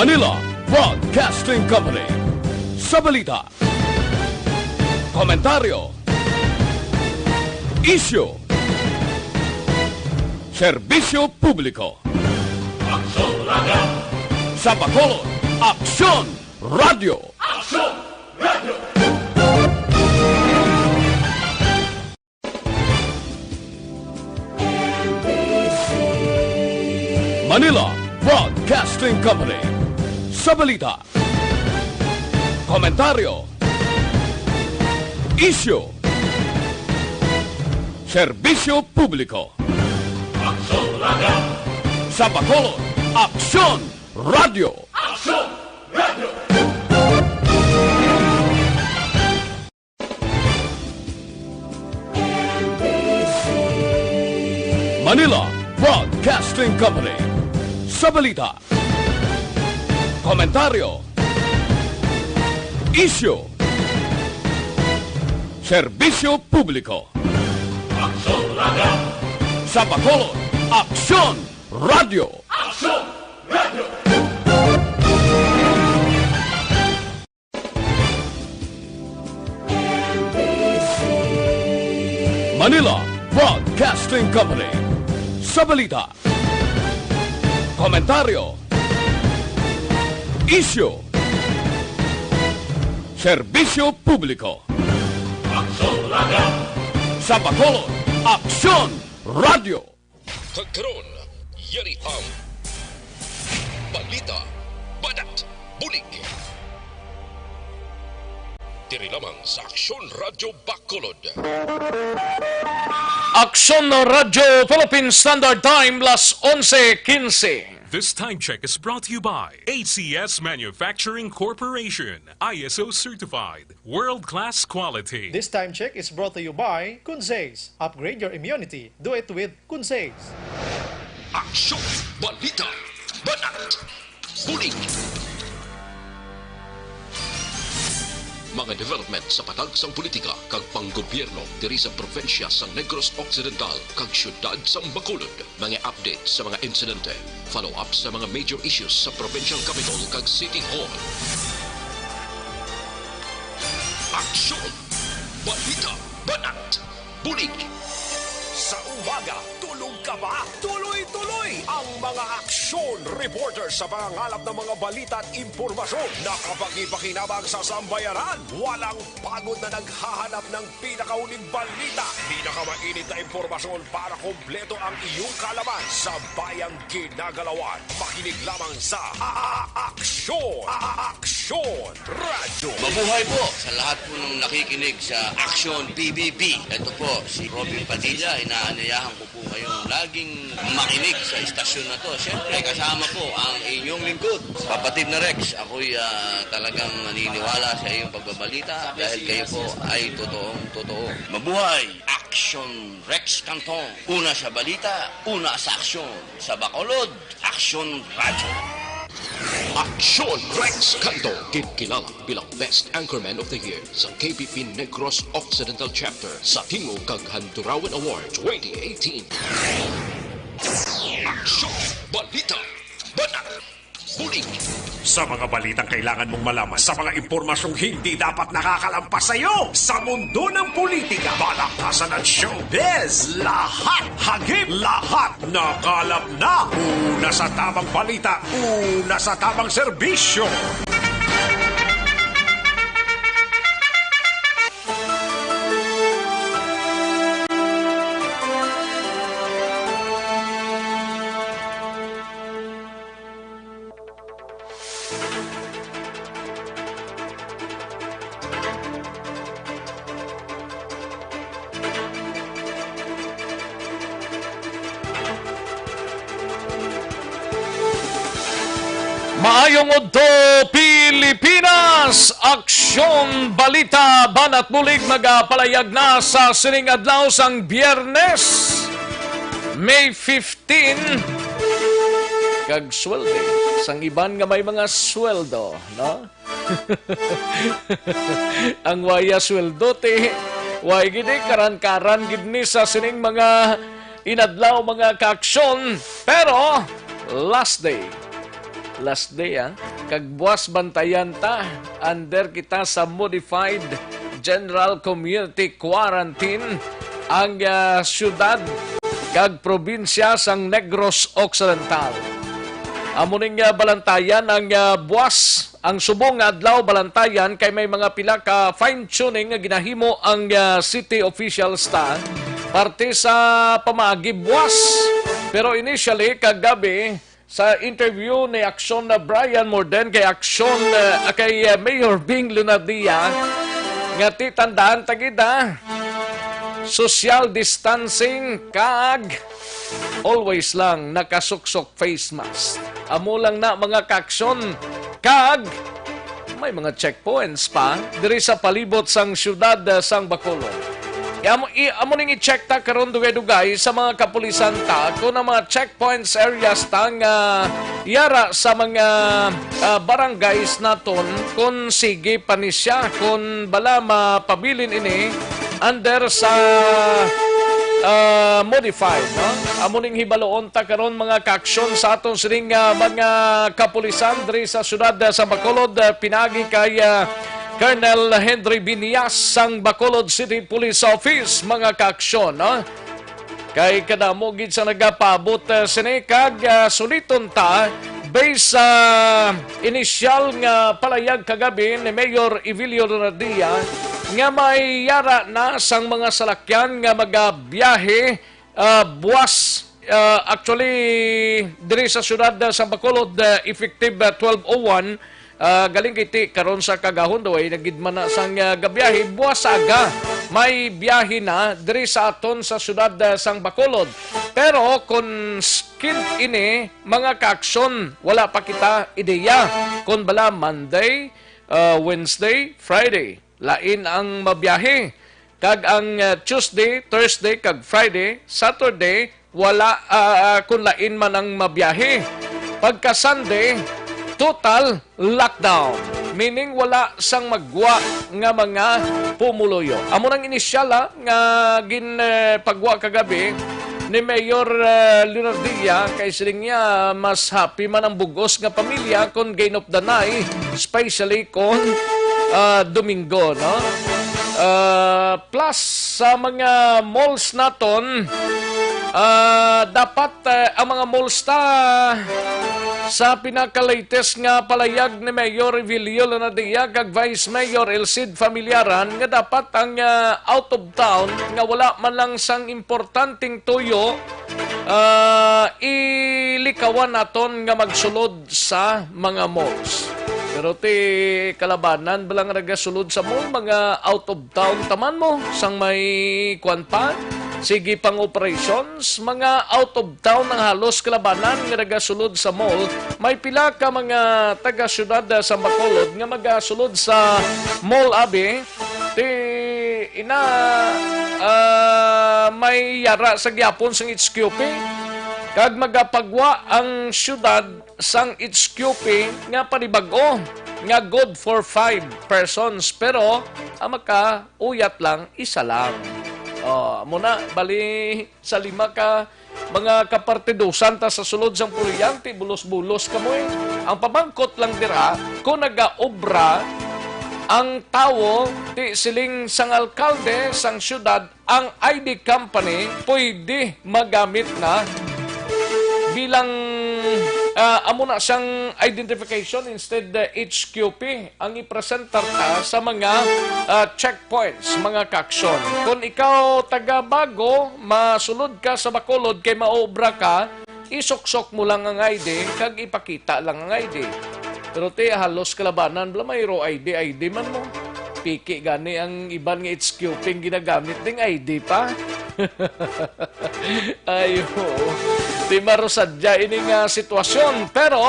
Manila Broadcasting Company. Sa balita, komentaryo, isyu, serbisyo publiko. Aksyon Radio! Sa Bacolod, Aksyon Radio! Aksyon Radio! Manila Broadcasting Company. Sa balita, komentaryo, isyu, serbisyo publiko. Aksyon Radio! Sa Bacolod, Aksyon Radio! Aksyon Radio! Manila Broadcasting Company. Sa balita, komentaryo, isyu, serbisyo publiko. Aksyon Radio! Sa Bacolod, Aksyon Radio! Aksyon Radio! Manila Broadcasting Company. Sa balita, komentaryo, isyu, serbisyo publiko. Aksyon Radio! Sa Bacolod, Aksyon Radio! Kagkaroon, yari ang balita, badat, bulig. Diri lamang sa Aksyon Radio Bacolod. Aksyon Radio Philippine Standard Time, las 11:15. This time check is brought to you by ACS Manufacturing Corporation, ISO certified, world-class quality. This time check is brought to you by Kunsays. Upgrade your immunity. Do it with Kunsays. Aksyon, balita, badat, bulig. Mga development sa patag sang politika kag panggobyerno diri sa probinsya sa Negros Occidental kag syudad sa Bacolod. Mga update sa mga insidente, follow up sa mga major issues sa provincial capital kag City Hall. Aksyon, balita, banat, bulig. Sa umaga, tulog ka ba? Tuloy-tuloy ang mga aksyon reporter sa pangangalap ng mga balita at impormasyon. Nakapag-ipakinabang sa sambayaran. Walang pagod na naghahanap ng pinakauling balita. Pinakamainit na impormasyon para kompleto ang iyong kalaman sa bayang ginagalawan. Makinig lamang sa Aksyon! Aksyon Radio! Mabuhay po sa lahat po ng nakikinig sa Aksyon PBB. Ito po, si Robin Padilla. Inaanyayahan ko po kayong laging makinig sa istasyon na to. Siyempre, kasama po ang inyong lingkod. Kapatid na Rex, ako'y talagang naniniwala sa iyong pagbabalita dahil kayo po ay totoong-totoo. Mabuhay! Aksyon Rex Canton. Una sa balita, una sa aksyon. Sa Bacolod, Aksyon Radio. Aksyon Rex Canto, kilala bilang Best Anchorman of the Year sa KBP Negros Occidental Chapter sa Tingog kag Handurawan Award 2018. Aksyon, balita, banat, bulig. Sa mga balitang kailangan mong malaman, sa mga impormasyong hindi dapat nakakalampas sa iyo, sa mundo ng politika, balakasan at showbiz, lahat, hagip, lahat, nakalap na. Una sa tamang balita, una sa tamang serbisyo. Maayong udto Pilipinas, Aksyon Balita Banat Bulig magapalayag na sa sining adlaw sang Biyernes, May 15. Kag sweldo sang iban nga may mga sweldo, no? Ang waya sweldo ti way gidi karan-karan gid ni sa sining mga inadlaw mga kaaksyon, pero last day kag buwas bantayan ta. Under kita sa modified General Community Quarantine ang syudad kag probinsya sang Negros Occidental. Amuning balantayan ang buwas. Ang subong adlaw balantayan kay may mga pila ka fine-tuning nga ginahimo ang city officials ta parte sa pamaagi buwas. Pero initially kagabi sa interview ni Aksyon na Brian Morden kay Aksyon kay Mayor Bing Lunadia nga titandaan tagida social distancing kag always lang nakasuksok face mask. Amo lang na mga kaksyon kag may mga checkpoints pa diri sa palibot sang syudad sang Bacolod. Amo ning i-check ta karon dugay-dugay sa mga kapulisan ta kung ang mga checkpoints areas ta nga yara sa mga barangays naton kung sige pa ni siya kung bala mapabilin ini under sa modified, no? Amuning hibaloon ta karon mga kaaksyon sa atong sining mga kapulisan diri sa syudad sa Bacolod pinagi kay Colonel Henry Binias sang Bacolod City Police Office mga kaaksyon, no? Kay kadamo gid sa nagapabot sini kag suliton ta based sa initial nga palayag kagabi ni Mayor Evilio Donadia nga may yara na sang mga salakyan nga magabiyahe buwas actually diri sa syudad sa Bacolod effective 12:01 galing kiti karon sa kagahon daw ay nagidman na sang gabiyahe buwas aga may biyahe na diri sa aton sa syudad sang Bacolod. Pero kung skilled ini mga kaaksyon wala pa kita ideya kung bala Monday, Wednesday, Friday lain ang mabiyahe. Kag ang Tuesday, Thursday, kag Friday, Saturday, wala kung lain man ang mabiyahe. Pagka Sunday, total lockdown. Meaning wala sang magwa nga mga pumuluyo. Amo nang inisyala nga ginpagwa kagabi ni Mayor Leonardia kay siling niya mas happy man ang bugos nga pamilya kung gain of the night, especially kung Domingo, no? Plus sa mga malls naton dapat ang mga malls sa pinaka-latest nga palayag ni Mayor Evilio Donadia kag Vice Mayor Elcid Familiaran nga dapat ang out of town nga wala man lang sang importanteng tuyo ilikawan naton nga magsulod sa mga malls. Pero ti kalabanan balang nagasulod sa mall, mga out of town taman mo, sang may kwan pa, sige pang operations, mga out of town ng halos kalabanan nga nagasulod sa mall, may pila ka mga taga-syudad sa Bacolod nga magasulod sa mall abi, ti may yara sa gyapon sang HQP, kag magapagwa ang syudad sang HQP nga panibago nga good for 5 persons pero ang makauyat lang isa lang. Muna bali sa 5 ka mga kapartidusan ta sa sulod sang puryante bulos-bulos kamoy. Ang pabangkot lang dira kung nagaobra ang tawo ti siling sang alkalde sang syudad ang ID company pwede magamit na bilang amo na siyang identification instead HQP ang ipresentar ta sa mga checkpoints, mga kaksyon. Kung ikaw taga-bago, masulod ka sa Bacolod kay maobra ka, isuksok mo lang ang ID kag ipakita lang ang ID. Pero ti halos kalabanan bala mayro ID man mo. Piki gani ang iban nga HQP ginagamit ding ID pa. Ayo. Di marusadya ining sitwasyon. Pero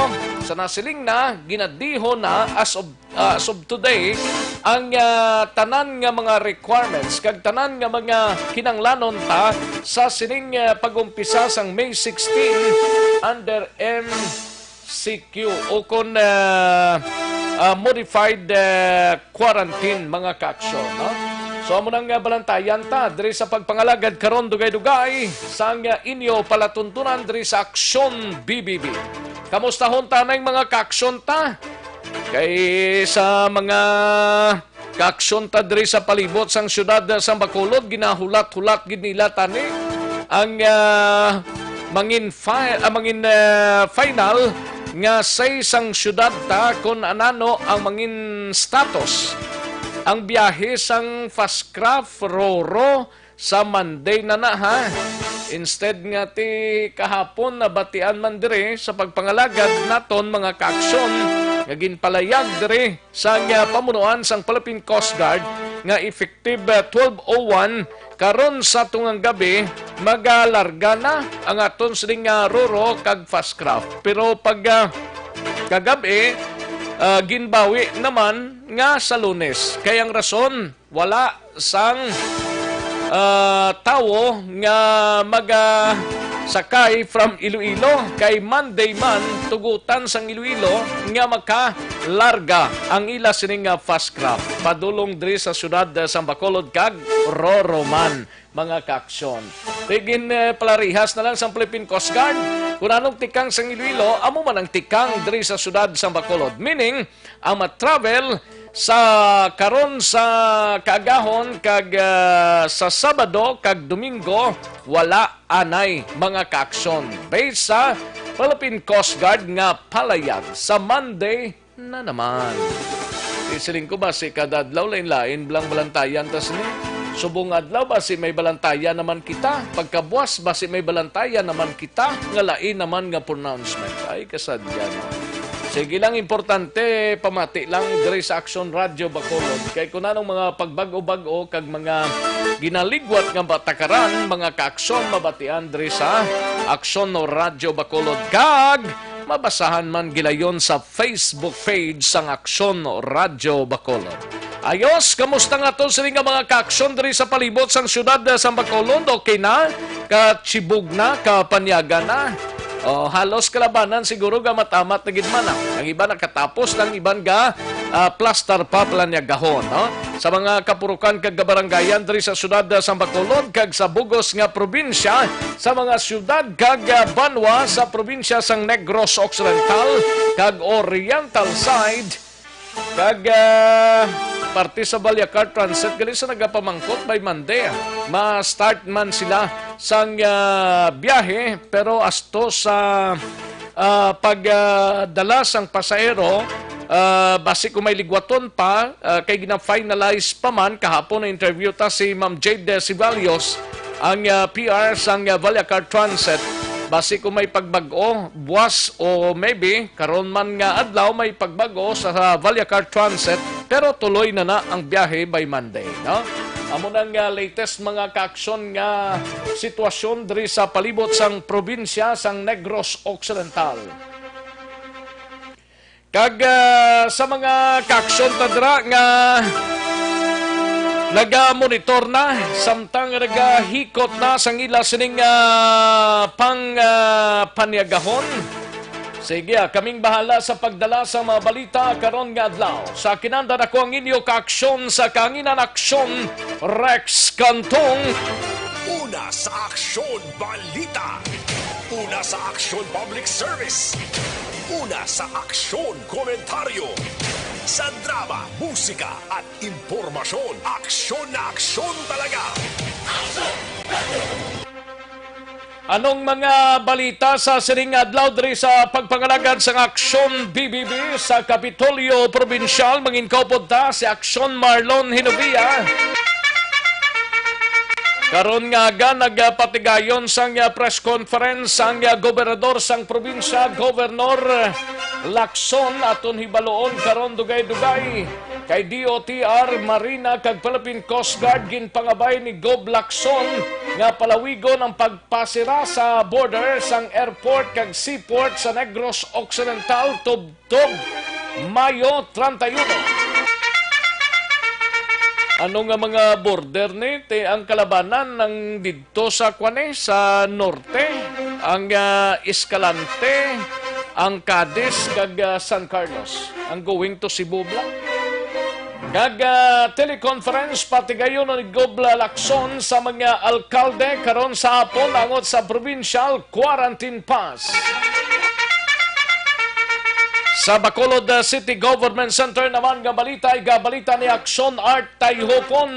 sa nasiling na, ginadiho na as of today ang tanan nga mga requirements kag tanan nga mga kinanglanon ta sa sining pagumpisa sang May 16 under MCQ o kon modified quarantine mga kaaksyon, no? So amo nang balantayan ta diri sa pagpangalagad karon dugay-dugay sang inyo palatuntunan diri sa Aksyon BBB. Kamustahon ta nay mga kaaksyon ta? Kay sa mga kaaksyon ta diri sa palibot sang syudad sa Bacolod, ginahulat-hulat gid nila tani ang final nga sa isang syudad ta kung anano ang mangin status. Ang biyahe sang Fastcraft Roro sa Monday na ha. Instead nga ti kahapon na batian man dire sa pagpangalagad naton mga kaaksyon nga ginpalayag dire sa pamunuan sang Philippine Coast Guard nga effective 12:01 karon sa tungang gabi magalarga na ang aton sining Roro kag Fastcraft. Pero pag kagabi ginbawi naman nga sa Lunes. Kaya ang rason wala sang tawo nga sakay from Iloilo kay Monday man tugutan sang Iloilo nga makalarga ang ila sining Fastcraft padulong diri sa syudad sa Bacolod kag Roro man mga kaaksyon. Tigin palarihas na lang sa Philippine Coast Guard kung anong tikang sang Iloilo amo man ang tikang diri sa syudad sa Bacolod, meaning ang matravel sa karon sa kaagahon kag sa Sabado kag Domingo wala anay mga kaaksyon based sa Philippine Coast Guard nga palayag sa Monday na naman. Isiling ko ba si kada adlaw lain-lain blang balantayan tas ni subong adlaw ba si may balantayan naman kita, pagkabuas ba si may balantayan naman kita nga lain naman nga pronouncement. Ay kasadya no. Sige lang, importante, pamati lang diri sa Aksyon Radio Bacolod. Kay kung anong mga pagbago-bago kag mga ginaligwat nga batakaran, mga kaaksyon mabatian diri sa Aksyon Radio Bacolod. Kag mabasahan man gilayon sa Facebook page sang Aksyon Radio Bacolod. Ayos, kamusta nga to sila nga mga kaaksyon diri sa palibot sang syudad sa Bacolod? Okay na? Katsibog na? Kapanyaga na? Halos kalabanan siguro gamatamat na gidman na. Ang iba nakatapos, ang iban ga plaster pa planyagahon. No? Sa mga kapurukan kag barangayan diri sa syudad sa Bacolod kag sa Bugos nga probinsya, sa mga syudad kag banwa sa probinsya sang Negros Occidental kag Oriental side kag parte sa Balyacar Transit gali sa nagapamangkot by Monday. Ma-start man sila sang biyahe pero asto sa pagdala sang pasahero basi kung may ligwaton pa kay gina-finalize pa man kahapon na interview ta si Ma'am Jade Sibalios ang PR sang Balyacar Transit. Basi kung may pagbago, buwas o maybe, karon man nga adlaw may pagbago sa Balyacar Transit, pero tuloy na ang biyahe by Monday. No? Amo nang latest mga kaaksyon nga sitwasyon diri sa palibot sang probinsya sang Negros Occidental. Kag sa mga kaaksyon tadra nga naga-monitor na, samtang nagahikot na sang ila sining panyagahon. Sige, kaming bahala sa pagdala sa mga balita karon nga adlaw. Sa kinanda na ko ang inyo kaaksyon sa Kanginan Aksyon, Rex Cantong. Una sa Aksyon Balita. Una sa Aksyon Public Service. Una sa Aksyon Komentaryo. Sa drama, musika at impormasyon, aksyon na aksyon talaga. Anong mga balita sa siring adlaw diri sa pagpangalagad sa Aksyon BBB sa Kapitolyo Provincial? Manginkopod ta si Aksyon Marlon Hinovia. Karon nga nagpatigayon sang press conference sang gobernador sang probinsya, Governor Lacson, aton hibaloon karon dugay-dugay kay DOTR, Marina kag Philippine Coast Guard ginpangabay ni Gov Lacson nga palawigon ang pagpasira sa border sang airport kag seaport sa Negros Occidental tubtob Mayo 31. Ano nga mga border ni ang kalabanan ng didto sa sa norte, ang Escalante, ang Cadiz kag San Carlos, ang going to Cebu bla. Kag teleconference patigayon ni Gov Lacson sa mga alkalde karon sa hapon angot sa provincial quarantine pass. Sa Bacolod City Government Center naman nga balita ay gabalita ni Aksyon Art Tayhopon.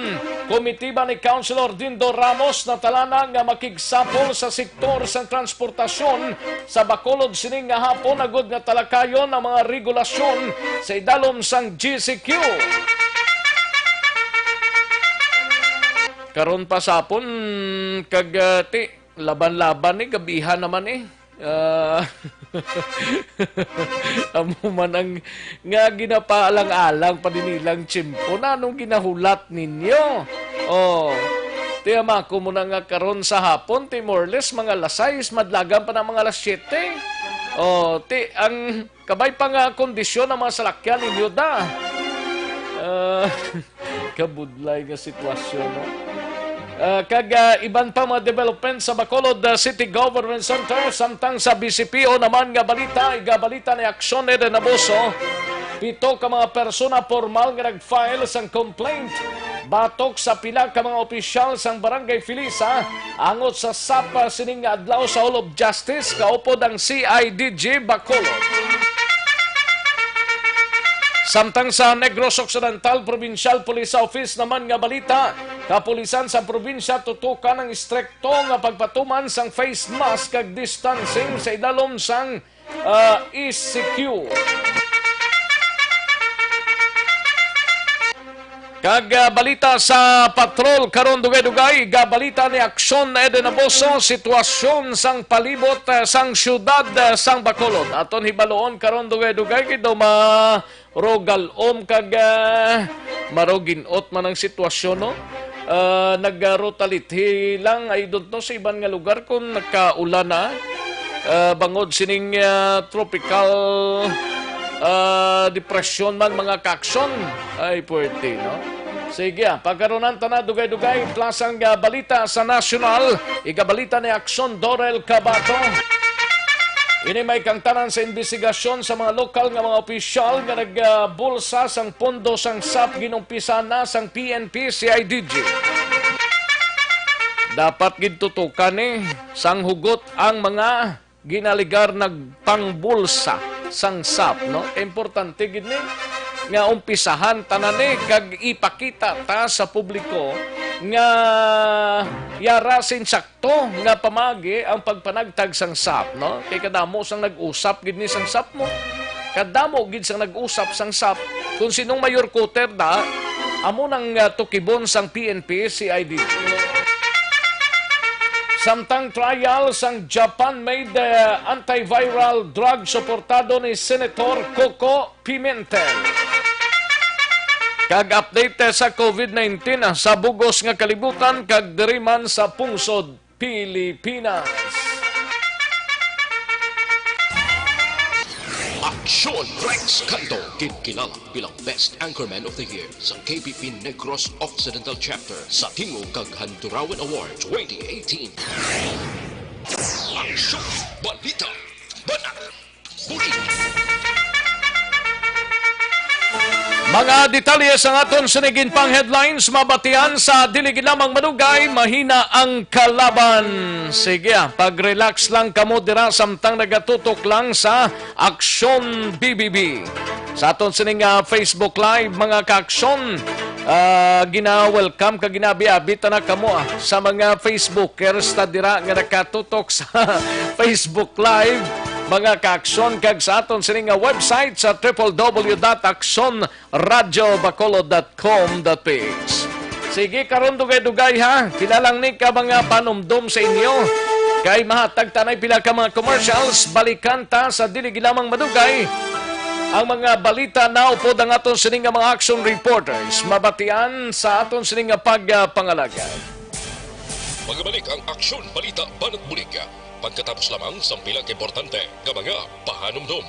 Komitiba ni Councilor Dindo Ramos na talana nga makigsapol sa sektor sa transportasyon sa Bacolod sining nga hapon agud nga talakayon ang mga regulasyon sa idalom sang GCQ. Karon pa sapon kagati laban-laban ni gabihan naman amo man ang nga ginapaalang-alang padinilang tsimpo na anong ginahulat ninyo. Tiyama ko muna nga karon sa hapon, ti Morles, mga alas 6, madlagan pa ng mga alas 7. Ang kabay pa nga kondisyon ng mga salakyan ninyo da. Kabudlay nga sitwasyon, no? Iban pa mga development sa Bacolod City Government Center samtang sa BCPO naman nga balita igabalita ni Aksyon Eden Abuso 7 ka mga persona formal nga nag-file sang complaint batok sa pila ka mga opisyal sang Barangay Filisa angot sa SAP sining nga adlaw sa Hall of Justice kaupod ang CIDG Bacolod. Samtang sa Negros Occidental Provincial Police Office naman nga balita, kapulisan sa probinsya tutukan ng istrikto nga pagpatuman sang face mask kag distancing sa idalom sang ECQ. Kag balita sa patrol karon dugay-dugay gabalita ni Aksyon Eden Abuso sitwasyon sang palibot sang syudad sang Bacolod. Aton hibaloon karon dugay-dugay kay do marogalom kag maroginot man ang sitwasyon, no? Nag-rotality lang ay don't know sa iban nga lugar kung nagkaulan na bangod sining tropical depression man mga kaksyon ay puwerte, no? Sige, pagkaronan ta na dugay-dugay plasang balita sa nasyonal igabalita ni Aksyon Dorel Cabato. Ini may kangtanan sa investigasyon sa mga lokal nga mga opisyal nga nagbulsa sang pondo sang SAP ginumpisa na sang PNP CIDG. Dapat gintutukan sang hugot ang mga ginaligar nagpangbulsa sang SAP, no? Importante gid ni nga umpisahan tanan kag ipakita ta sa publiko nga yarasin sakto nga pamagi ang pagpanagtag sang SAP, no? Kay kadamo sang nag-usap gid ni sang SAP mo. Kadamo gid sang nag-usap sang SAP. Kung sinong mayor Cutter da amo nang tukibon sang PNP CID. Samtang trial sang Japan-made antiviral drug suportado ni Senator Coco Pimentel. Kag update sa COVID-19 sa bugos nga kalibutan kag diri man sa pungsod Pilipinas. Aksyon Rex Canto, kinilala bilang Best Anchorman of the Year sa KPP Negros Occidental Chapter sa Tingog kag Handurawan Award 2018. Aksyon, balita, banat, bulig. Mga detalye sa aton sinigin pang headlines, mabatian sa dili ginamang manugay, mahina ang kalaban. Sige, pag-relax lang kamo dira samtang nagatutok lang sa Aksyon BBB. Sa aton sining Facebook Live, mga ka-aksyon, gina-welcome ka ginabiabit na kamo sa mga Facebookers ta dira nga nakatutok sa Facebook Live. Mga ka-aksyon kag sa aton sining website sa www.aksonradiobacolod.com.ph. Sige karon dugay-dugay ha. Kilalang ni ka mga panumdum sa inyo. Kay mahatag tanay pila ka mga commercials, balikan ta sa dili ginamang madugay ang mga balita na upod ang aton sining mga action reporters. Mabatian sa aton sining pagpangalaga. Magbalik ang Aksyon Balita Banat Bulig. Pagkatapos lamang sa pilang importante ng mga pahanumdum.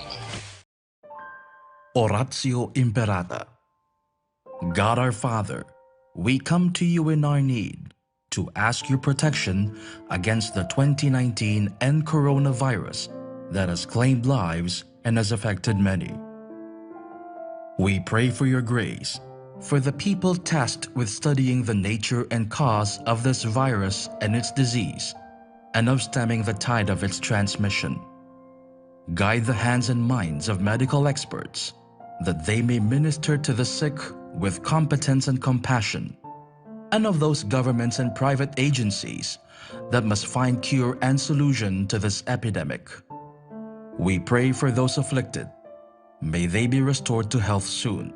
Oratio Imperata. God our Father, we come to you in our need to ask your protection against the 2019 and coronavirus that has claimed lives and has affected many. We pray for your grace for the people tasked with studying the nature and cause of this virus and its disease, and of stemming the tide of its transmission. Guide the hands and minds of medical experts that they may minister to the sick with competence and compassion, and of those governments and private agencies that must find cure and solution to this epidemic. We pray for those afflicted. May they be restored to health soon.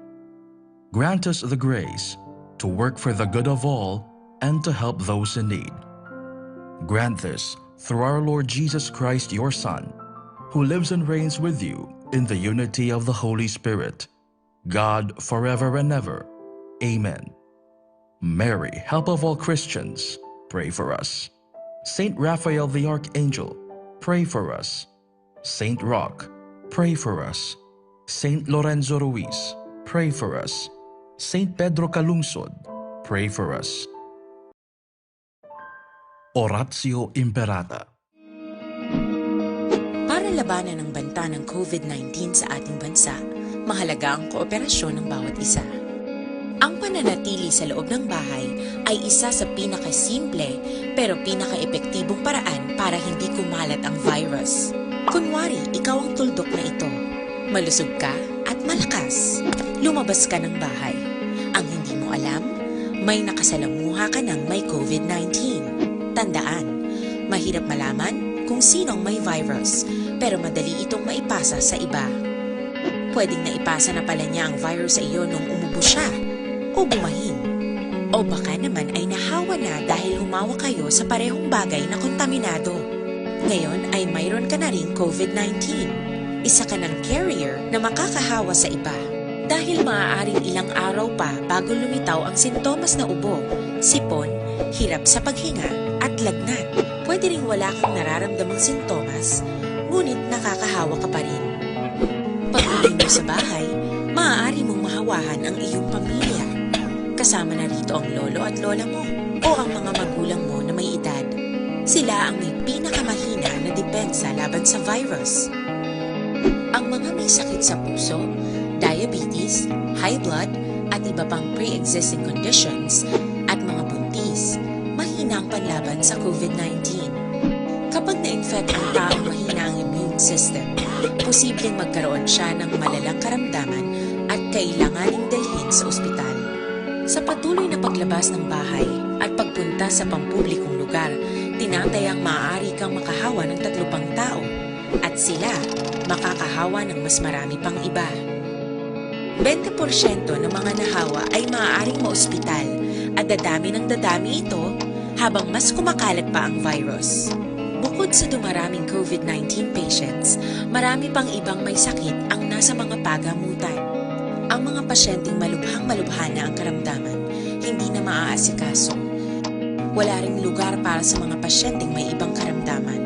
Grant us the grace to work for the good of all and to help those in need. Grant this through our Lord Jesus Christ, your Son, who lives and reigns with you in the unity of the Holy Spirit, God forever and ever. Amen. Mary, help of all Christians, pray for us. Saint Raphael the Archangel, pray for us. Saint Roch, pray for us. Saint Lorenzo Ruiz, pray for us. Saint Pedro Calungsod, pray for us. Oratio Imperata. Para labanan ang banta ng COVID-19 sa ating bansa, mahalaga ang kooperasyon ng bawat isa. Ang pananatili sa loob ng bahay ay isa sa pinakasimple pero pinaka-epektibong paraan para hindi kumalat ang virus. Kunwari, ikaw ang tuldok na ito. Malusog ka at malakas. Lumabas ka ng bahay. Ang hindi mo alam, may nakasalamuha ka ng may COVID-19. Tandaan, mahirap malaman kung sinong may virus, pero madali itong maipasa sa iba. Pwedeng naipasa na pala niya ang virus sa iyo nung umubo siya o bumahin. O baka naman ay nahawa na dahil humawa kayo sa parehong bagay na kontaminado. Ngayon ay mayroon ka na ring COVID-19. Isa ka ng carrier na makakahawa sa iba. Dahil maaaring ilang araw pa bago lumitaw ang sintomas na ubo, sipon, hirap sa paghinga at lagnat. Pwede ring wala kang nararamdamang sintomas, ngunit nakakahawa ka pa rin. Pag-uwi mo sa bahay, maaari mong mahawahan ang iyong pamilya. Kasama na rito ang lolo at lola mo o ang mga magulang mo na may edad. Sila ang may pinakamahina na depensa laban sa virus. Ang mga may sakit sa puso, diabetes, high blood, at iba pang pre-existing conditions at mga buntis, mahina ang panlaban sa COVID-19. Kapag na-infect ang taong mahina ang immune system, posibleng magkaroon siya ng malalang karamdaman at kailanganing dalhin sa ospital. Sa patuloy na paglabas ng bahay at pagpunta sa pampublikong lugar, tinatayang maaari kang makahawa ng 3 pang tao at sila makakahawa ng mas marami pang iba. 20% ng mga nahawa ay maaaring maospital at dadami ng dadami ito habang mas kumakalat pa ang virus. Bukod sa dumaraming COVID-19 patients, marami pang ibang may sakit ang nasa mga pagamutan. Ang mga pasyenteng malubhang-malubha na ang karamdaman, hindi na maaasikaso. Wala ring lugar para sa mga pasyenteng may ibang karamdaman.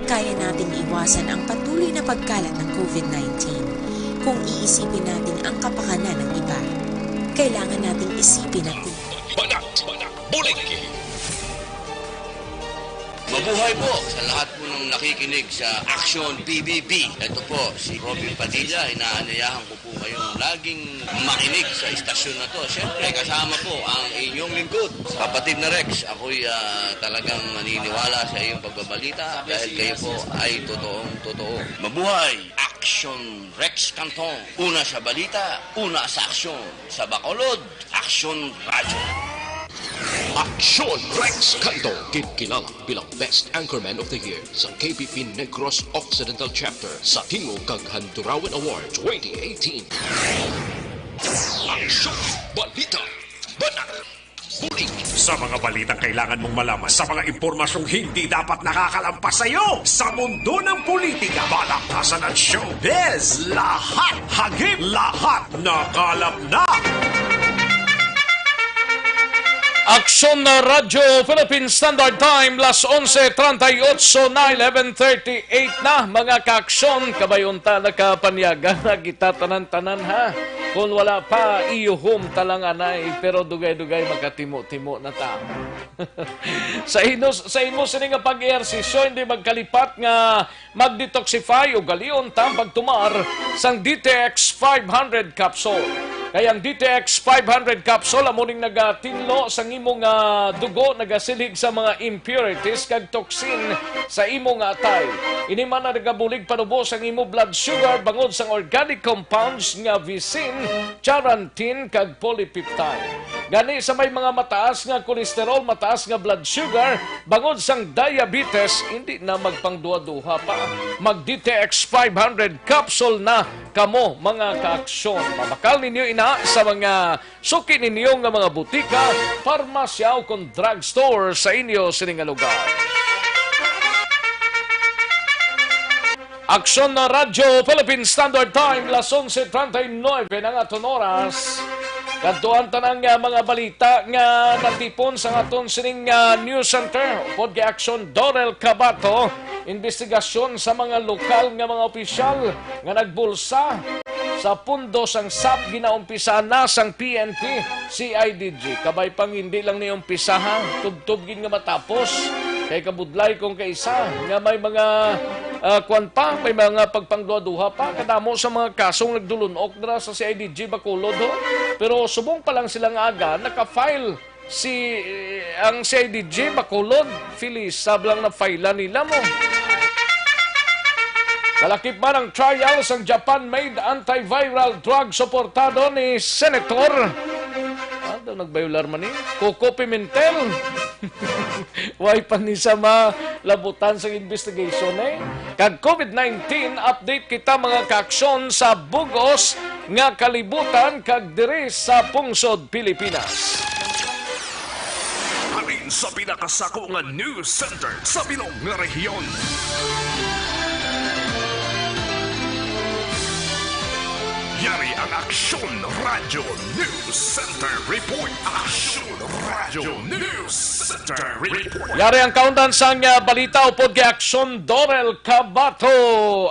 Kaya nating iwasan ang patuloy na pagkalat ng COVID-19 kung iisipin natin ang kapakanan ng iba. Kailangan nating isipin at Banat! Bulig! Mabuhay po sa lahat po ng nakikinig sa Action PBB. Ito po, si Robin Padilla. Inaanyayahan ko po kayong laging makinig sa istasyon na to. Siyempre, kasama po ang inyong lingkod. Kapatid na Rex, ako'y talagang naniniwala sa iyong pagbabalita dahil kayo po ay totoong-totoo. Mabuhay! Action Rex Canton. Una sa balita, una sa aksyon. Sa Bacolod, Action Radio. Aksyon Rex Canto, kilala bilang Best Anchorman of the Year sa KBP Negros Occidental Chapter sa Tingog kag Handurawan Award 2018. Aksyon, balita, banat, bulig. Sa mga balitang kailangan mong malaman, sa mga impormasyong hindi dapat nakakalampas sa iyo, sa mundo ng politika, balakasan at showbiz, lahat hagip, lahat nakalap na. Aksyon na Radyo Philippine Standard Time, las 11:38 na 11:38 na mga kaaksyon, kabayunta na kapanyaga na kita tanan-tanan ha. Kung wala pa, iyuhom talang anay, pero dugay-dugay magkatimo-timo na ta. sa imo sini nga pag-ehersisyo, hindi magkalipat nga mag-detoxify o galion ta pagtumar sang DTX 500 capsule. Kaya ang DTX 500 capsule amuning nagatinlo sa imong dugo, nagasilig sa mga impurities kag toxin sa imong atay. Ini man na nagabulig panubos ang imong blood sugar bangod sa organic compounds nga visin, charantin kag polypeptide. Gani sa may mga mataas nga kolesterol, mataas nga blood sugar, bangod sang diabetes, hindi na magpangduha-duha pa. Mag DTX 500 capsule na kamo mga kaaksyon. Mabakal ninyo ina sa mga suki ninyo nga mga butika, parmasya o kung drugstore sa inyo sining lugar. Aksyon na Radyo Philippine Standard Time, las 11:39 ng aton oras. Kantuan tanang mga balita nga natipon sa aton sining news center. Upod kay Aksyon Dorel Cabato, investigasyon sa mga lokal nga mga opisyal nga nagbulsa sa pundo sang SAP ginaumpisa na sang PNP, CIDG. Kabay pang hindi lang ni umpisa ha, tubtubgin nga matapos. Kay kabudlay kong kaisa nga may mga may mga pagpangduha-duha pa kadamo sa mga kasong nagdulunok dira sa CIDG Bacolod ho. Pero subong pa lang silang aga naka-file ang CIDG Bacolod, Filisab lang na file nila mo. Kalakip man ang trial sa Japan-made antiviral drug suportado ni Senator daw nagbayular man Coco Pimentel. Way pa ni sa malabutan sa investigation Kag COVID-19 update kita mga kaaksyon sa bugos nga kalibutan kag diri sa pungsod Pilipinas. Alin sa pinakasako nga news center sa bilog nga rehiyon. Yari ang Aksyon Radio News Center Report. Aksyon Radio News Center Report. Yari ang kaundan sang balita upod kay Aksyon Dorel Cabato.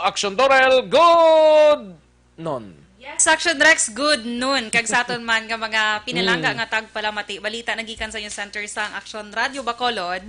Aksyon Dorel, good noon. Yes, Aksyon Rex, good noon. Kag sa aton man nga mga pinalangga nga tagpalamati balita nagikan sa yung center sang Aksyon Radio Bacolod.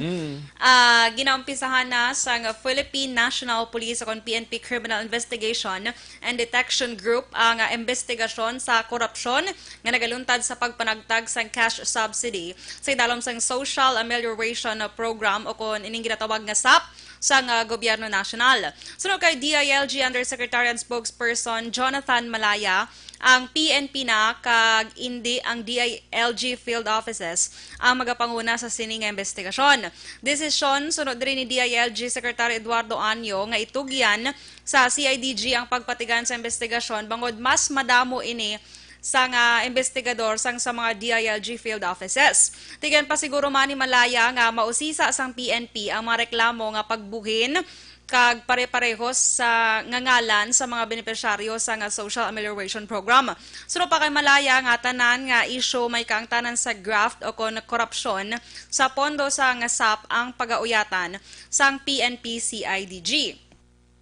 Ginaumpisahan na sang Philippine National Police akon PNP Criminal Investigation and Detection Group ang investigasyon sa korupsyon nga nagaluntad sa pagpanagtag sang cash subsidy sa idalom sang Social Amelioration Program o kon ining ginatawag nga SAP sa gobyerno nasyonal. Sunod kay DILG Undersecretary and Spokesperson Jonathan Malaya, ang PNP na kag indi ang DILG field offices ang magapanguna sa sining investigasyon. Desisyon sunod rin ni DILG Secretary Eduardo Anyo nga itugyan sa CIDG ang pagpatigan sa investigasyon bangod mas madamo ini sang investigador sa mga DILG field offices. Tigan pa siguro man ni Malaya nga mausisa sang PNP ang mga reklamo nga pagbuhin kag pare-parehos sa ngangalan sa mga benepisyaryo sa Social Amelioration Program. Suro pa kay Malaya nga tanan nga issue may kaangtanan sa graft o kon korupsyon sa pondo sa SAP ang pagauyatan sang PNP CIDG.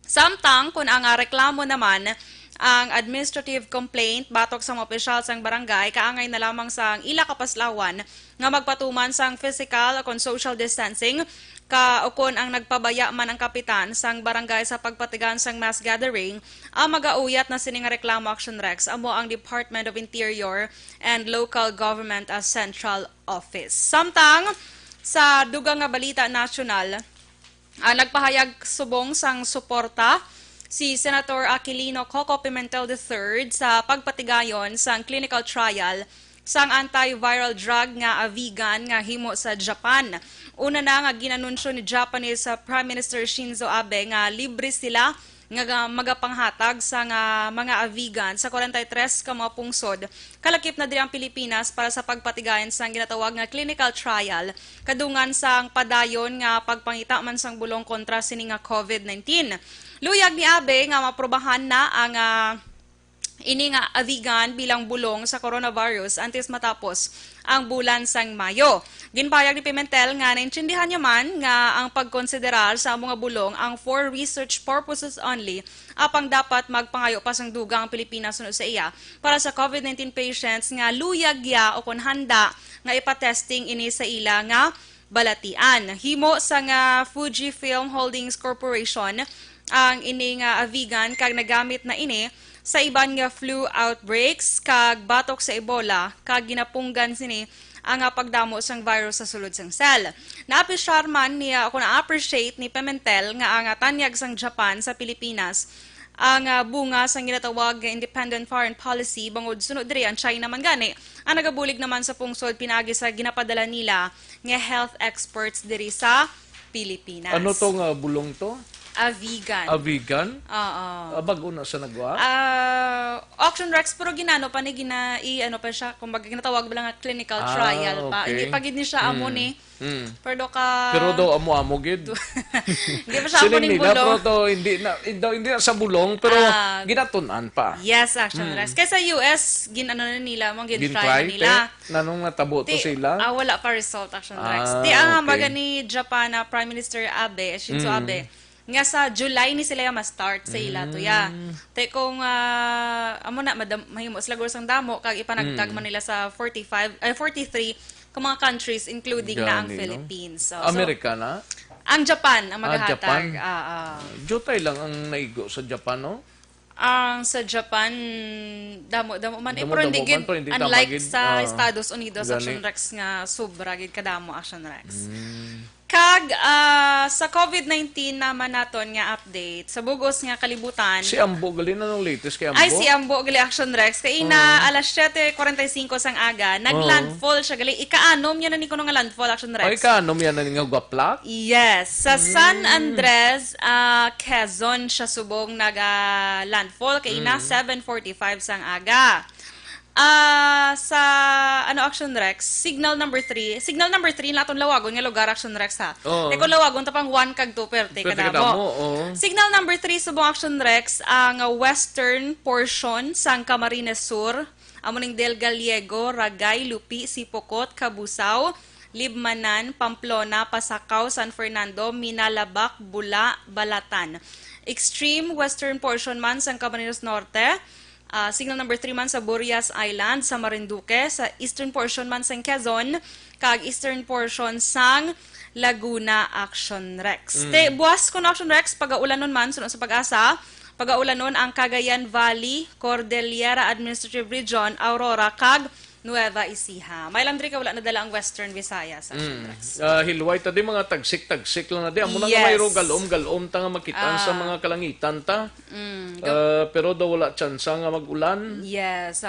Samtang kung ang reklamo naman ang administrative complaint batok sa mga opisyal sang barangay kaangay na lamang sang ila kapaslawan nga magpatuman sang physical o social distancing ukon ang nagpabaya man ang kapitan sang barangay sa pagpatigan sang mass gathering ang magauyat na sining reklamo Action Rex amo ang Department of Interior and Local Government as Central Office. Samtang sa dugang nga balita nasyonal nagpahayag subong sang suporta si Senator Aquilino Coco Pimentel III sa pagpatigayon sang clinical trial sang antiviral drug nga Avigan nga himo sa Japan. Una na nga ginanunsyo ni Japanese Prime Minister Shinzo Abe nga libre sila nga magapanghatag sa mga Avigan sa 43 ka mga pungsod. Kalakip na diri ang Pilipinas para sa pagpatigayon sang ginatawag nga clinical trial kadungan sang padayon nga pagpangita man sang bulong kontra sini nga COVID-19. Luyag ni Abe nga maprobahan na ang ini nga Avigan bilang bulong sa coronavirus antes matapos ang bulan sang Mayo. Ginpayag ni Pimentel nga naintindihan niya man nga ang pagkonsiderar sa mga bulong ang for research purposes only apang dapat magpangayo pa sang duga ang Pilipinas sunod sa iya para sa COVID-19 patients nga luyag ya o kon handa nga ipatesting ini sa ila nga balatian. Himo sa nga Fujifilm Holdings Corporation ang ini nga avigan kag nagamit na ini sa iban nga flu outbreaks kag batok sa Ebola kag ginapunggan sini ang pagdamo sang virus sa sulod sang cell. Naapisyar man niya ako na-appreciate ni Pimentel nga ang tanyag sang Japan sa Pilipinas ang bunga sang ginatawag nga Independent Foreign Policy bangod sunod diri ang China man gani ang nagabulig naman sa pungsod pinagi sa ginapadala nila nga health experts diri sa Pilipinas. Ano tong bulong to? Avigan. Avigan? Oo. Bago na sa nagwa? Auction Rex, pero ginano pa ni ano pa siya, kumbaga ginatawag ba lang nga clinical trial pa. Okay. Hindi pa gid ni siya amo ni. Pero daw amo gid. Hindi pa siya amo ning nila, bulong. pero hindi na sa bulong, pero ginatunan pa. Yes, Auction Rex. Kaya sa US, ginano na nila, mga gin-try nila. Nanong natabo to sila? Wala pa result, Auction Rex. Di ang hambaga ni Japan na Prime Minister Abe, Shinzo Abe, nga sa July ni sila ma-start sa ila to ya. Te kung amo na mahimo sila sang damo kag ipanagtag man nila sa 43 ka mga countries including na ang Philippines. So, Amerika na? Ang Japan ang maghahatag. Jutay lang ang naigo sa Japan, no? Ang sa Japan damo man pero hindi gid unlike sa Estados Unidos Action Rex nga sobra gid kadamo Action Rex. Kag sa COVID-19 naman naton nga update sa bugos nga kalibutan. Si Ambo gali na nung latest kay Ambo. Ay si Ambo gali Action Rex kay ina alas 7:45 sang aga naglandfall siya gali ikaanom niya na ni kuno nga landfall Action Rex. Ay ikaanom yan na ni nga guaplak? Yes, sa San Andres, Quezon siya subong naga landfall kay ina 7:45 sang aga. Sa Action Rex, signal number 3 naton lawagon nga lugar Action Rex ha. Kung lawagon tapang 1 kag 2 perte kadamo. Signal number 3 subong Action Rex ang western portion sang Camarines Sur, amoning Del Gallego, Ragay, Lupi, Sipocot, Cabusao, Libmanan, Pamplona, Pasacao, San Fernando, Minalabak, Bula, Balatan. Extreme western portion man sang Camarines Norte. Signal number 3 man sa Burias Island, sa Marinduque, sa eastern portion man sang Quezon, kag eastern portion sang Laguna Action Rex. Te buwas kon Action Rex pagaulanon man sunod sa Pag-asa, pagaulanon ang Cagayan Valley, Cordillera Administrative Region, Aurora kag Nueva Ecija. May landri ka wala na dala ang Western Visayas Action Rex. Hilway ta di mga tagsik lang na di. Amo na nga mayro galom ta nga makitaan sa mga kalangitan ta. Pero daw wala tsansa nga mag-ulan. Yes.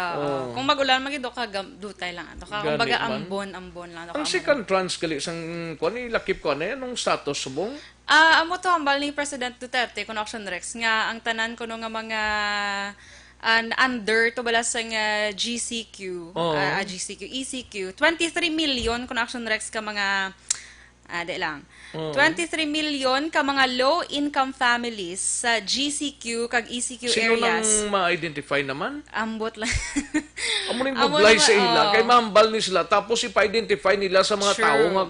Kung mag-ulan magido ka dutay lang ato ka. Kumbaga ambon lang ato. Ang second trans gali sang kuan ni lakip ko ano anong status subong? Amo to hambal ni President Duterte kun Action Rex nga ang tanan kuno nga mga under to bala sang GCQ, ECQ, 23 million kung Action Rex ka mga 23 million ka mga low-income families sa GCQ kag ECQ areas. Sino nang ma-identify naman? Ambot lang. Amuning bublay sa ila. Kay mahambal ni sila. Tapos ipa-identify nila sa mga tao nga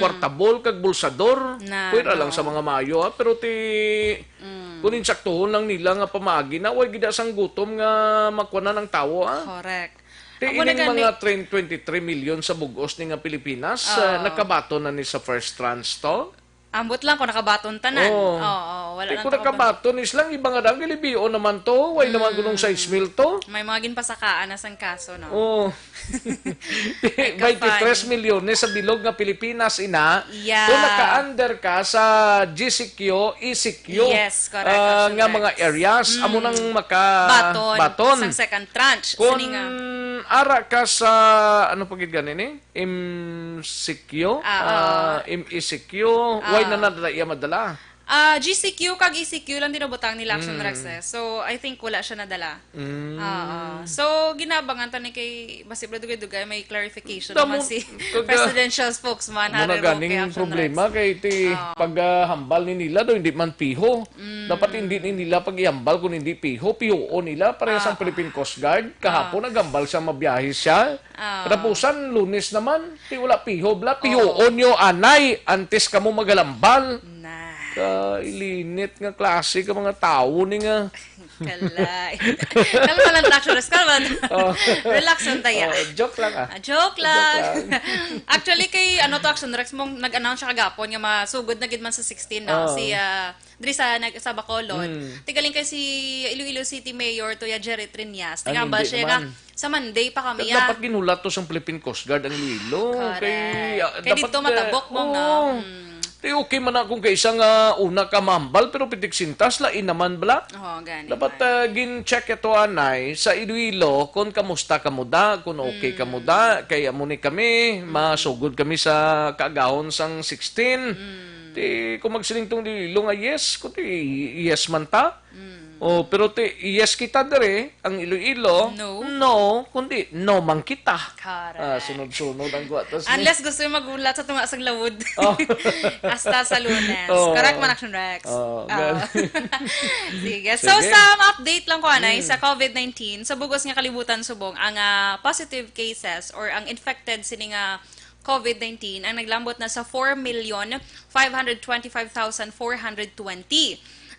kwartabol kag bulsador. Pwera lang sa mga mayo. Pero kunin saktuhon lang nila nga pamaagi na way gida sang gutom nga makwana ng tao. Correct. Ining mga 23 million sa bugos ni nga Pilipinas, nakabato na ni sa first trans to? Ambot lang kung nakabaton tanan. Wala lang. Kung nakabaton is lang, ibang nga gilibio naman to. Way naman gunong 6 mil to. May mga ginpasakaan na sang kaso, no? 23 milyones sa bilog nga Pilipinas, ina. Yeah. Kung naka-under ka sa GCQ, ECQ, yes, correct. nga mga areas, amo nang maka-baton. Sang second tranche. Kung ara ka sa, ano pagid ganin MCQ, MECQ, why na nadala iya madala? GCQ kag ECQ lang dinobotang nila Action Rex So, I think wala siya nadala. So, ginabangan tani kay Basibra Dugay-Dugay may clarification naman si presidential spokesman Muna ganing problema kay paghambal ni nila do hindi man piho. Dapat hindi nila pag-ihambal kung hindi piho. Piho nila parehas ang Philippine Coast Guard. Kahapon nagambal siya, mabiyahe siya. Katapusan, Lunes naman, wala piho. Piho nyo anay antes ka mo magalambal. Ilinit nga klase ka mga tao ni nga. Kalay. Kalma lang action rex. Kalma. Relax lang tayo. Joke lang Joke lang. Actually, kay to action rex mong nag-announce siya kagapon nga masugod na gid man sa 16 na. Si diri sa Bacolod. Tigaling kay si Iloilo City Mayor Toya Jerry Triñas. Tingambal siya nga sa Monday pa kami. Dapat ginulat to sa Philippine Coast Guard ang Iloilo. Kay dito matabok mo na. Okay man akong kaisa nga una ka mambal pero pitik sintas lain naman bala. Gani. Dapat gin-check ito anay sa Iloilo kung kamusta ka mo da, kung okay ka mo da, kaya muni kami, masugod kami sa kaagahon sang 16. Ti kung magsiling tong Iloilo nga yes, kung ti yes man ta. Pero yes kita dire, ang Iloilo, no, kundi no man kita. Sunod-sunod ang guwatas. Unless gusto yung magulat sa tunga sa lawod. Hasta sa Lunes. Correct man, Action Rex. Sige. So, some update lang ko, Anay, sa COVID-19. Sa bugos nga kalibutan subong, ang positive cases or ang infected sini nga COVID-19 ang naglambot na sa 4,525,420.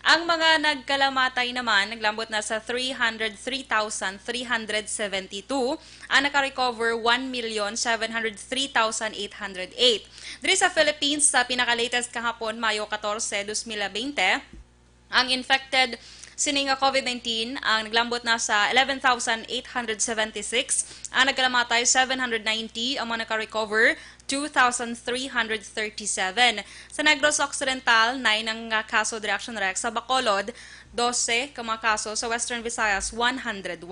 Ang mga nagkalamatay naman, naglambot na sa 303,372. Ang nakarecover, 1,703,808. Diri sa Philippines, sa pinaka-latest kahapon, Mayo 14, 2020, ang infected sining COVID-19 ang naglambot na sa 11,876. Ang nagkalamatay, 790. Ang mga naka-recover, 2,337. Sa Negros Occidental, 9 ang kaso diri Action Rex. Sa Bacolod, 12 ka mga kaso. Sa Western Visayas, 101.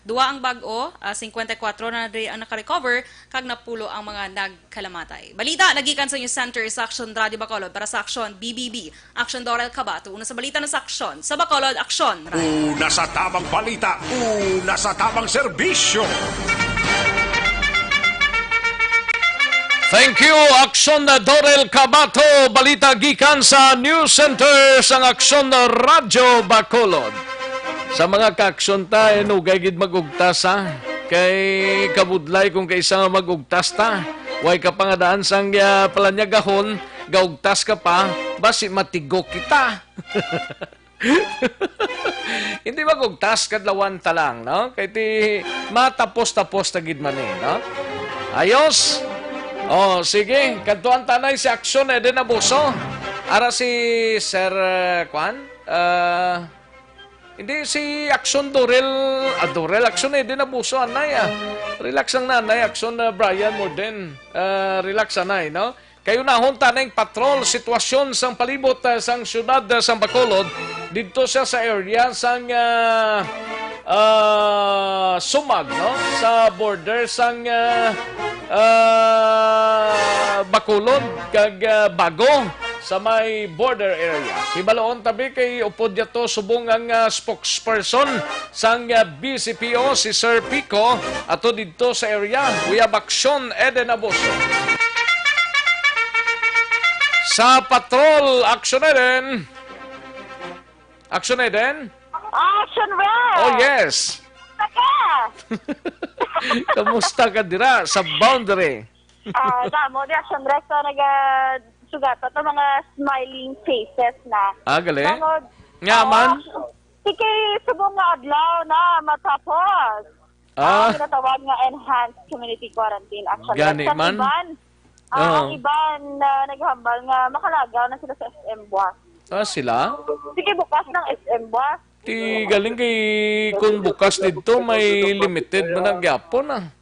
Dua ang bag-o, 54 na diri ang naka-recover, kag napulo ang mga nagkalamatay. Balita, nagikan sa inyo Center sa Action Radio Bacolod para sa Action BBB. Action Dorel Cabato. Una sa balita na sa Action. Sa Bacolod, Action Radio. Una sa tamang balita, una sa tamang serbisyo. Thank you, Action Dorel Cabato. Balita gikan sa News Center sang Action Radio Bacolod. Sa mga ka-action ta, nugay gid magugtas ha. Kay kabudlay kung kaisa nga magugtas ta. Way ka pangadaan sang palanyagahon, gaugtas ka pa, basi matigok kita. Hindi magugtas kadlawan ta lang, no? Kay ti matapos-tapos ta gid man no? Ayos. Sige. Kantuan tanay si Action Eden Abuso. Ara si Sir Kwan? Hindi si Action Dorel. Dorel Action Eden Abuso. Anay Relax ang nanay. Action Brian Morden. Relax anay, no? Kayo nahon tanay patrol sitwasyon sang palibot sang syudad sang Bacolod. Dito siya sa area sang Sumag, no? Sa border sang Bacolod kag Bago sa may border area. Hibaloon tabi kay upod yato subong ang spokesperson sang BCPO si Sir Pico ato dito sa area. We have Action Eden Abuso. Sa patrol, Action Eden. Action Eden? Action Red! Oh, yes. Kamusta ka dira sa boundary? Damo, di Action Red sa nagasugat ito mga smiling faces na. Gali? Ngaman? Sige, subong nga adlaw na matapos. Tinatawag nga enhanced community quarantine. Action Red sa iban. Ang iban na naghambal nga makalagaw na sila sa SM Buwas. Sila? Sige, bukas ng SM Buwas. Galing kay kung bukas dito may limited mo na gyapon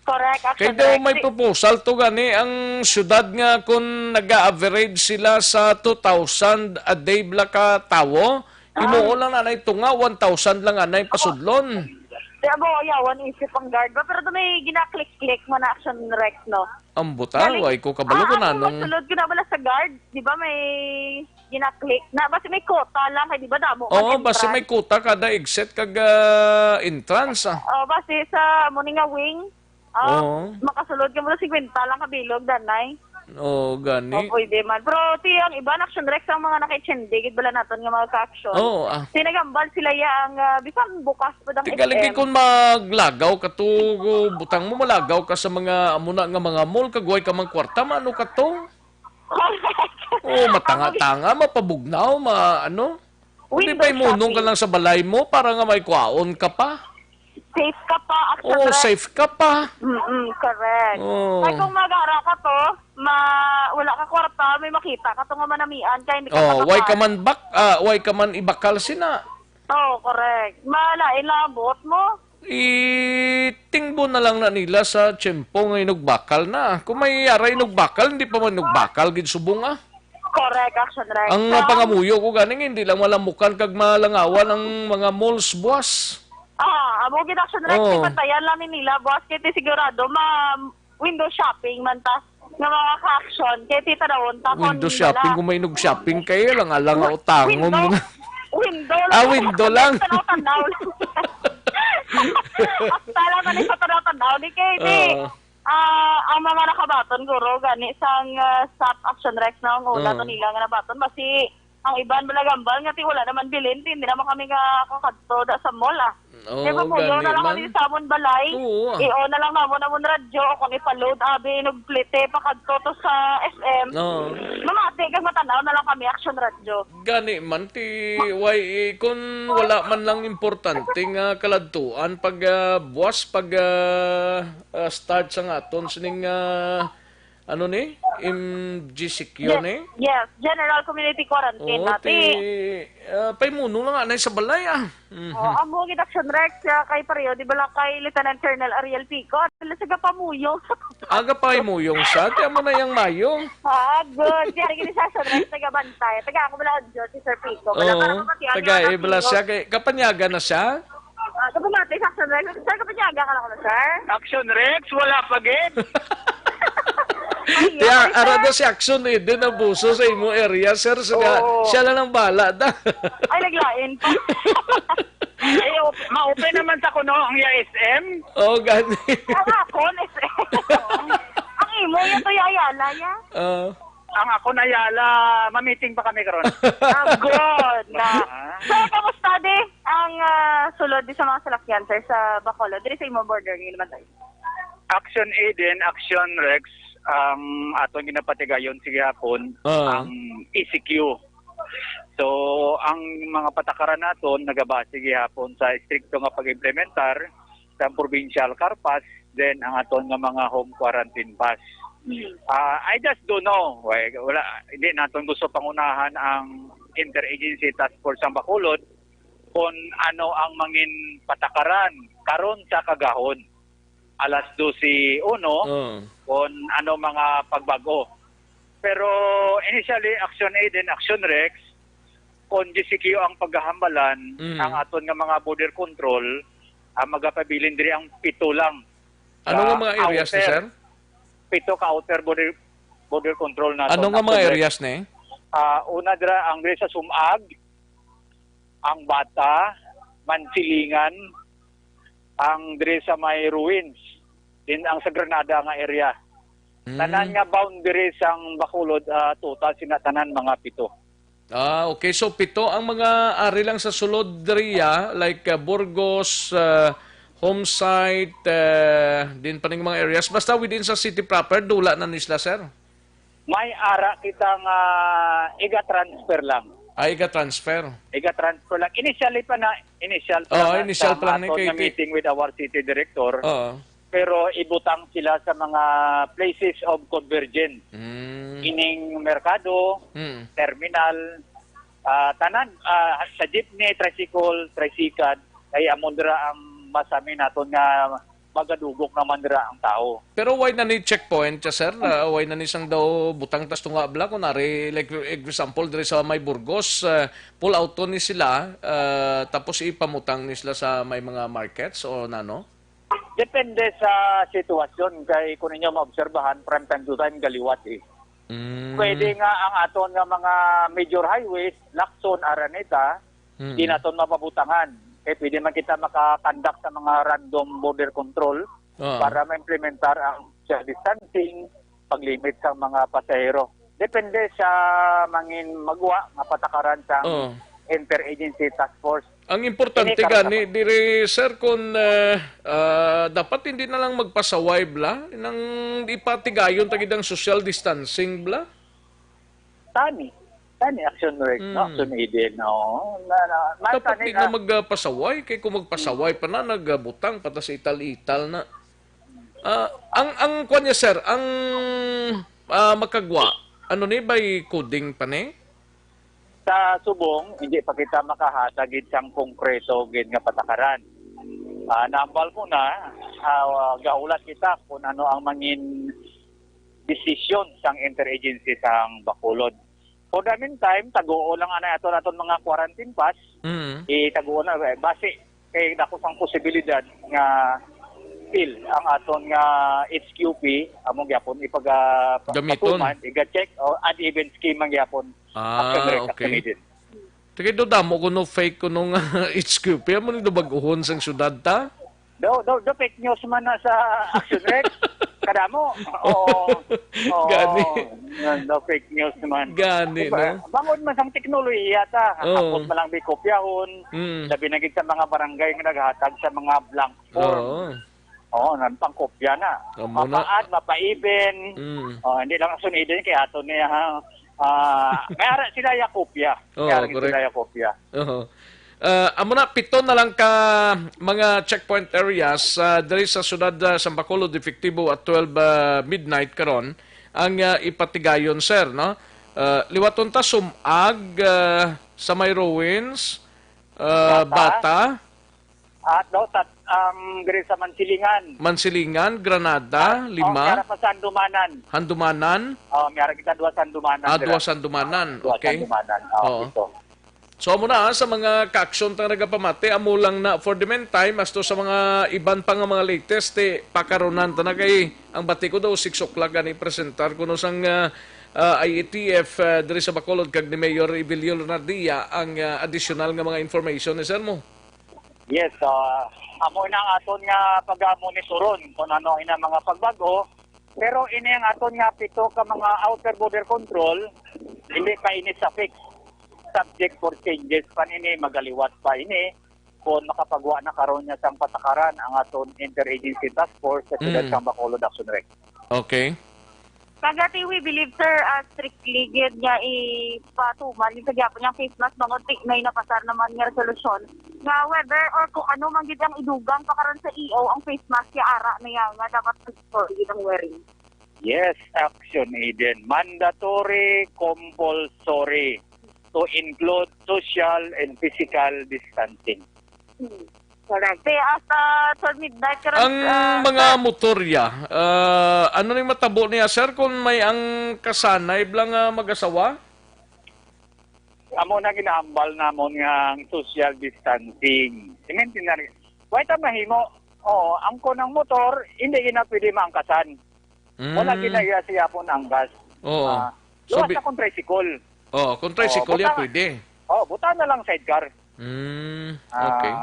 Correct. Kaya daw may proposal to gani ang syudad nga kung nag-average sila sa 2,000 a day bla ka tawo, himuon lang nanay ito nga 1,000 lang anay pasudlon. Kaya mo, yawan isip ang guard ba? Pero may ginaklik-klik mo na Action Rex, no? Ang buta, ay ko kabalo ko na nung... Masulod ko na wala sa guard. Di ba may ginaklik na? Basta may quota lang, di ba damo? Basta may quota kada exit kag entrance. Basta sa muning nga wing, makasulod ka mo na 50 lang kabilog, danay. Gani. Pwede man. Pero ang iba na Action Rex ang mga nakitsindigid bala natin nga mga ka-action. Sinagambal sila ang bisan bukas pa dang Tigaligi kung maglagaw ka to, butang mo malagaw ka sa mga amuna nga mga mall, kagway ka mang kwarta, maano ka to? Correct. Oh, matanga-tanga, mapabugnaw, ano? Hindi Window ba imunong ka shopping. lang sa balay mo para nga may kwaon ka pa? Safe ka pa. Action Oh, Rex. safe ka pa. Correct. Oh. Kaya kung mag-ara ka to, wala ka kwarta, may makita ka to nga manamian, kaya hindi ka Oh, matakal. why ka man ibakal sina? Oh, correct. Malain labot mo. Itingbo na lang na nila sa tiyempo nga inugbakal na. Kung may yara inugbakal, hindi pa man inugbakal, ginsubong ah. Correct, Action Rex. Ang pangamuyo ko ganing, hindi lang malamukan kag malangawan ng mga malls buwas. Amo gid Action Rex, Oh. patayan lang ni nila, boss, kaya sigurado window shopping man ta nga mga ka-action, kaya tita daw ta Window shopping, kung may inog-shopping kayo, lang o tangon mo na. Window lang. Window lang. Tanaw-tanaw lang. Tala man sa tanaw-tanaw ni Katie. Ang mga nakabaton guro gani sang stop Action Rex na ang ulat nila nga nabaton basi ang iban balagambal nga ti wala naman bilin hindi naman kami nga kakadto da sa mall diba po na lang kami sa amon balay i-on na lang namon radyo o kung ipaload abi nagplite pakadto to sa SM mamati kag matanaw na lang kami Action Radio gani man ti kung wala man lang importante nga kaladtuan pag buwas pag start sa aton sining ano ni? GCQ ni? Yes, General Community Quarantine natin. Paimuno lang anay sa balay Ang bugid Action Rex kay pareho, di ba kay Lieutenant Colonel Ariel Pico? Sila sa pamuyong. Aga pa imuyong sa, tiyan mo na yung mayong. Good. Kaya gini sa Action Rex, taga-bantay. Taga ako bala audio si Sir Pico. Taga-ibala siya. Kapanyaga na siya? Kapamati sa Action Rex. Sir, kapanyaga ka na ko na, sir? Action Rex, wala pa gid. Kaya arado si Action din na buso sa imo area, sir. Siya lang ang bala da. Ay, naglain pa. Ma-open naman sa kuno ang SM. Gani. Ang ako, SM. Ang imo, yung tuyayala niya. Ang ako na yala, ma-meeting pa kami karon. Good. So, kamusta di ang sulod di sa mga salakyan, sir, sa Bacolod? Dili sa imo border, ngayon naman tayo. Action Aiden, Action Rex, ang atong ginapatigayon sige hapon, ang ECQ. So, ang mga patakaran naton nagabase gihapon sa stricto nga pag-implementar sa provincial car pass, then ang aton nga mga home quarantine pass. I just don't know. Wala, hindi naton gusto pangunahan ang Interagency Task Force sa Bacolod kung ano ang mangin patakaran karon sa kagahon. Alas 12:01 kung ano mga pagbago. Pero initially, Action Aiden, Action Rex, kung GCQ ang paghahambalan, ang aton nga mga border control, magapabilin diri ang 7 lang. Ano nga mga areas ni sir? 7 ka outer border control nato. Ano nga mga areas ni? Una dira ang diri sa Sumag, ang Bata, Mansilingan, ang diri sa may ruins, din ang sa Granada nga area. Tanan nga boundary sang Bacolod, total sinatanan mga 7. Okay. So, 7 ang mga ari lang sa sulod diriya, like Burgos, home site, din pa ning mga areas. Basta within sa city proper, dula na nisla, sir? May ara kitang iga-transfer lang. Iga-transfer? Iga-transfer lang. Initial pa lang na meeting with our city director. Pero ibutang sila sa mga places of convergence. Ining merkado, terminal, tanan, sa jeepney, tricycle, tricycad, ay amondra ang masami naton nga magadugok naman dira ang tao. Pero why na ni checkpoint siya, sir? Why na ni sang daw butang tas tunga bla kunari like example diri sa may Burgos, pull out to ni sila tapos ipamutang ni sila sa may mga markets o nano? Depende sa sitwasyon kay kung ninyo maobserbahan from time to time galiwat Pwede nga ang aton nga mga major highways, Lacson, Araneta, di naton mapabutangan. Pwede man kita makakandak sa mga random border control para ma-implementar ang social distancing, paglimit sa mga pasahero. Depende sa mangin magwa nga patakaran sa Interagency Task Force. Ang importante gani diri sir kung dapat hindi na lang magpasaway bla nang ipatigayon tagid ang social distancing bla. Tani Action Rex, no? Action Eden, no? Dapat di na magpasaway, kay kung magpasaway pa na, nagbutang pata sa ital-ital na. Ang kwan niya, sir, ang makagwa, ano ni ba'y coding pa ni? Sa subong, hindi pa kita makahatagid siyang konkreto gid nga patakaran. Nambal mo na, gaulat kita kung ano ang mangin desisyon sang interagency sang Bacolod. For the meantime, taguo lang ana aton mga quarantine pass. Taguo na base kay dako sang posibilidad nga still ang aton nga HQP among gyapon ipagatuman, iga-check o ad even scheme ang gyapon. Okay. Tagay do damo kuno fake kuno HQP mo ni do bag-uhon sang syudad ta? Do fake news man na sa Action Rex. Kadamo. Gani. No fake news naman. Gani, no? Bangod man sang teknolohiya ta. Kapot man lang may kopyahon. Sabi na sa mga barangay nga naghatag sa mga blank form. Nan pang kopya na. Mapaad, mapa-even. Hindi lang sunidin kay ato niya mayara sila ya kopya. Sila ya kopya. Amo na, 7 na lang ka mga checkpoint areas diri sa syudad sa Bacolod efektibo at 12 midnight karon ang ipatigayon, sir, no? Liwaton ta Sumag, sa may Ruins, Bata, at diri sa Mansilingan, Granada, 5. Mayara pa sa Handumanan. Mayara kita 2 Sandumanan. 2 Sandumanan. Okay. Ito. So amo na sa mga ka-aksyon tang nagapamati, amo lang na for the meantime asto sa mga iban pa nga mga latest pakaronan ta na kay ang bati ko daw 6 o'clock ani presentar kuno sang IETF diri sa Bacolod kag ni Mayor Ibilio Leonardia ang additional nga mga information ni sir mo. Yes, amo na ang aton nga pag-monitoron kung ano ina mga pagbago. Pero ini ang aton nga 7 ka mga outer border control hindi pa ini sa fix. Subject for changes pa nini, magaliwat pa ini kung makapagawa na karon niya sang patakaran ang aton interagency task force sa Sudad sang Bacolod Action Rex. Okay. Kagati we believe sir strictly gid nga ipatuman yung kagyapo niyang face mask bangod may napasar naman nga resolusyon nga whether or kung ano man gid ang idugang pa karon sa EO ang face mask ya ara na yan nga dapat gid ang wearing. Yes, Action Eden. Mandatory, compulsory to include social and physical distancing. Correct. Hasta 12 midnight karon. Ang mga motorya, ano ning matabo niya, sir, kung may ang kasanay blang mag-asawa? Amo na ginahambal namon nga social distancing. Simentin na rin. Wait ang mahimo. Ang konang motor, hindi na pwede maangkasan. Wala ginaya siya po ng gas. Luwas na kung tricycle. Kung tricycle yan, pwede. Buta na lang sidecar. Okay.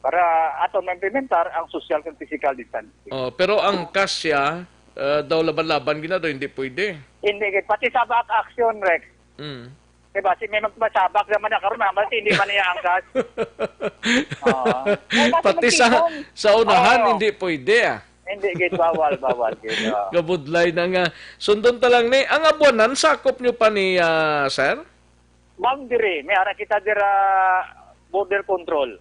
Para ato ma-implementar ang social and physical distancing. Pero ang kasya, daw laban-laban ginado, hindi pwede. Hindi, pati sa back action, Rex. Diba, si may magsabak naman na karoon, hindi man niya ang gas. Pati sa unahan, hindi pwede Hindi, bawal. Gabudlay na nga. Sundon talang ni, ang abuanan, sakop nyo pa ni, sir? Boundary. May ara kita dira border control.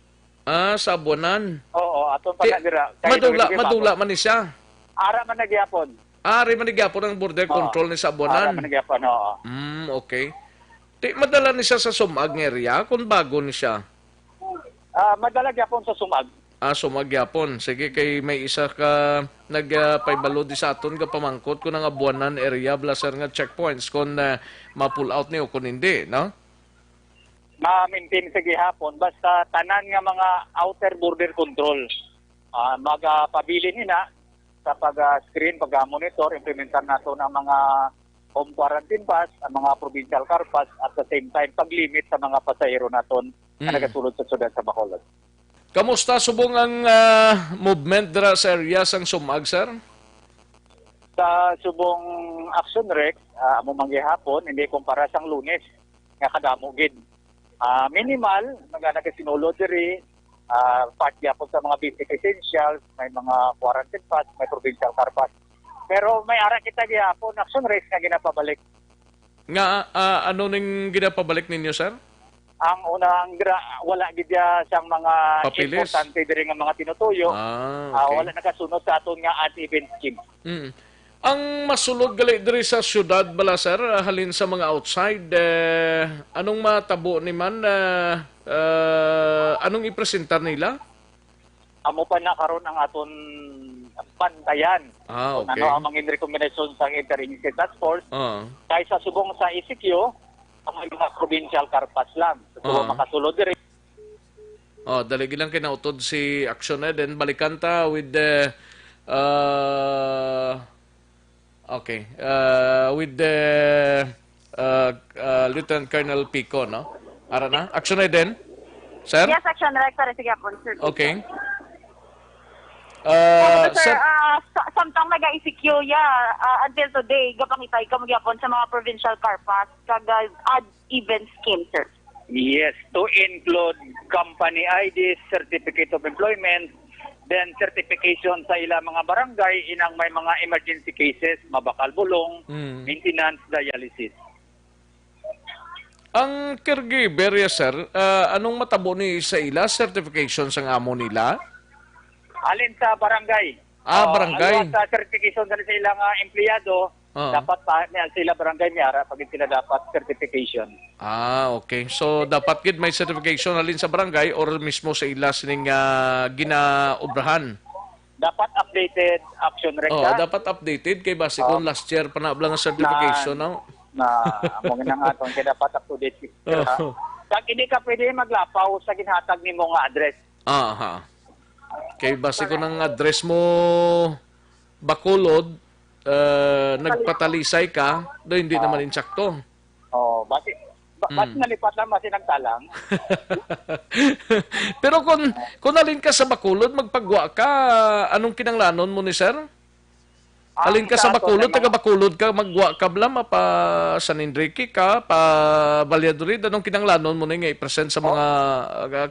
Sa abuanan? Oo, aton pa dira. Madula man ni siya? Ara man nagyapon. Ari man nagyapon ang border control ni sa abuanan? Ara man nagyapon, oo. Okay. Madala ni siya sa Sumag area kung bago ni siya? Madala gyapon sa Sumag. Sumagyapon. Sige, kay may isa ka nagpaibalo di sa aton ka pamangkot kung ang abuanan area blaser nga checkpoints kung ma-pull out niyo kung hindi, no? Ma-maintain sa gihapon basta tanan nga mga outer border control. Magpabili nila sa pag-screen, pag-monitor, implementar nato ng mga home quarantine pass, ang mga provincial car pass at the same time pag-limit sa mga pasahero naton na nagasulod sa syudad sa Bacolod. Kamusta subong ang movement dira sa area sang Sumag, sir? Sa subong Action Rex, amo manggihapon, hindi kumpara sang Lunes nga kadamo gid. Minimal, nagasinulod diri, part gyapon sa mga basic essentials, may mga quarantine pass, may provincial car pass. Pero may ara kita gyapon Action Rex nga ginapabalik. Nga, ano ning ginapabalik ninyo, sir? Ang unang wala gidya siyang mga Papilis? importante diri nga mga tinutuyo. Okay. Wala nakasunod sa aton nga anti-event scheme. Ang masulod gali diri sa syudad bala, sir, halin sa mga outside, anong matabo ni man, anong ipresentar nila? Amo pa na karon ang aton pantayan. Okay. Kung ano ang mga rekomendasyon sa Interagency Task Force. Kaysa subong sa ECQ, ang mga provincial carpas lang. So, makasulod rin. Dali lang kinautod si Action then balikan ta with the with the Lieutenant Colonel Pico, no? Ara na? Action din? Sir? Yes, Action Director. Sige po, sir. Okay. Sir, samtang nag-ECQ until today, gapangitay ka magyapon sa mga provincial carpas kag odd event scheme, sir. Yes, to include company ID, certificate of employment, then certification sa ilang mga barangay inang may mga emergency cases, mabakal bulong, maintenance, dialysis. Ang caregiver, sir, anong matabo ni sa ila certification sa amo nila? Alin sa barangay. Barangay. Sa certification sa ilang empleyado, dapat sila barangay may pag sila dapat certification. Okay. So, dapat gid may certification alin sa barangay or mismo sa ila sining ginaobrahan? Dapat updated Action Recta. Dapat updated kay base kung last year pa na ang certification. Among nga atong kaya dapat up to date. Kag hindi ka pwede maglapaw sa ginhatag nimo nga address. Kay base ko ng address mo Bacolod, nagpatalisay ka, do hindi naman insakto. Base nalipat lang base nagtalang. Pero kung alin ka sa Bacolod, magpagwa ka, anong kinanglanon mo ni sir? Alin ka sa Bacolod, taga Bacolod ka, magwa ka blam, pa San Enrique ka, pa Valladolid, anong kinanglanon mo na nga i-present sa mga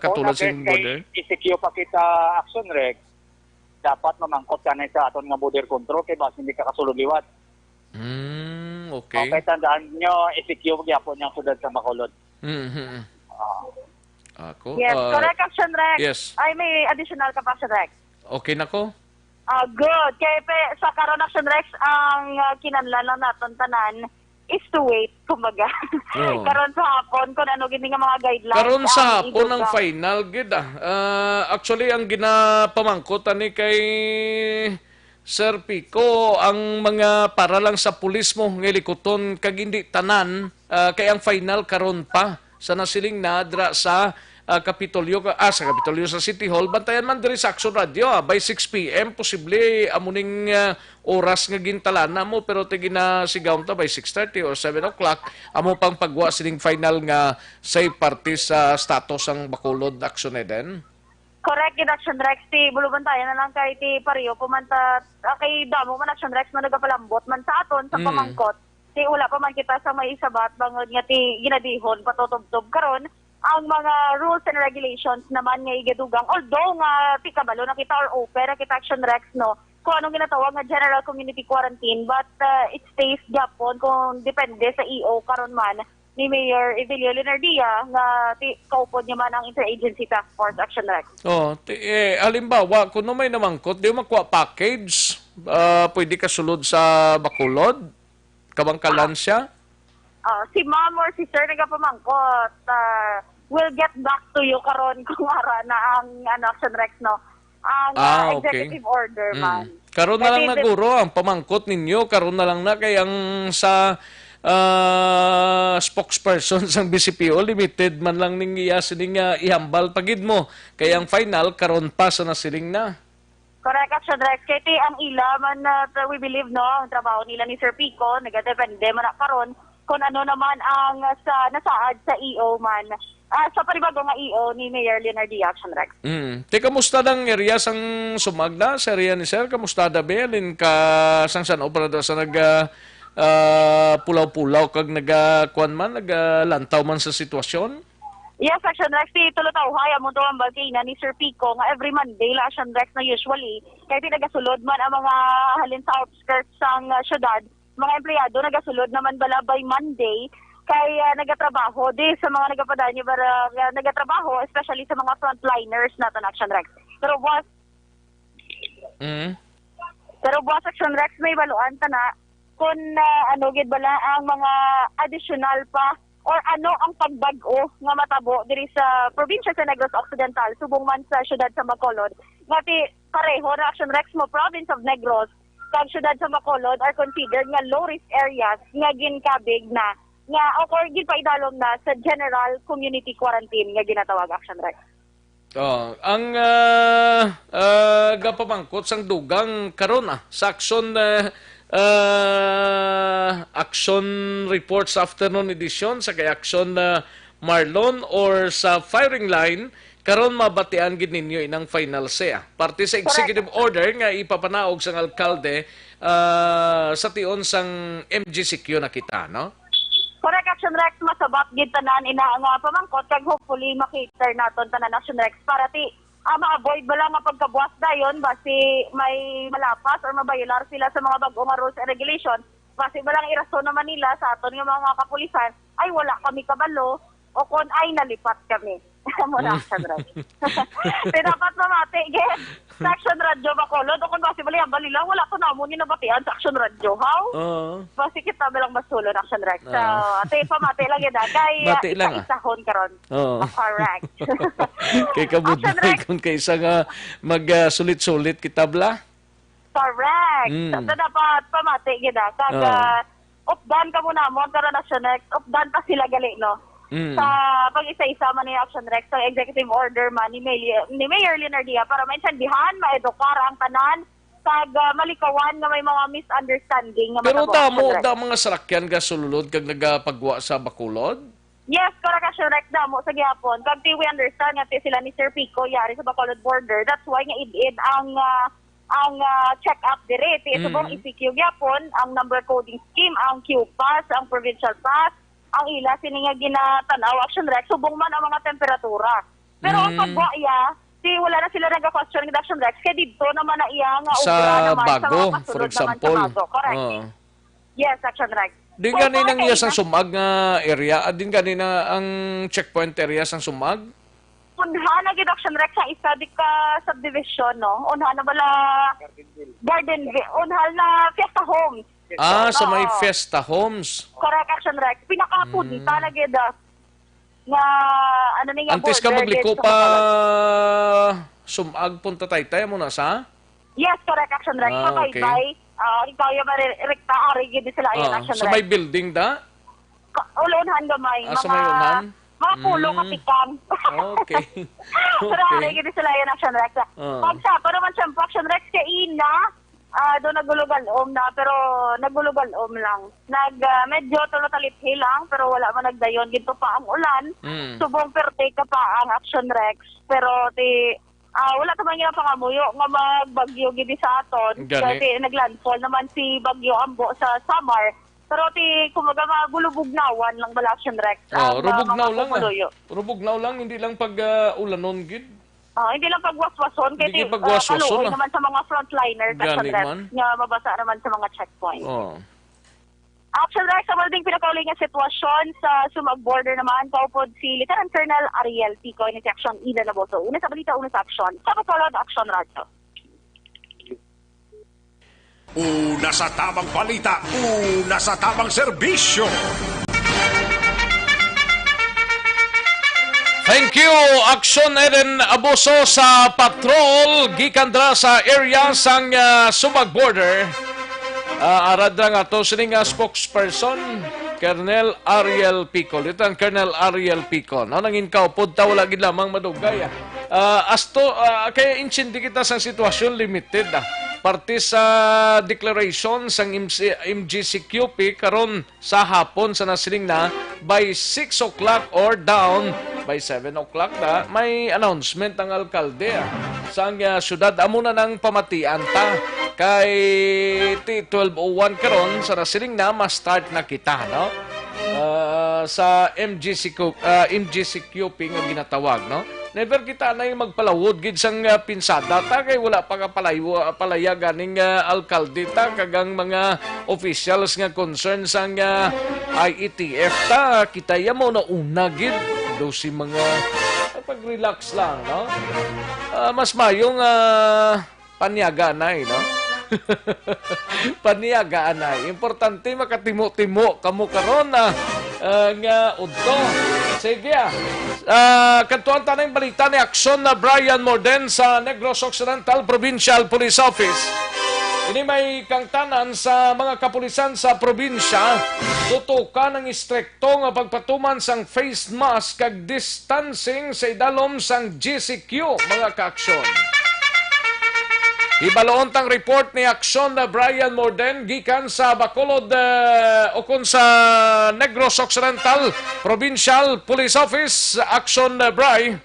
katulad sa border? ECQ pa kita Action Rec, dapat mamangkot ka na sa aton nga border control kay base hindi ka kasulod liwat. Okay. Okay, tandaan nyo, ECQ magyapon yung sudad sa Bacolod. Yes, correct Action Rec. Yes. Ay, may additional ka pa, Action Rec. Okay na ko? Good. Kaya sa karon Action Rex, ang kinanlan lang natin tanan is to wait, kumbaga. Karon sa hapon, kung ano gini nga mga guidelines. Karon sa hapon ang final, gid actually, ang ginapamangkot ni kay Sir Pico, ang mga para lang sa pulis mo, ngilikuton, kag hindi tanan, kay ang final karon pa, sa nasiling nadra sa Kapitolyo sa Kapitolyo sa City Hall. Bantayan man diri sa Action Radio by 6 p.m. posible amuning oras nga gintalana mo pero tigi na sigaw ta by 6:30 or 7 o'clock amo pang pagwa sining final nga say party sa status ang Bacolod Action Eden. Correct, in Action Rex, bulubantayan na lang kay Pario pumanta kay damo man Action Rex man nagapalambot man sa aton sa pamangkot. Wala pa man kita sa may isabat bangod nga ginadihon patutubtob karon ang mga rules and regulations naman nga igadugang. Although nga tikabalo na kita or open na kita Action Rex, no, kung anong ginatawag nga general community quarantine, but it stays Japon kung depende sa EO karon man ni Mayor Evelio Leonardia nga kaupod niya man ang Interagency Task Force Action Rex. Halimbawa, kung may namangkot, di makuha package, pwede ka sulod sa Bacolod, kabangkalan siya? Si ma'am or si sir nagapamangkot, we'll get back to you karon kung ara na ang Action Rex, no? Ang executive order man. Karon na lang naguro ang pamangkot ninyo, karon na lang na kay ang sa spokesperson sa BCPO Limited man lang ning iya sining ihambal pagid mo. Kay ang final karon pa sa nasiling na. Correct, Action Rex. Kaya ang ila man we believe, no, ang trabaho nila ni Sir Pico, nagadepende man na karon kung ano naman ang nasaad sa EO man, sa panibago nga EO ni Mayor Leonardia Action Rex. Kamusta ng area sang sumagda sa area ni Sir? Kamusta da belin ka sang San Operador sa pulaw-pulaw kag nagakuan man, nagalantaw man sa sitwasyon? Yes, Action Rex, tulutaw haya mo ang balkina ni Sir Pico nga every Monday la Action Rex na usually, kahit nagasulod man ang mga halin sa outskirts sang syudad, mga empleyado nagasulod naman bala by Monday kay nagatrabaho di sa mga nagapadanya nagatrabaho especially sa mga frontliners naton Action Rex. Pero buwas Action Rex may baluan ta na kung gid bala ang mga additional pa or ano ang pagbag-o nga matabo diri sa probinsya sa Negros Occidental subong man sa syudad sa Bacolod. Ngati pareho na Action Rex mo province of Negros kag syudad sa Bacolod are considered nga low risk areas nga ginkabig na nga or ginpaidalom na sa general community quarantine nga ginatawag Action Rex. Ang gapamangkot sang dugang karon sa action reports afternoon edition sa kay action Marlon or sa firing line karon mabatian gid ninyo inang final say. Parte sa executive order nga ipapanaog sang alkalde sa tion sang MGCQ na kita, no? Correct, Action Rex, masabat gid tanan ina nga pamangkot kag hopefully makita naton tanan Action Rex para ti ma-avoid ba lang nga pagkabuwas dayon basi may malapas or mabayular sila sa mga bag-o nga rules and regulations. Basi ba lang irason naman nila sa aton nga mga kapulisan ay wala kami kabalo o kung ay nalipat kami. Muna Action Rex. Dapat mamati gid sa Action Radio Bacolod o kung basi bali lang wala ko namon ni nabatian sa Action Radio. How? Basi kita bilang masulod Action Rex. So ate pamati lang gid kay isahon karon. Correct. Kay kabuday kung kaysa nga magsulit-sulit kitabla. Correct. So dapat pamati gid kag updan ka muna mo karon Action Rex. Updan pa sila gali no. Sa pag-isa-isa man ni Action Rex sa executive order man ni Mayor Leonardia para maintindihan, maedukar ang tanan kag malikawan nga may mga misunderstanding nga pero damo mga sarakyan ga sululod kag nagapagwa sa Bacolod. Yes, correct Action Rex damo sa gyapon kag we understand nga sila ni Sir Pico yari sa Bacolod border. That's why nga id ang check up dire subong ECQ gyapon ang number coding scheme, ang Q-Pass, ang provincial pass, ang ila sini nga ginatanaw Action Rex subong man ang mga temperatura. Pero ang pagwaya wala na sila nag-question ng Action Rex kaya dito naman na iya nga ubra naman Bago, sa mga for example. Correct. Yes, Action Rex. Din ganina ang iya sang sumag nga area at din ganina ang checkpoint area sang sumag. Unha na gid Action Rex sa isa di ka subdivision no. Unha na bala Gardenville, unha na Fiesta Homes. Sa may Fiesta Homes. Correct Action Rex. Pinakapunta na gid nga ano ni nga antes ka magliko pa sumag punta taytay mo na sa? Yes, correct Action Rex. Bye-bye. Ikaw yung rekta ari gid sila ayon Action Rex. Sa may building da? Ulunhan gamay. Sa may ulunhan? Mga pulo katikang. Okay. Pero ari gid sila ayon Action Rex. Pagsa pero man siyempre Action Rex kay ina doon nagulugal-om na, pero nagulugal-om lang. Medyo tulo-talithi lang, pero wala man nagdayon. Ginto pa ang ulan. Subong perte ka pa ang Action Rex. Pero wala naman nga pangamuyo nga magbagyo gidi sa aton. Kasi naglandfall naman si Bagyo Ambo sa Samar. Pero kumaga magulubugnawan lang bala Action Rex. Rubugnaw lang Rubugnaw lang, hindi lang pag ulanon gid. Hindi lang pagwaswason kasi kaluoy naman sa mga frontliner nga mabasa naman sa mga checkpoint. Action Rex, sa maling pinakauling nga sitwasyon sa sumag border naman, kaupod si Lieutenant Colonel Ariel Pico in Section Ida Laboso. Una sa balita, una sa aksyon. Sa Bacolod, Action Radio. Una sa tamang balita, una sa tamang serbisyo. Thank you, Action Eden Abuso sa patrol gikan dra sa area sang sumag border. Arad nga to sining spokesperson Colonel Ariel Pico. Lieutenant Colonel Ariel Pico. No nangin kaupod ta wala gid lamang madugay. Kaya insindi kita sa sitwasyon limited. Parte sa declaration sang MGCQP karon sa hapon sa nasiling na by 6 o'clock or down by 7 o'clock na may announcement ang alkalde sang syudad amo na nang pamatian ta kay 12:01 karon sa nasiling na ma-start na kita no sa MGCQP nga ginatawag no Never kita na yung magpalawod gid sang pinsada ta kay wala pa ka palaya ganing alkalde ta kagang mga officials nga concern sang IETF ta kita ya mo na una gid do si mga pag-relax lang, no? Mas mayong panyaga na, no? Panyaga na. Importante makatimo-timo kamo karon na nga udto. Sige. Kantuan tanay balita ni aksyon na Brian Morden sa Negros Occidental Provincial Police Office. Ini may kangtanan sa mga kapulisan sa probinsya tutukan ng istrikto nga pagpatuman sang face mask kag distancing sa idalom sang GCQ mga kaaksyon. Ibaloon tang report ni aksyon na Brian Morden gikan sa Bacolod o kun sa Negros Occidental Provincial Police Office. Aksyon na Bri.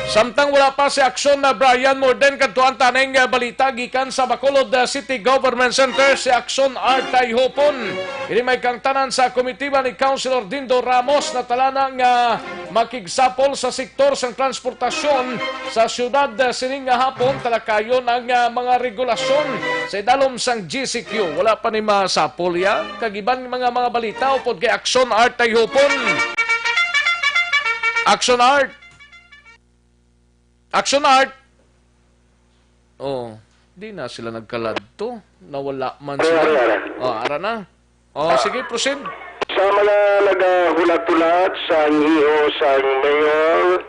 Samtang wala pa si aksyon na Brian Morden kadtuan taneng balita gikan sa Bacolod City Government Center si aksyon Artay Hopon. Ini may kangtanan sa komitiba ni Councilor Dindo Ramos na talana nga makigsapol sa sektor sang transportasyon sa syudad sining nga hapon talakayon ang mga regulasyon sa idalom sang GCQ. Wala pa ni masapol ya kagiban mga balita upod kay aksyon Artay Hopon. Action Art. Action Art! Oh, di na sila nagkaladto. Nawala man sila. Ara na. Sige, proceed. Sa mga naghulat-hulat sa iyo sa mayor,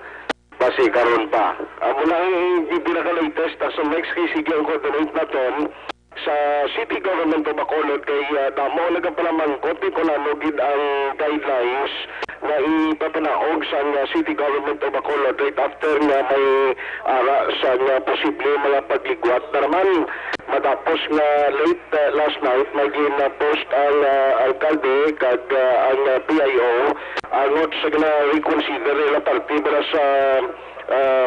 basi karon pa. Amo na ang pinaka-latest sa next sige ang coordinate natin sa City Government of Bacolod kay damo nagpalamangkot ko na lugid ang guidelines na ipapanaog sa City Government of Bacolod right after nga may ara sa posible mga pagligwat na naman matapos nga late last night may gina-post ang alkalde kag ang PIO angot sa reconsider nila partibra sa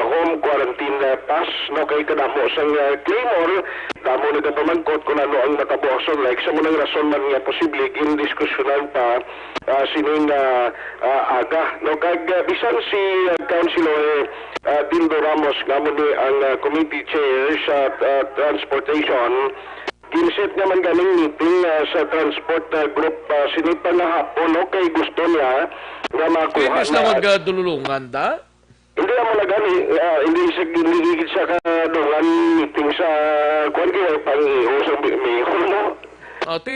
home quarantine pass no kay kadamo sang Claymore damo nagpamangkot kung ano ang matabuason like sa munang rason man nga posible gin diskusyonan pa sining aga no kag bisan si Councilor Dindo Ramos nga mo ni ang committee chair sa transportation ginset naman ganing meeting sa transport group sinipa na hapon no kay gusto niya nga makuha na magdululungan da. Hindi naman na gani, hindi sa kadungan meeting sa kwan kaya pang-iho sa mayor mo. Ati,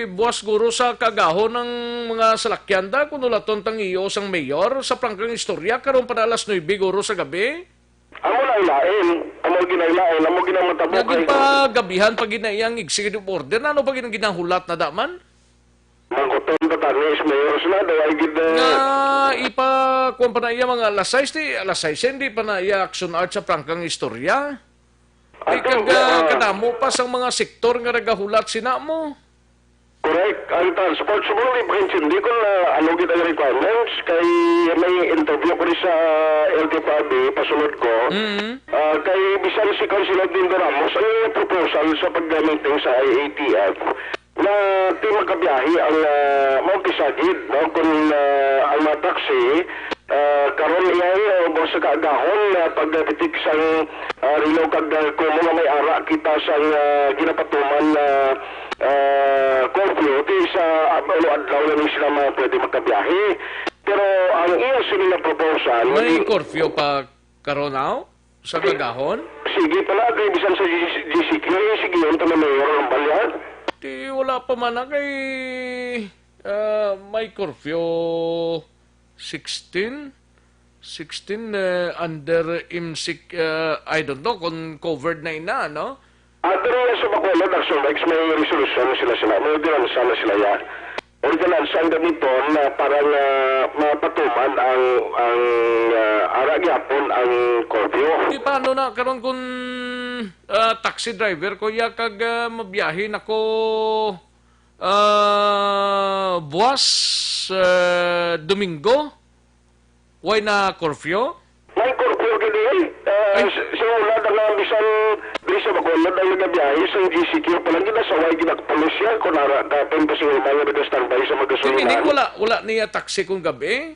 buwas guro sa kagahon ng mga salakyan da, kung nulaton tang iyo sang mayor sa prangkang istorya, karon pa na alas 9 guro sa gabi? Amo na ilain, amo ginailain, amo ginamatabok. Naging pa gabihan pag ginayang executive order, ano pag ginahulat na daman? Mangkoton ka tanis, mayor sila, daway gid ipa kung pa na iya mga alas 6, hindi pa na iya action art sa prangkang istorya. Ay kadamo pa sa mga sektor nga nagahulat sina mo. Correct. Ang transport siguro hindi ko na ano gid ang requirements kay may interview ko rin sa LTFRB pasunod ko. Kay bisan si Councilor Dindo Ramos ang proposal sa pag-meeting sa IATF na di magkabiyahe ang mautisagid no kung ang mga taxi karon iyan sa kaagahon pagdating sa Rilo kag kung mga may ara kita sa ginapatuman na curfew di sa adlaw na sila pwede magkabiyahe pero ang iya sila proposal may curfew pa karon now sa kaagahon sige pala kay bisan sa GCQ sige yung na mayor ang balyag di wala pa man kay may curfew 16 under IMSIC I don't know kung covered na ina no? Pero sa Bacolod actually may resolution sila may ordinansa na sila ya ordinansa ang ganito na parang mapatuman ang ara gyapon ang curfew. Di paano na karon kung taxi driver ko ya kag mabiyahe nako buwas Domingo why na curfew? May curfew gini simula na bisan Dili sa Bacolod ang nagabiyahe sa GCQ palang ginasaway ginakpulos siya kung dapat pa siya mga nag-standby sa magkasunan. Meaning wala niya taxi kung gabi?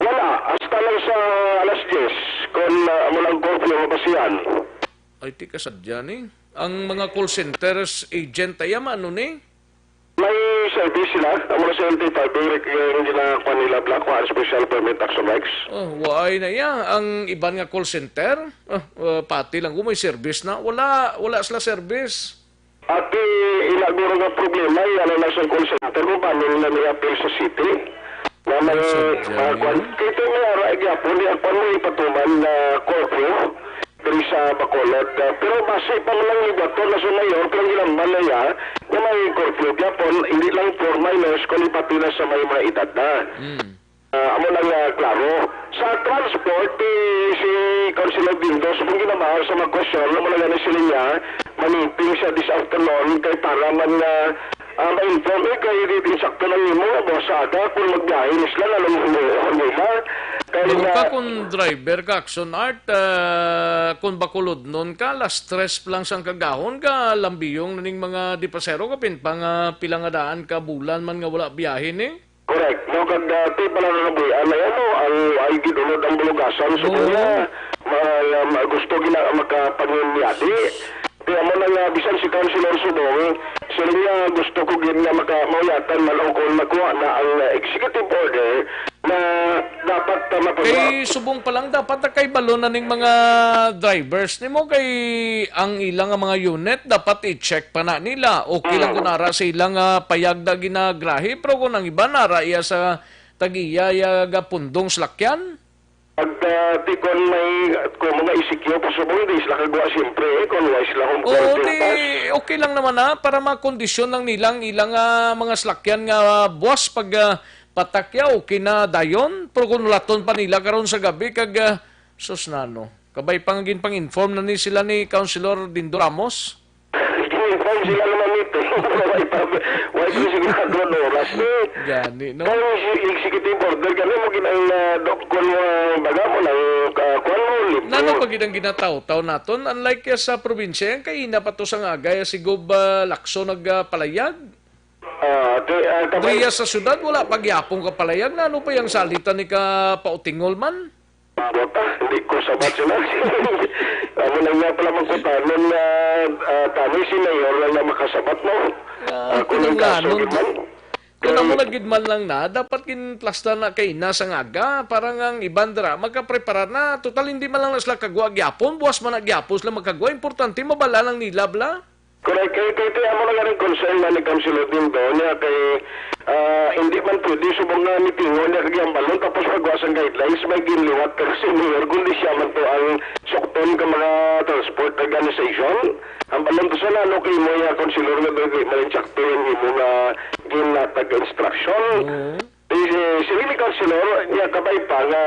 Wala, hasta lang sa alas 10 kung amulang curfew mapasiyan. Ay, di ka sadya ni. Ang mga call centers agent ay ano ni? May service sila. Amo na 75 yung ginagawa nila black one special permit action Rex. Oh, why na ya. Ang iban nga call center, pati lang may service na. Wala sila service. At ilaguro nga problema, ano na sa call center kung paano nila ni-appeal sa city. Na may kito nga ara gyapon ni ako mo ipatuman na curfew diri sa Bacolod. Pero base pa lang ni Bato na sa mayor kung ilang malaya na may curfew gyapon hindi lang for minors kundi pati na sa may mga edad na. Amo lang klaro. Sa transport, si Councilor Dindo, sa kung ginamahal sa mga question, amo lang na sila niya, maniping siya this afternoon kay para man ma-inform kay dito sakto lang yung mga bosada kung magbiyahin sila na lang nila. Kung ka kung driver ka, Action Art, kung Bacolod nun ka, last stress lang sang kagahon ka, lambiyong naning mga dipasero ka, pinpang pilangadaan ka, bulan man nga wala biyahin eh. Correct. No, kag ti pala na buyan na yan, ang ay gidunod ang bulugasan. So, gusto gina makapangimyadi. Kaya mo na bisan si Councilor Subong, sila niya gusto ko gina makamawayatan malangkol makuha na ang executive order na dapat mapagawa. Kay subong pa lang dapat na kay balon na ning mga drivers nimo kay ang ilang mga unit dapat i-check pa na nila. Okay lang kung nara sa ilang payag na ginagrahi pero kung ang iba nara iya sa tagiya ga pundong slakyan. Pag tikon may kung mga isikyo pa subong di sila kagawa siyempre kung wala sila kung okay lang naman para makondisyon lang nilang ilang mga slakyan nga buwas pag patakyaw kinadayon pero kung laton pa nila karon sa gabi kag sus nano kabay pangagin pang-inform na ni sila ni Councilor Dindo Ramos. Inform sila naman nito. Why do you have no oras? Gani, no? Kaya executive order gani mo ginang dokon mo baga mo lang kuan mo lipo. Nano pag ginataw naton unlike sa probinsya kay ina pa to sa agay si Gob Lacson nagpalayag. Driya sa syudad, wala pagyapong kapalayag na ano pa yung salita ni ka pautingol man? Bota, hindi ko sabat sila. Ano lang nga pala magkutanon na kami si Mayor lang na makasabat mo. Kung ang kaso man. Kung mo nagidman lang na, dapat kinplasta na kay ina sa ngaga, parang ang ibandra, magkapreparar na, total hindi man lang sila kagwa gyapon, buwas man nagyapon sila magkagwa, importante mabala lang nila bla. Correct. Kaya mo lang rin concern na ni Councilor Dindo niya kay hindi man pwede subong na mitingon niya kagiyang balon tapos magwasan guidelines may ginliwat kasi mayor kundi siya man to ang sukton ka mga transport organization. Ang balon to sa nano kay mo ya Councilor na malinchakto yung imo nga ginatag instruction. Si Willie Councilor niya kabay pa nga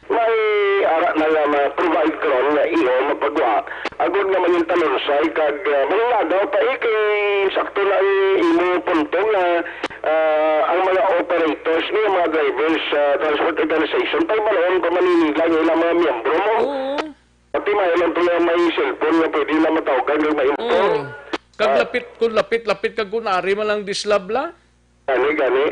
may ara na nga provide karon nga iyo mapagwa agud nga man yung talunsay kag manlagaw pa kay sakto na imo punto nga ang mga operators ni mga drivers transport organization tay balon ko maninila ng ilang mga miyembro mo. Pati mayroon to na may cellphone nga pwede na matawagan ng ma-inform. Kag lapit kag kunari man lang dislabla. Gani.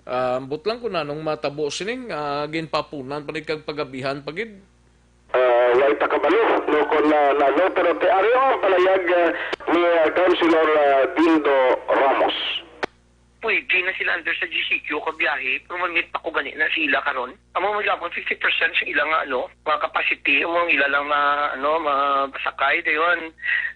Ambot lang kung anong matabo sining ginpapunan panikag pagabihan pagid. Wala takabalo no kon no pero te ariyo palayag ni Councilor Dindo Ramos. Pwede na sila under sa GCQ kabiyahe pero mamit pa ko gani na sila karon. Amo magyapon 50% sa ilang mga capacity mo ila lang na masakay dayon.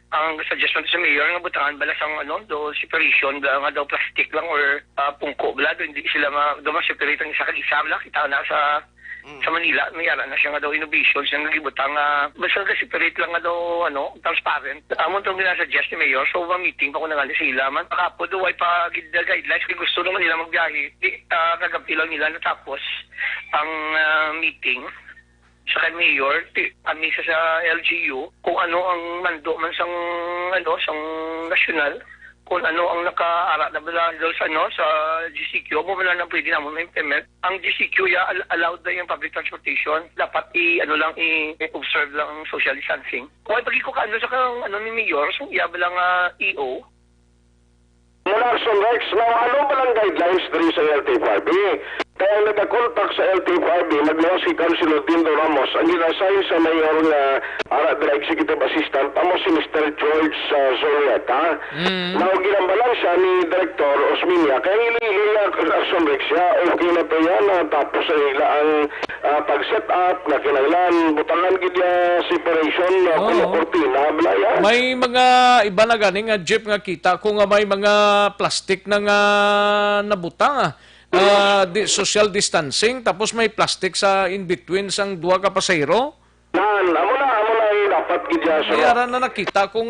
Ang suggestion sa mayor nga butangan bala sang do separation nga daw plastic lang or pungko bala do hindi sila ma-separate ang isa ka isa bala kita na sa Manila mayara na siya nga daw innovation siya nga gibutang basta ka separate lang nga daw transparent amon tong ginasuggest ni mayor so meeting pa ko na sila man pakapo do ay pa guidelines kung gusto naman nila magbiyahe kagabi lang nila natapos ang meeting sa kay mayor, amisa sa LGU, kung ano ang mando man sang nasyonal, kung ano ang nakaara na bala sa GCQ, mo wala na pwede naman ma-implement. Ang GCQ allowed na yung public transportation. Dapat i-observe lang ang social distancing. Kung ay pagi ko sa ni Mayor, so iya ba lang EO, Action Rex, ano ba lang guidelines diri sa LTFRB? Kaya nagka-contact sa LTFRB, naglawas si Councilor Dindo Ramos, ang ginasayin sa mayor na executive assistant, amo si Mr. George Zorieta. Now, ginambalan siya ni Director Osminia, kaya ilili na Action Rex siya, okay na to yan, tapos sa nila ang pag-set up, na kinailan, butangan gidya separation, kortina, blaya. May mga iba na ganing jeep nga kita, kung may mga plastic na nga nabutang social distancing, tapos may plastic sa in-between sang duwa ka pasahero. Amo na dapat gidya may aran na nakita kung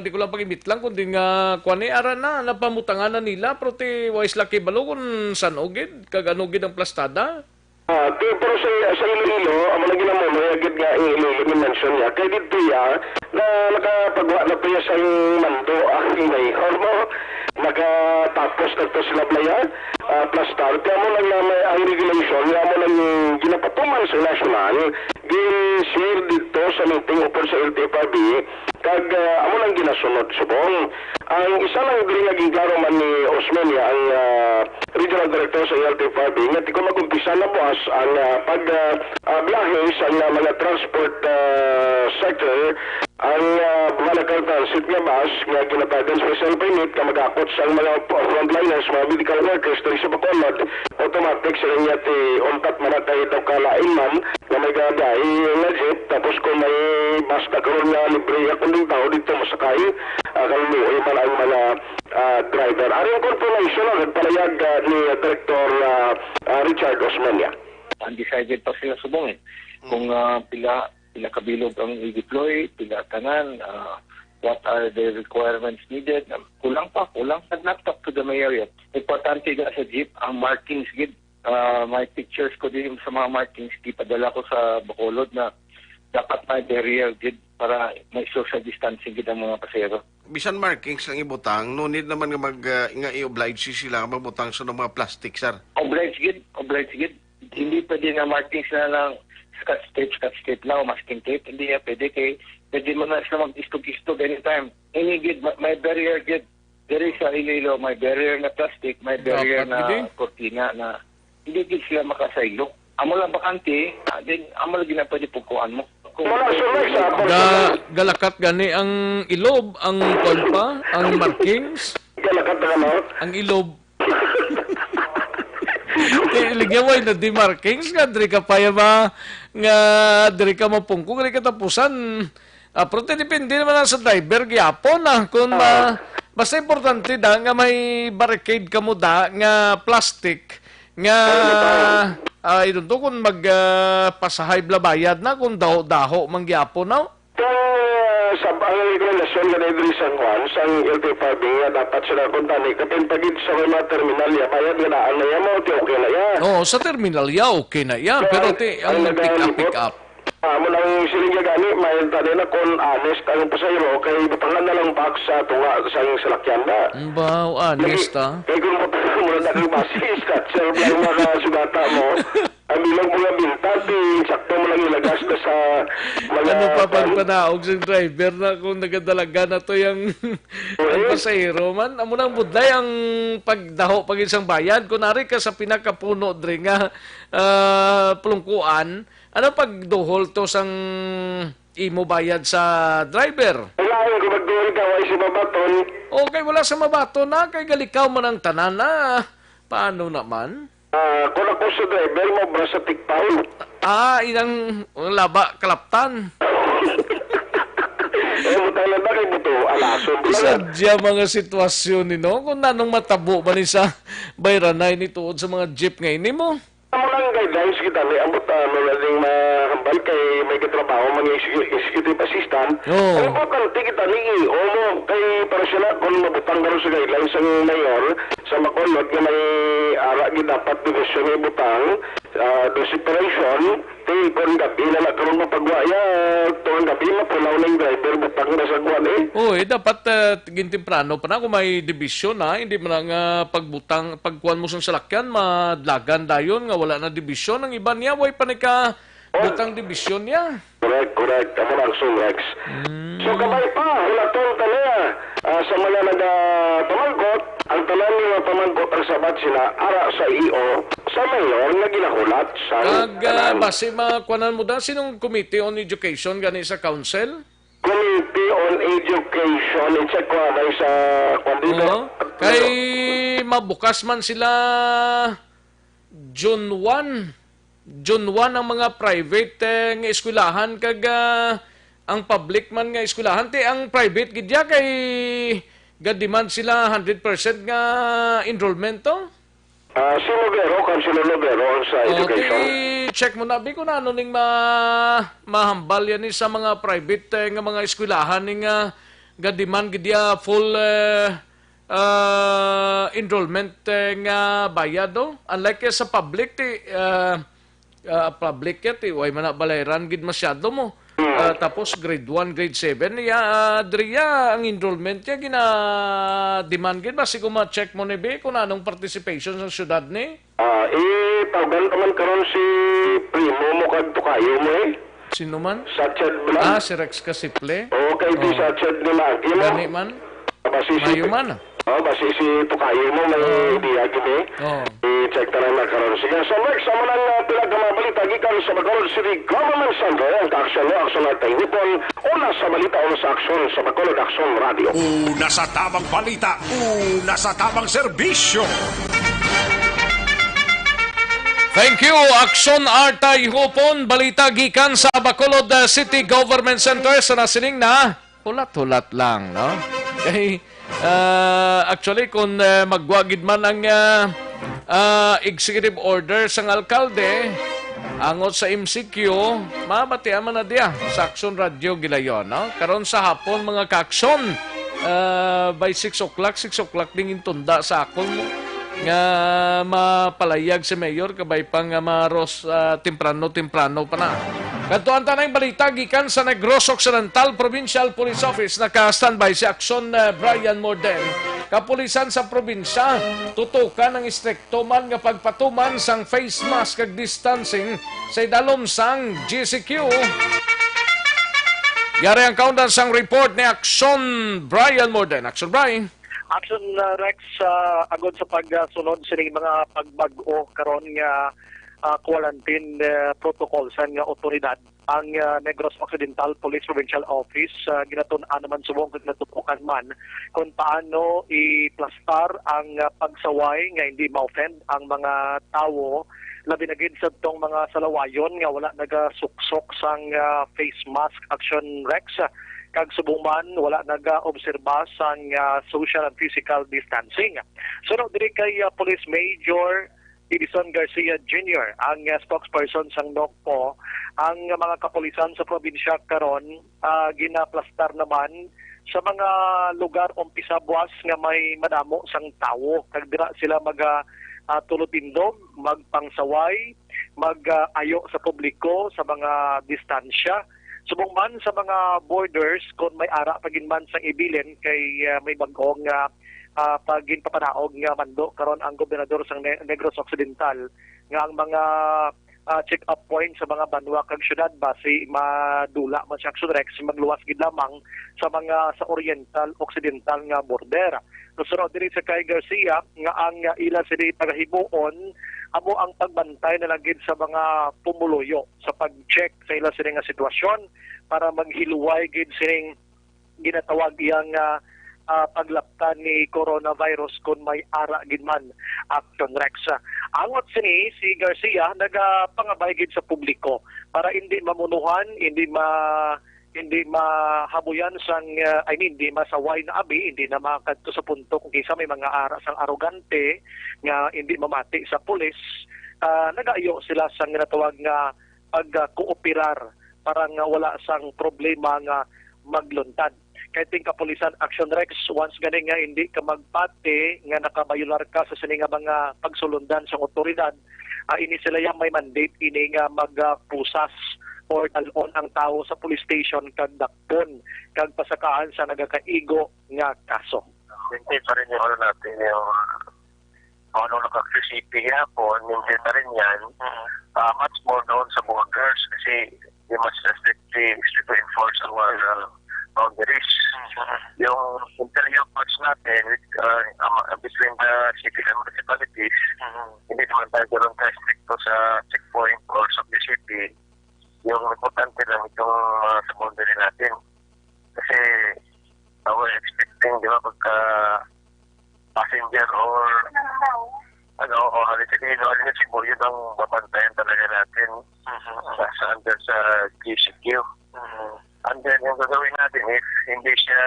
di ko lang pag-imit lang, kundi nga kuwani aran na napamutangan na nila, pero ti wais laki balo kung san ogid, kaganogid ang plastada. Pero sa Iloilo, amo na ginamo, may agad nga Iloilo mention niya, kaya dito na nakapagwa na pa sa mando ang mayor mo, nakatapos na ito sila playa, plastar, kaya mo lang na may ang regulation, kaya mo lang ginapatuman sa national, gin-share dito sa meeting upon sa LTFRB, kag amo lang ginasunod subong. Ang isa lang dili naging klaro man ni Osmeña, ang regional director sa LTFRB, nga di ko mag-umpisa na bukas ang pag-biyahe sa mga transport sector, ang Bulacan Transit nga bus nga ginatagan special permit ka mag-akot sa mga frontliners, mga medical workers diri sa Bacolod, automatic sila niya ti untat manatay daw kalain man na may gagay nga jeep, tapos kung may bus na karoon nga libre akong tao dito masakay, kalumuhi man ang mga driver. Aring confirmation ang palayag ni Director Richard Osmeña. Undecided pa sila subong kung pila kabilog ang i-deploy, pila tanan, what are the requirements needed. Kulang not talk to the mayor yet. Importante nga sa jeep, ang markings gid. My pictures ko din sa mga markings, ipadala ko sa Bacolod na dapat may barrier gid para may social distancing gid ang mga pasahero. Bisan markings ang ibutang, no need naman nga i-oblige sila magbutang sa mga plastic, sir. Oblige gid. Hindi pwede na markings na lang scotch tape lang o masking tape. Hindi yan pwede pwede mo na sila mag-istog-istog anytime. Any gid, may barrier gid. There is sa Iloilo, may barrier na plastic, may barrier na kortina na hindi gid sila makasaylo. Amo lang bakante, amo lang na pwede pukuan mo. Galakat gani ang ilob, ang kolpa, ang markings. Galakat na ang ilob. Iligaway na di markings nga diri ka paya ba nga diri ka mapungkong diri ka tapusan. Pero depende naman sa driver gyapon kung basta importante da nga may barricade ka mo da nga plastic nga idunto kung magpasahay blabayad na kung daho man gyapon na. Sa ang regulasyon nga diri sa Juan sa LTFRB nga dapat sila kuntani kapin pagid sa mga terminal ya bayad nga naan na mo okay na ya. Sa terminal ya okay na ya, pero ang pick up mo lang siling gani may tadi na kung honest ang pasahero kay butangan na lang box sa tunga sa salakyan na. Wow, honest Kay kung mo na nagbasis ka sir lang mga sugata mo. Ang bilang mga bintati, sakto mo lang ilagas na sa mga... Ano pa pagpanaog sa driver na kung nagadalaga na to yung pasahero man? Amo nang budlay ang pagdaho pag isang bayan. Kunwari ka sa pinakapuno dre nga plungkuan, ano pagduhol to sang imo bayad sa driver? Wala kung magduhol ka, ay si mabaton. Okay, wala sa mabaton na. Kay galikaw man ang tanan na. Paano naman? Kung ako sa driver mo, bra sa tikpaw. Inang laba, kalaptan. Mutang na kay buto, alason. Sadya mga sitwasyon nino, kung nanong matabo ba ni sa bayranay ni tuod sa mga jeep ngayon mo? Amo lang guidelines kita ni ambot malading mahambal kay may katrabaho mga executive assistant. Ang importante kita ni mo kay para sila kung mabutang garo sa guidelines ang mayor sa Bacolod nga may ara gid dapat division ni butang do separation committee kung gabi na nagkaroon mapagwaya tuwang gabi mapulaw ng driver butang na sa guwan dapat gintimprano pa na kung may division na hindi mo nga pagkuhan mo sa salakyan madlagan dayon nga wala na division ang iba niya way pa ka butang division niya. Correct. Amo lang Rex. So kabay pa, hulaton taniya sa mga nagpamangkot, ang tanan niya pamangkot ang sabat sila ara sa EO, sa mayor nga ginahulat sa base makuanan mo da sinong Committee on Education gani sa council? Committee on Education, i-check ko na sa kwandito. Kay mabukas man sila June 1 ang mga private nga eskwelahan kag ang public man nga eskwelahan ang private gidya kay gadiman sila 100% nga enrollment to. Si Lobero, Councilor Lobero sa education. Check mo na kung ano ning mahambal yan sa mga private nga mga eskwelahan ning gadiman gidya full enrollment nga bayad do. Unlike sa public public way man balayran gid masyado mo. Tapos grade 1, grade 7 driya ang enrollment niya gina-demand gid basi kung ma-check mo ni kung anong participation sa syudad ni. Tawgan ka man karon si Primo mo kag tukayo mo Sino man? Sached Blanc. Si Rex Kasiple. Okay, di Sached Blanc. Gani man? Mayo man. Basi si tukayo mo may idea gini. I-check na lang na karon. Sige, so Rex, amo nang pila ka mga balita gikan sa Bacolod City Government Center ang aksyon at Hipon una sa balita o sa aksyon sa Bacolod Aksyon Radio. Una sa tamang balita, una sa tamang serbisyo. Thank you, Aksyon Artay Hupon. Balita gikan sa Bacolod City Government Center sa nasiling na hulat-hulat lang, no? Okay. Actually, kung magwagid man ang executive order sang alkalde, angot sa MCQ, mabatian man na diya sa Aksyon Radio Gilayon, no? Karon sa hapon, mga ka-aksyon, by 6 o'clock ding intunda sa akon mo. Nga mapalayag si Mayor kabay pang maros temprano pa na. Kantuan tanay balita gikan sa Negros Occidental Provincial Police Office naka-standby si Aksyon Brian Morden. Kapulisan sa probinsya tutukan ang istrikto man nga pagpatuman sang face mask kag distancing sa idalom sang GCQ. Yari ang countdown sang report ni Aksyon Brian Morden. Aksyon Brian. Action Rex, agod sa pagsunod sining mga pagbag-o karon nga quarantine protocol sa nga otoridad. Ang Negros Occidental Police Provincial Office ginatun-an naman subong kung natutukan man kung paano i-plastar ang pagsaway nga hindi ma-offend ang mga tao labi na gid sa tong mga salawayon nga wala nagasuksok sang face mask. Action Rex, kag subong man wala naga-obserba sang social and physical distancing. Sunod diri kay Police Major Edison Garcia Jr., ang spokesperson sang NOCPO, ang mga kapulisan sa probinsya karon ginaplastar naman sa mga lugar umpisa buwas nga may madamo sang tawo. Kag dira sila tulotindog, magpangsaway, mag-ayo sa publiko sa mga distansya. Subong man sa mga borders kung may ara paginman sang ibilin kay may bagong paginpapanaog nga mando karon ang gobernador sang Negros Occidental nga ang mga check-up points sa mga banwa kag syudad base madula man sa Action Rex magluwas gid lamang sa mga sa oriental occidental nga border. Sunod diri sa kay Garcia nga ang ila sila tagahimuon amo ang pagbantay na lagid sa mga pumuluyo sa pag-check sa ila sila nga sitwasyon para maghiluway gid sining ginatawag iyang paglaptan ni coronavirus kung may ara gid man. Action Rex. Angot sini si Garcia nagapangabay gid sa publiko para hindi mamunuhan, hindi mahabuyan sang hindi masaway na abi, hindi na makadto sa punto kung kisa may mga ara sang arogante nga hindi mamati sa pulis. Nagayo sila sang ginatawag nga pagkooperar para nga wala sang problema nga magluntad. Kaya ting kapulisan Action Rex, once gani nga hindi ka magpati nga nakabayular ka sa sini nga mga pagsulundan sa otoridad, ini sila yung may mandate ini nga magpusas or dalon ang tao sa police station kag dakpon kag pasakaan sa nagakaigo nga kaso. Hindi pa rin yung natin yung ano naka-CCP hapon, hindi na rin yan. Much more doon sa borders kasi they must strictly enforce our boundaries. Yung interior parts natin between the city and municipalities, hindi naman tayo ganoon ka-stricto sa checkpoint or sa city. Yung importante lang itong sa boundary natin. Kasi we're expecting, di ba, pagka passenger or o halitinino, siguro yun ang mapantayan talaga natin under sa GCQ. And then yung gagawin natin, if hindi siya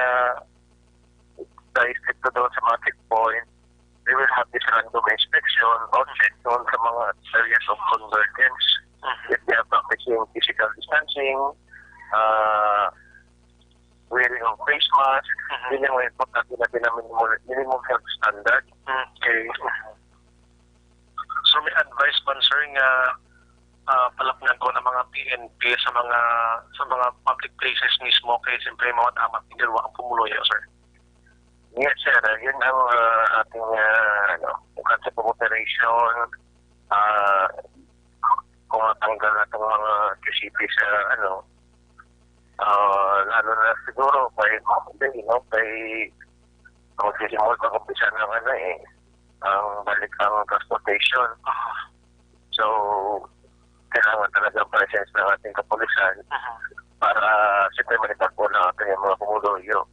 stricto doon sa mga checkpoint, we will have this random inspection or check doon sa mga areas of convergence. If they are practicing physical distancing, wearing of face mask, yun yung importante natin na minimum health standard. Okay. So may advice man sir nga palapnan ko ng mga PNP sa mga public places mismo kay siyempre mga tamat ni Galwa ang pumuloy sir. Yes sir, yun ang ating concept of operation, kung matanggal na itong mga QCP sa lalo na siguro kay magsisimul pag-umpisa ng ang balik ang transportation. So, kailangan talaga ang presence ng ating kapulisan para siyempre manipagpo na ating mga pumuloyo.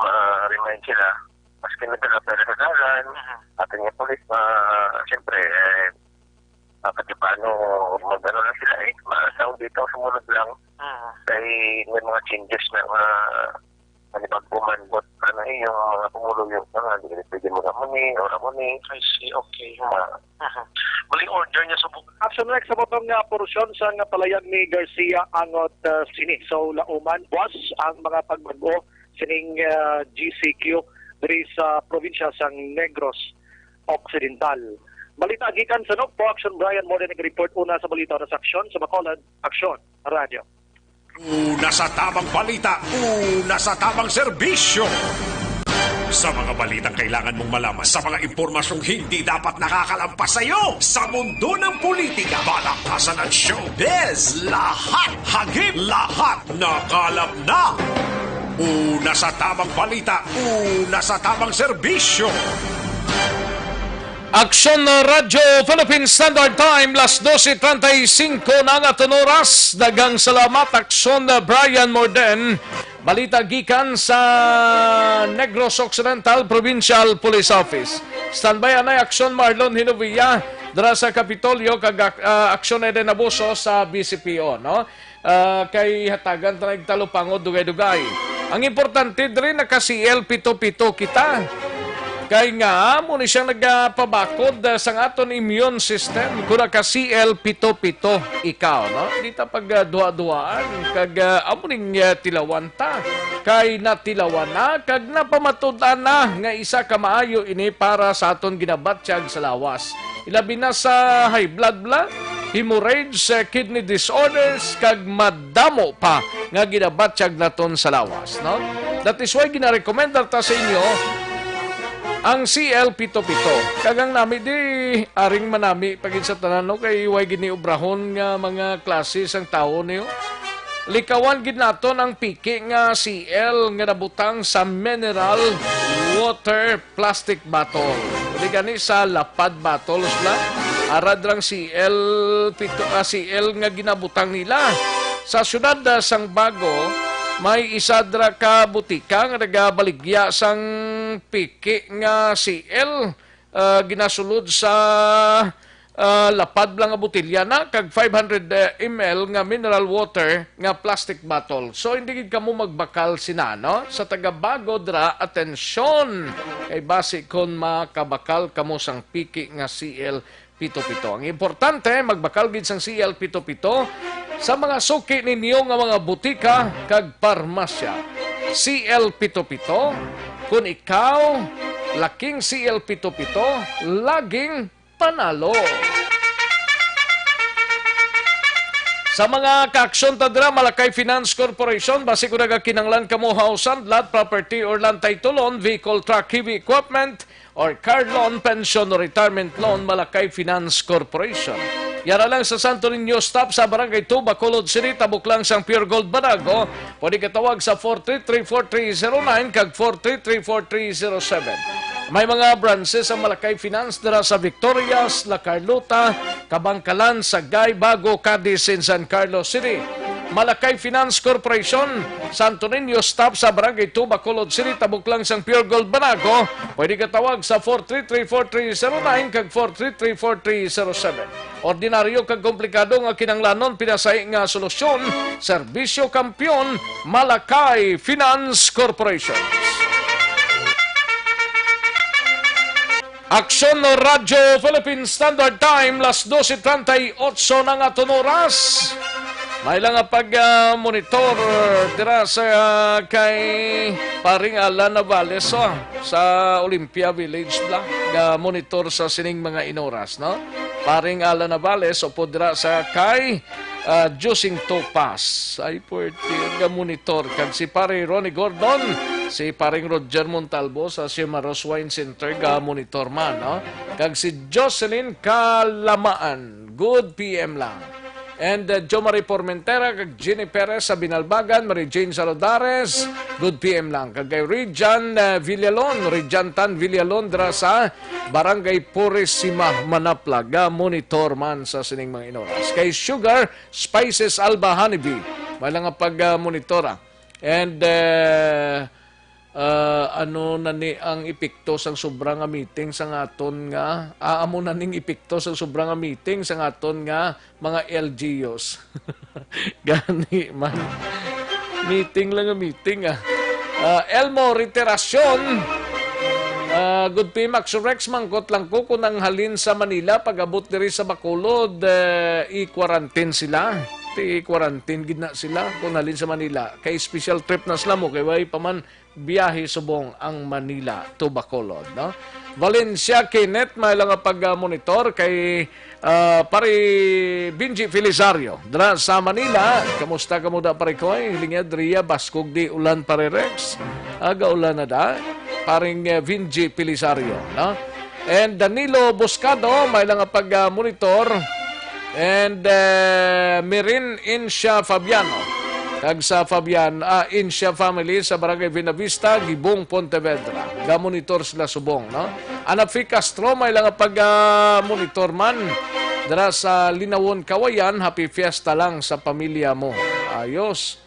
Ma-remind sila, maski nagkakapera sa dalan, ating yung pulis, siyempre, pati paano mag-ano lang sila masaw dito, sumunod lang. Dahil may mga changes na manipagpuman, but yung mga pumuloyo na hindi ka pwede mo ramuni. I see, okay. Maling order niya sa action next sa botong nga porusyon sa nga palayag ni Garcia angot sini. So, lauman, was ang mga pagbago sining GCQ diri sa probinsya sang Negros Occidental. Balita gikan sa Nogpo, Action Brian Morden nag-report una sa balita sa aksyon sa Bacolod, Aksyon Radio. Una sa tamang balita, una sa tamang serbisyo. Sa mga balitang kailangan mong malaman, sa mga impormasyong hindi dapat nakakalampas sa iyo, sa mundo ng politika, balakasan at showbiz, lahat hagip, lahat nakalap na. Una sa tamang balita, una sa tamang serbisyo. Aksyon Radio Philippine Standard Time, las 12:35 na nga oras. Dagang salamat, Aksyon Brian Morden. Balita gikan sa Negros Occidental Provincial Police Office. Standby anay Aksyon Marlon Hinovilla dara sa Kapitolyo kag Aksyon Eden Abuso sa BCPO, no? Kay hatagan ta nagtalupangod dugay-dugay. Ang importante diri naka-CL pito-pito kita. Kay nga, muna siyang nagpabakod sa aton immune system. Kung naka-CL pito-pito ikaw, no? Dito pag duwa-duwaan, kag amuning tilawan ta. Kay natilawan na, kag napamatudan na nga isa ka maayo ini para sa aton ginabatsyag sa lawas. Ilabi na sa high blood, hemorrhage, kidney disorders, kag madamo pa nga ginabatsyag naton sa lawas, no? That is why ginarekomenda ta sa inyo ang CL pito-pito. Kagang nami di aring manami pagin sa tanan no kay way giniubrahon nga mga klase sang tawo niyo. Likawan gid naton ang piki nga CL nga nabutang sa mineral water plastic bottle. Di gani sa lapad bottles la arad rang CL nga ginabutang nila. Sa syudad sang Bago, may isa dra ka butika nga nagabaligya sang piki nga CL ginasulod sa lapad lang nga botelya na kag 500 ml nga mineral water nga plastic bottle. So hindi gid kamo magbakal sina, no? Sa taga Bago dra, atensyon kay base kon makabakal kamo sang piki nga CL pito-pito. Ang importante magbakal gid sang CL pito-pito sa mga suki ninyo nga mga butika kag parmasya. CL pito-pito, kung ikaw laking CL pito-pito, laging panalo. Sa mga kaaksyon tadra, Malakay Finance Corporation, basi ko nagakinanglan kamo hausan, lot property or land titulon, vehicle, truck, heavy equipment, or car loan, pension, or retirement loan, Malakay Finance Corporation. Yara lang sa Santo Niño stop sa Barangay 2, Bacolod City, tabok lang sang Pure Gold Banago. Pwede katawag sa 433-4309 kag 433-4307. May mga branches sa Malakay Finance dara sa Victorias, La Carlota, Kabangkalan, Sagay, Bago, Cadiz, and San Carlos City. Malakay Finance Corporation, Santo Niño stop sa Barangay 2, Bacolod City, tabok lang sang Pure Gold Banago. Pwede katawag sa 433-4309 kag 433-4307. Ordinaryo kag komplikado nga kinanglanon, pinasay nga solusyon, serbisyo kampiyon, Malakay Finance Corporation. Aksyon no Radyo Philippine Standard Time, las 12:38 na nga oras. May lang nga pag-monitor tira sa kay paring Alan Navales sa Olympia Village Block. Monitor sa sining mga inoras, no? Paring Alan Navales o dira sa kay Jusing Topas. Ay pwede monitor kag si pare Ronnie Gordon, si paring Roger Montalvo sa Simaros Wine Center monitor man, no? Kag si Jocelyn Kalamaan, good PM lang. And Jo Marie Formentera, kag Jenny Perez sa Binalbagan, Marie Jane Salodares, good PM lang. Kag kay Rijan Villalon, Rijantan Villalon, dra sa Barangay Purisima, Manapla, monitor man sa sining mga inoras. Kay Sugar Spices Alba Honeybee, may lang pag-monitora. And ano na ni ang epekto sang sobrang nga meeting sa ngaton nga amo na ning epekto sang sobrang nga meeting sa ngaton nga mga LGUs. Gani man meeting lang nga meeting Elmo Reiterasyon, good pay Max Rex, mangkot lang ko kung nang halin sa Manila, pag-abot diri sa Bacolod, i-quarantine sila. I-quarantine gid na sila kung halin sa Manila. Kay special trip na sila mo, kay way pa man biyahe subong ang Manila to Bacolod, no? Valencia Kenneth, may lang pag-monitor kay pare Benji Felizario dra sa Manila. Kamusta ka mo da pare ko? Hilingya Dria Baskog di ulan pare Rex. Aga ulan na da. Paring Benji Felizario, no? And Danilo Boscado, may lang pag-monitor. And Mirin Insha Fabiano, kag sa Insha family sa Barangay Vinavista, Gibong, Pontevedra. Ga-monitor sila subong, no? Anafi Castro, may lang pag-monitor man dara sa Linawon, Kawayan. Happy Fiesta lang sa pamilya mo. Ayos.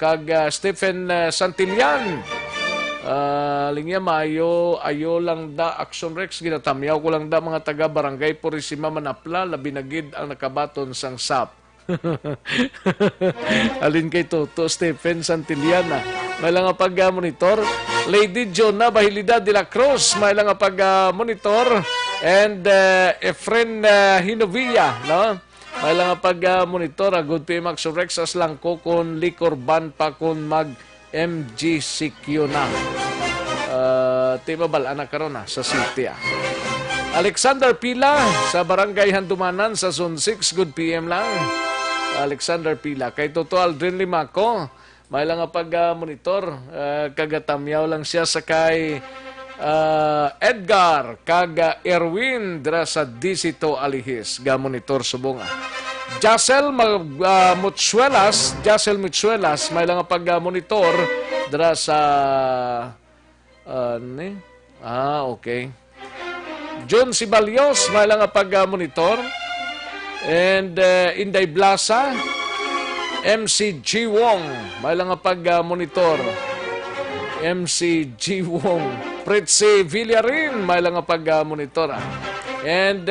Kag Stephen Santillan, lingya maayo ayo lang da Action Rex, ginatamyaw ko lang da mga taga Barangay Purisima, Manapla, labi na gid ang nakabaton sang SAP. Alin kay Toto Stephen Santillana, may lang pag-monitor. Lady Jonah Bahilida de la Cruz, may lang pag-monitor. And Efren Hinovilla, no? May lang pag-monitor. Good pay Max Rex as lang ko kung liquor ban pa kung mag MGCQ na. Timabal anak karon sa city. Alexander Pila sa Barangay Handumanan sa Zone 6, good PM lang. Alexander Pila. Kay Toto Aldrin Limaco, may lang pag-monitor. Kagatamyaw lang siya sa kay Edgar kag Erwin dra sa Disito Alihis. Ga-monitor subong. Jacel Mutsuelas, may lang pag-monitor dra sa okay. John Sibalios, may lang pag-monitor. And Inday Blasa, MC Wong, may lang pag-monitor. MC Wong. Pritzi Villarin, may lang pag-monitor. And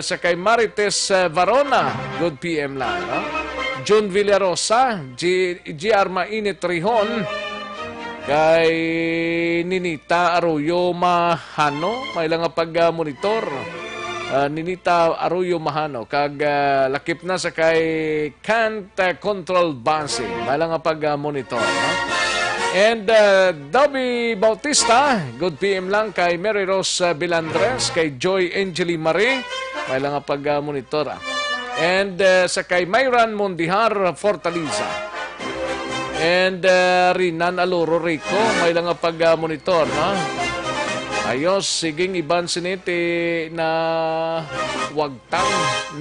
sa kay Marites Varona, good PM lang. No? June Villarosa, GR Mainit Rihon, kay Ninita Arroyo Mahano, may lang pag-monitor. Ninita Arroyo Mahano, kag lakip na sa kay Can't Control Basi, may lang pag-monitor. No? And Dobby Bautista, good PM lang kay Mary Rose Bilandres, kay Joy Angeli Marie, may lang pag-monitor. And sa kay Mayran Mondihar Fortaleza. And Rinan Aloro Rico, may lang pag-monitor, no? Ayos, siging iban siniti na wagtang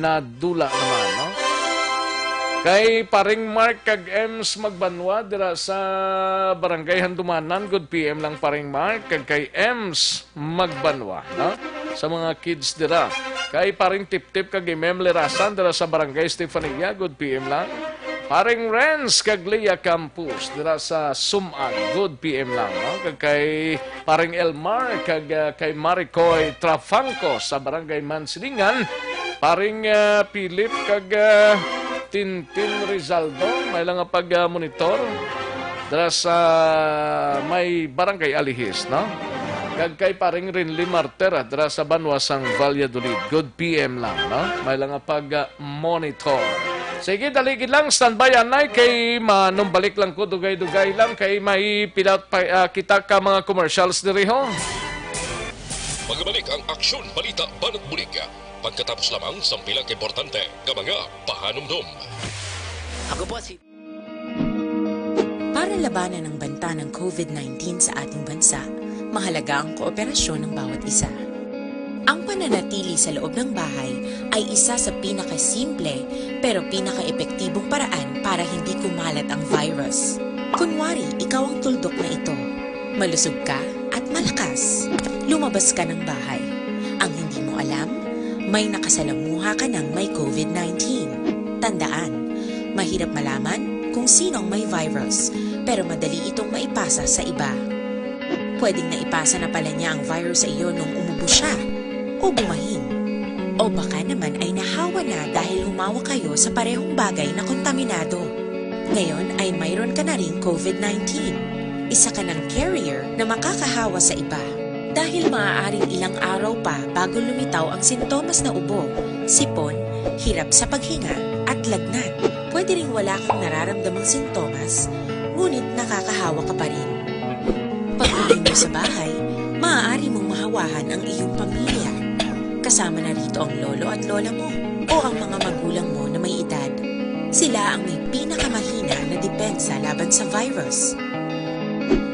na dula naman, no? Kay paring Mark kag Ems Magbanwa dira sa Barangay Handumanan, good PM lang paring Mark kag kay Ems Magbanwa, no? Sa mga kids dira. Kay paring Tip-Tip kag Mem Lerasan dira sa Barangay Stefania, good PM lang. Paring Renz kag Leah Campus dira sa Sumag, good PM lang, no? Kag kay paring Elmar kag kay Maricoy Trafangco sa Barangay Mansilingan, paring Philip kag Tintin Rizaldo, may lang pag-monitor dara sa may Barangay Alihis, no? Kag kay paring Rinly Martera dara sa Banwasang Valladolid, good PM lang, no? May lang pag-monitor. Sige, daligid lang, standby anay kay manumbalik lang ko, dugay-dugay lang kay may pilat pa, kita ka mga commercials diri ho. Magbalik ang Aksyon Balita Banat Bulig. Pagkatapos lamang sa pilang importante ng mga pahanumdum. Ako po si... Para labanan ang banta ng COVID-19 sa ating bansa, mahalaga ang kooperasyon ng bawat isa. Ang pananatili sa loob ng bahay ay isa sa pinakasimple pero pinaka-epektibong paraan para hindi kumalat ang virus. Kunwari, ikaw ang tuldok na ito. Malusog ka at malakas. Lumabas ka ng bahay. Ang hindi mo alam, may nakasalamuha ka ng may COVID-19. Tandaan, mahirap malaman kung sinong may virus, pero madali itong maipasa sa iba. Pwedeng naipasa na pala niya ang virus sa iyo nung umubo siya, o bumahin. O baka naman ay nahawa na dahil humawa kayo sa parehong bagay na kontaminado. Ngayon ay mayroon ka na rin COVID-19. Isa ka ng carrier na makakahawa sa iba. Dahil maaaring ilang araw pa bago lumitaw ang sintomas na ubo, sipon, hirap sa paghinga at lagnat. Pwede ring wala kang nararamdamang sintomas, ngunit nakakahawa ka pa rin. Pag-uwi mo sa bahay, maaari mong mahawahan ang iyong pamilya. Kasama na rito ang lolo at lola mo o ang mga magulang mo na may edad. Sila ang may pinakamahina na depensa laban sa virus.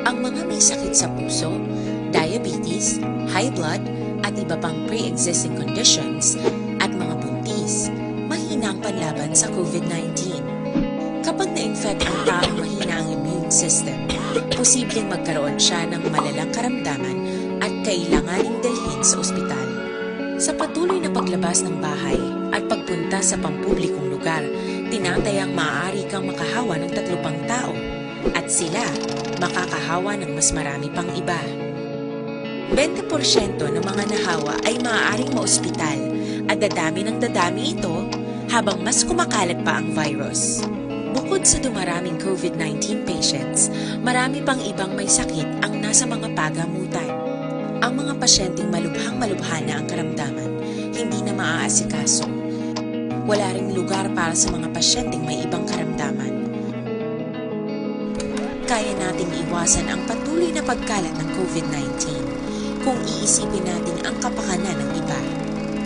Ang mga may sakit sa puso, diabetes, high blood, at iba pang pre-existing conditions, at mga buntis, mahina ang panlaban sa COVID-19. Kapag na-infect ang taong mahina ang immune system, posibleng magkaroon siya ng malalang karamdaman at kailanganing dalhin sa ospital. Sa patuloy na paglabas ng bahay at pagpunta sa pampublikong lugar, tinatayang maaari kang makahawa ng 3 pang tao at sila makakahawa ng mas marami pang iba. 20% ng mga nahawa ay maaaring maospital at dadami ng dadami ito habang mas kumakalat pa ang virus. Bukod sa dumaraming COVID-19 patients, marami pang ibang may sakit ang nasa mga pagamutan. Ang mga pasyenteng malubhang-malubha na ang karamdaman, hindi na maaasikaso. Wala ring lugar para sa mga pasyenteng may ibang karamdaman. Kaya nating iwasan ang patuloy na pagkalat ng COVID-19 kung iisipin natin ang kapakanan ng iba.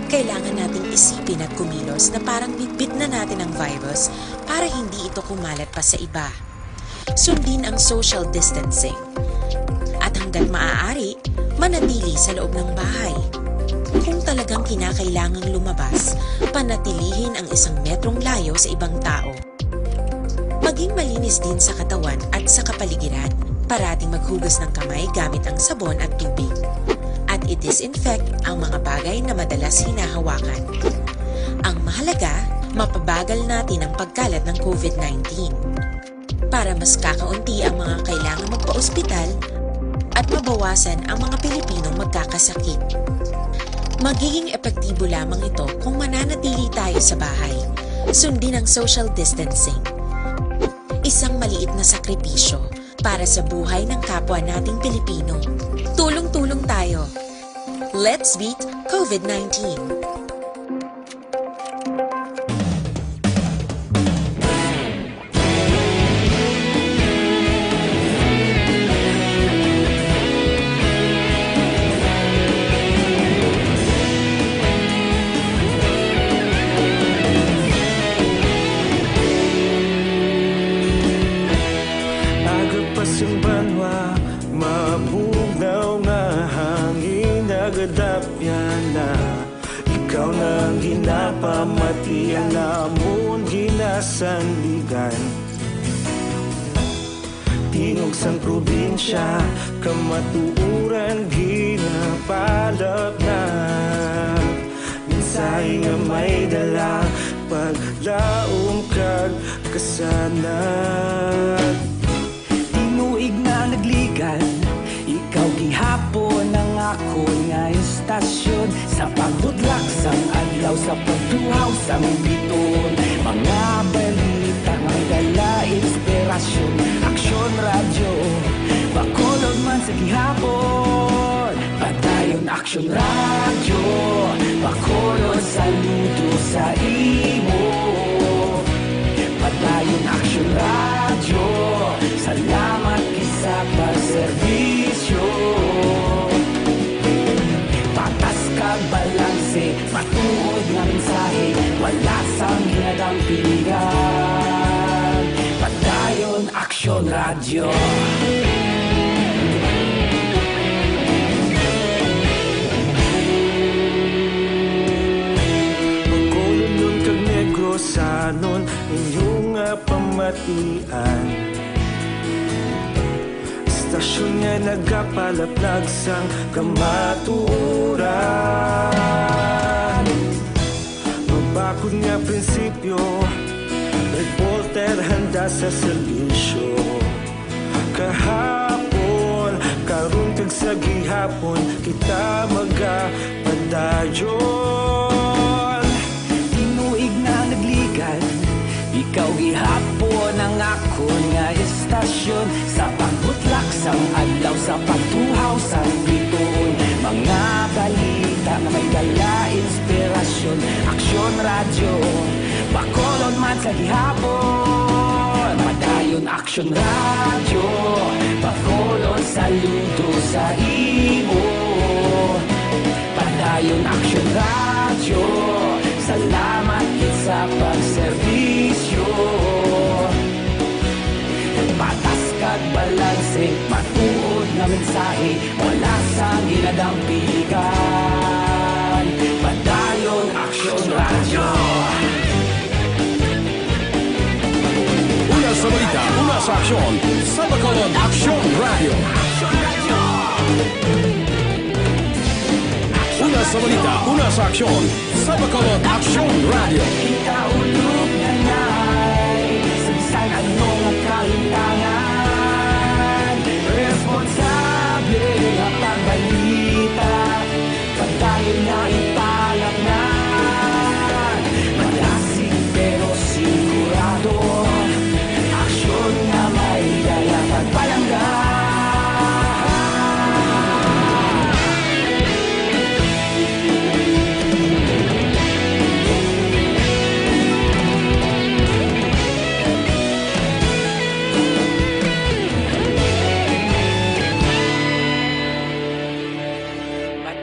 Kailangan nating isipin at kumilos na parang bitbit na natin ang virus para hindi ito kumalat pa sa iba. Sundin ang social distancing. At hanggat maaari, manatili sa loob ng bahay. Kung talagang kinakailangang lumabas, panatilihin ang 1 metrong layo sa ibang tao. Maging malinis din sa katawan at sa kapaligiran. Parating maghugas ng kamay gamit ang sabon at tubig. At i-disinfect ang mga bagay na madalas hinahawakan. Ang mahalaga, mapabagal natin ang pagkalat ng COVID-19. Para mas kakaunti ang mga kailangang magpa-ospital at mabawasan ang mga Pilipinong magkakasakit. Magiging epektibo lamang ito kung mananatili tayo sa bahay. Sundin ang social distancing. Isang maliit na sakripisyo para sa buhay ng kapwa nating Pilipino. Tulong-tulong tayo. Let's beat COVID-19. na ikaw nang ginapamatian namon ginasandigan. Tingog sang probinsya kamatuuran ginapalap na minsay nga may dala paglaom kag kasanag. Tinuig na nagligan ikaw gihapon ang ako nga istasyon sa pagbudlak sang adlaw sa pagtuhaw sang biton. Mga balita may dala inspirasyon. Aksyon radyo Bacolod man sa gihapon. Padayon Aksyon radyo Bacolod saludo sa imo. Padayon Aksyon radyo salamat kisa pagserbisyo. Patas kag balanse matuod nga mensahe wala sang ginadampingan. Padayon Aksyon radyo. Bacolod nun kag Negrosanon inyong pamatian. Istasyon nga nagapalaplag sang kamatuoran. Mabakod nga prinsipyo, reporter handa sa serbisyo. Kahapon, karon kag sa gihapon, kita magapadayon. Tinuig na nagligan ikaw gihapon ang akon nga istasyon sa pagbutlak sang adlaw sa pagtuhaw sang biton. Mga balita na may dala inspirasyon. Aksyon radyo Bacolod man sa gihapon. Padayon Aksyon radyo Bacolod saludo sa imo. Padayon Aksyon radyo salamat sa pagserbisyo. Patas kag balanse matuod na mensahe wala sang ginadampigan. Padayon Aksyon radyo. Una sa balita, una sa aksyon, sa Bacolod Aksyon Radio. Una sa balita, una sa aksyon, sa Bacolod Aksyon Radio. Ikaulog na na'y sabisan ano nga kalintangan. Responsable nga pagbalita padayon na ipalak na. Malasig pero sigurado aksyon na may dala pagpalanggan.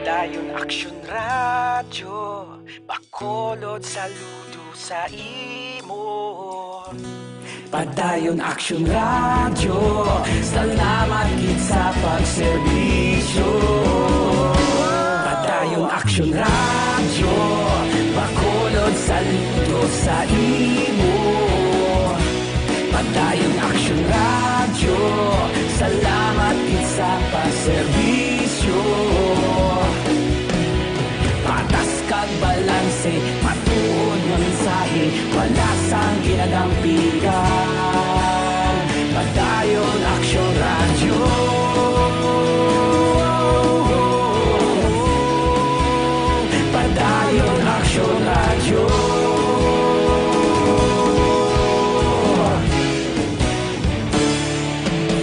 Padayon Aksyon radyo Bacolod saludo sa imo. Padayon Aksyon radyo salamat gid sa pagserbisyo. Padayon Aksyon radyo Bacolod saludo sa imo. Padayon Aksyon radyo salamat gid sa pagserbisyo. Patas kag balanse matuod nga mensahe wala sang ginadampigan. Padayon Aksyon radyo. Padayon Aksyon radyo.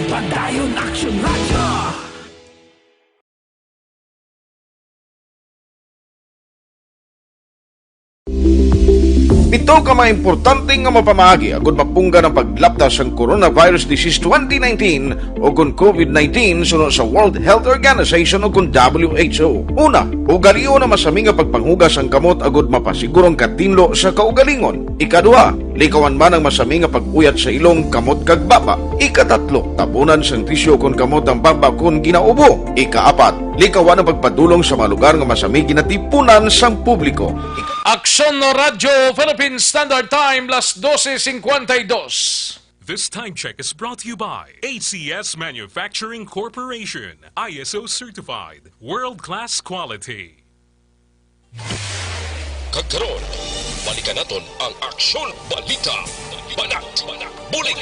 Padayon Aksyon radyo. Ito ka mga importante nga mapamagi agud mapungga ng paglaptas ang Coronavirus Disease 2019 o kung COVID-19 sunod sa World Health Organization o kung WHO. Una, ugalion na masami nga pagpanghugas ang kamot agud mapasigurong katinlo sa kaugalingon. Ikaduha, likawan man ang masami nga pag-uyat sa ilong kamot kag baba. Ikatatlo, tabunan sang tisyo kon kamot ang baba kon ginaubo. Ikaapat, likawan ang pagpadulong sa mga lugar nga masami ginatipunan sang publiko. Aksyon Radyo Philippine Standard Time, las 12:52. This time check is brought to you by ACS Manufacturing Corporation, ISO certified, world-class quality. Kagkaroon, balikan naton ang Aksyon Balita. Banat, bulig.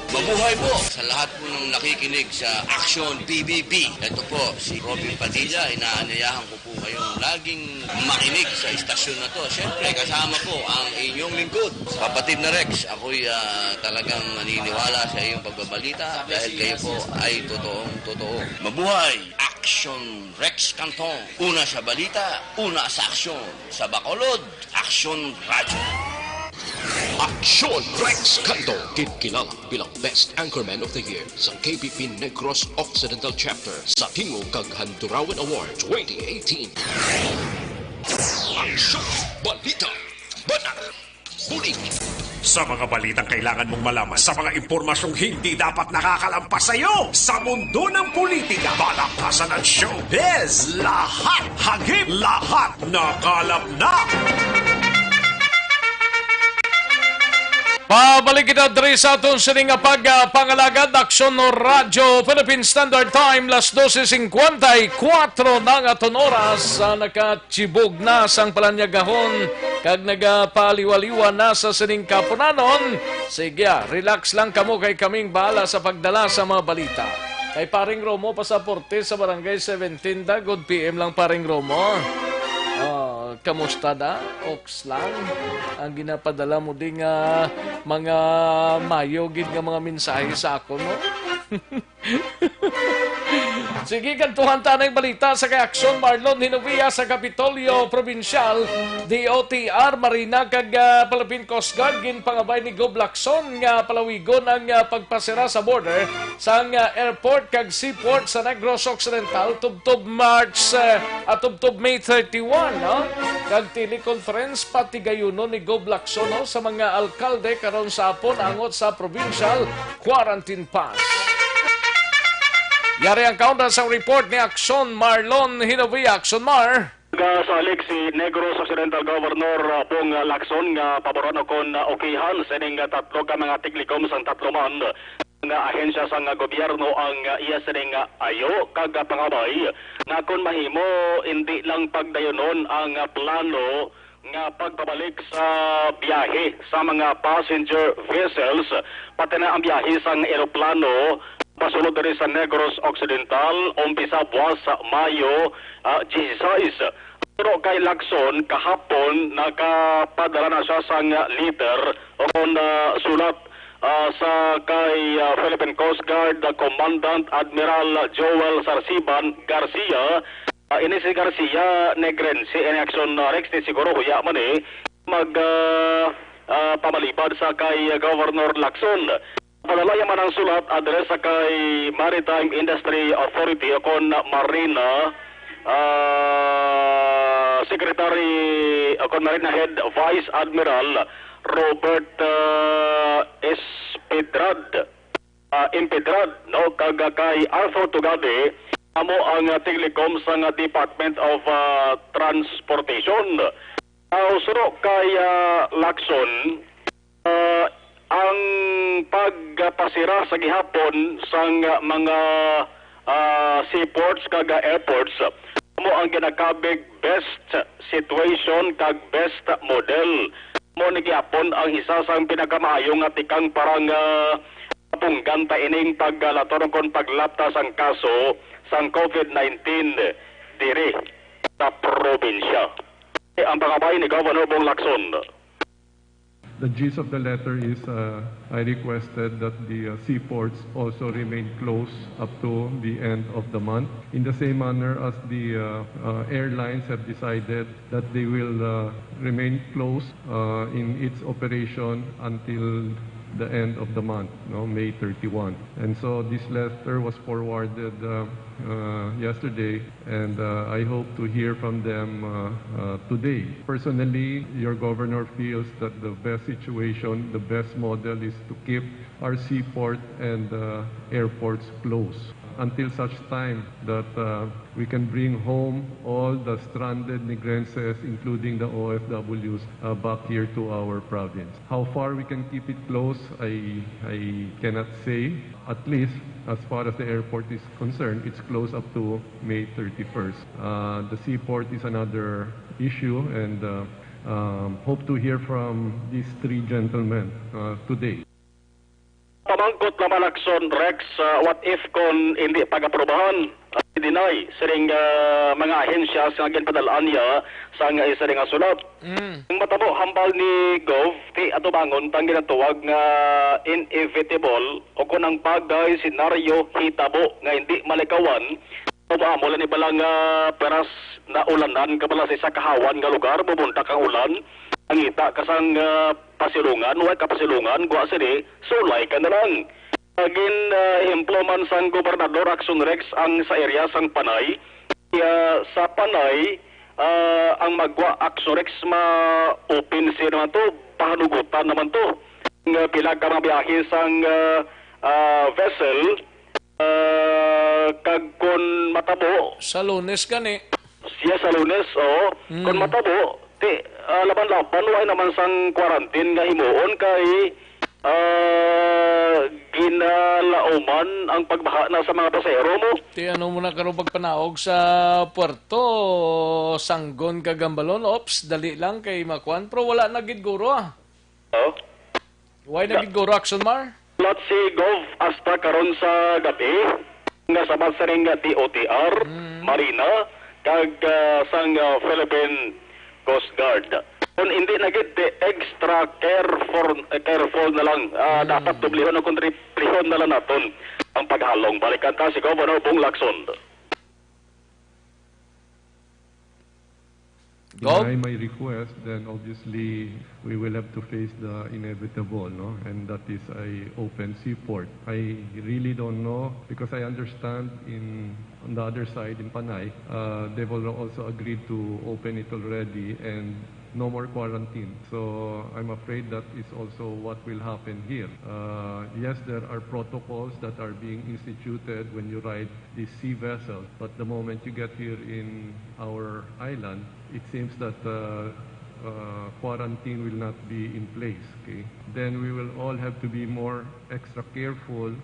Mabuhay po sa lahat po ng nakikinig sa Action PBB. Ito po si Robin Padilla. Inaanyayahan ko po kayong laging makinig sa istasyon na to. Siyempre, kasama ko ang inyong lingkod. Kapatid na Rex, ako'y talagang naniniwala sa iyong pagbabalita dahil kayo po ay totoong-totoo. Mabuhay! Action Rex Canton. Una sa balita, una sa aksyon. Sa Bacolod, Action Radio. Aksyon Rex Canto, kinilala bilang Best Anchorman of the Year sa KBP Negros Occidental Chapter sa Tingog kag Handurawan Award 2018. Aksyon Balita, Banat, Bulig. Sa mga balitang kailangan mong malaman, sa mga impormasyong hindi dapat nakakalampas sa iyo, sa mundo ng politika, balakasan at showbiz, lahat hagip, lahat nakalap na. Pabalik kita diri sa aton sining pagpangalagad Aksyon Radyo Philippine Standard Time, las 12:54 na nga aton oras. Nakachibog na sang palanyagahon kag nagapaliwaliwan na sa sining kapunanon. Sige, relax lang kamo kay kaming bahala sa pagdala sa mga balita. Kay Paring Romo, pasaporte sa Barangay 17 da, good PM lang Paring Romo. Kamusta da? Oks lang. Ang ginapadala mo ding mga mayogid nga mga mensahe sa ako, no? Sige, kantuhan tanay balita sa kay Aksyon Marlon Hinovia sa Kapitolyo Provincial. DOTR Marina kag Philippine Coast Guard ginpangabay ni Gob Lacson nga palawigon ang pagpasira sa border sa airport kag seaport sa Negros Occidental tubtob March at tubtob May 31, no? Kag teleconference patigayuno ni Gob Lacson, no, sa mga alkalde karon sa hapon angot sa provincial quarantine pass. Yari ang kaunta sa report ni Aksyon Marlon Hinovia. Aksyon Mar. Salik si Negros Occidental Governor Pong Lacson nga paboron kon okihan sa ining tatlo ka mga tiglikom sang tatlo man nga ahensya sang gobyerno ang iya sining ayo kag pangabay nga kon mahimo hindi lang pagdayonon ang plano nga pagpabalik sa biyahe sa mga passenger vessels pati na ang biyahe sang eroplano pasulod rin sa Negros Occidental, umpisa buwas sa Mayo 16. Pero kay Lacson, kahapon, nakapadala na siya sang letter o sulat sa kay Philippine Coast Guard Commandant Admiral Joel Sarsiban Garcia. Ini si Garcia negrense in Action Rex ni siguro huya man pamalipad sa kay Governor Lacson. Padalaya man ang sulat address sa kay Maritime Industry Authority o kon Marina Secretary o kon Marina Head Vice Admiral Robert Impedrad no kag kay Arthur Tugade amo ang Telecom sa Department of Transportation. Suro kay Lacson ang pagpasira sa gihapon sang mga seaports kag airports mo ang ginakabig best situation kag best model mo ni gihapon ang isa sang pinakamaayong nga tikang parang pungganta ining paglatoron kon paglaptas ang kaso sang COVID-19 diri sa probinsya. Ang pangabay ni Governor Bong Lacson. The gist of the letter is I requested that the seaports also remain closed up to the end of the month. In the same manner as the airlines have decided that they will remain closed in its operation until the end of the month, no, May 31. And so this letter was forwarded yesterday, and I hope to hear from them today. Personally, your governor feels that the best situation, the best model is to keep our seaport and airports closed until such time that we can bring home all the stranded Negrenses, including the OFWs, back here to our province. How far we can keep it closed, I cannot say. At least, as far as the airport is concerned, it's closed up to May 31st. The seaport is another issue, and hope to hear from these three gentlemen today. Pamangkot naman Action Rex, what if kung hindi pag-aprobahan at i-deny siring mga ahensya sa ginpadalaan niya sa nga isa nga sulat. Ang matabo hambal ni Gov, ti ato bangon tang ginatuwag nga inevitable o kung ang pagday senaryo hitabo nga hindi malikawan, mula ni balang peras na ulanan kabala sa isa kahawan nga lugar, bubuntak ang ulan, ang ita kasang pasilungan, huwag kapasilungan, guwa sini, sulay ka na lang. Agin imploman sang Gobernador Action Rex ang sa area sang Panay. Sa Panay, ang magwa Action Rex ma-open siya naman to, pahanugutan naman to. Pilag ka mabiyahe sang vessel, kag kun matabo. Sa Lunes gani. Siya sa Lunes, oo. Kun matabo, laban-laban, wala naman sang quarantine nga himuon kay ginalauman ang pagbaha na sa mga pasahero mo. Ti ano mo na karong pagpanaog sa Puerto Sanggon Kagambalon, ops, dali lang kay Makuan, pero wala na gid guro Why na gid guro Action Mar? Lot si Gov hasta karon sa gabi nga sabad sa ring DOTR, Marina, kag sang Philippine Coast Guard. Kung hindi na gid extra careful na lang, dapat dublihon o kontriplihon na lang naton ang paghalong. Balikan ta si Governor Bong Lacson. Deny my request, then obviously we will have to face the inevitable, no? And that is a open seaport. I really don't know because I understand on the other side in Panay, they've also agreed to open it already and no more quarantine. So I'm afraid that is also what will happen here. Yes, there are protocols that are being instituted when you ride these sea vessels, but the moment you get here in our island, it seems that quarantine will not be in place. Okay, then we will all have to be more extra careful.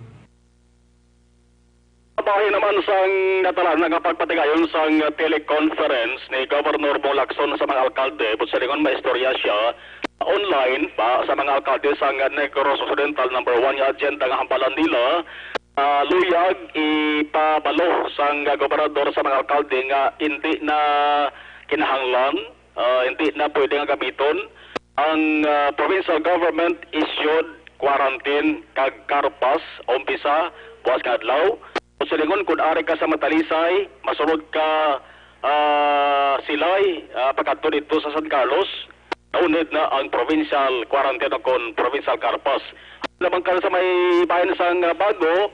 Bahay naman sang natalan nga pagpatigayon sang teleconference ni Governor Bong Lacson sa mga alkalde, but sa lingon maistorya siya online pa sa mga alkalde sang Negros Occidental number 1 nga agenda nga hampalan nila. Luyag ipabalo sang gobernador sa mga alkalde nga hindi na kinahanglan, hindi na pwede nga gamiton ang provincial government issued quarantine kag karpas umpisa buwas nga adlaw. Sa lingon, kung ari ka sa Matalisay, masunod ka Silay, pagkatto dito sa San Carlos, naunid na ang provincial quarantine o kon provincial carpas. Lamang ka sa may bayan sang Bago,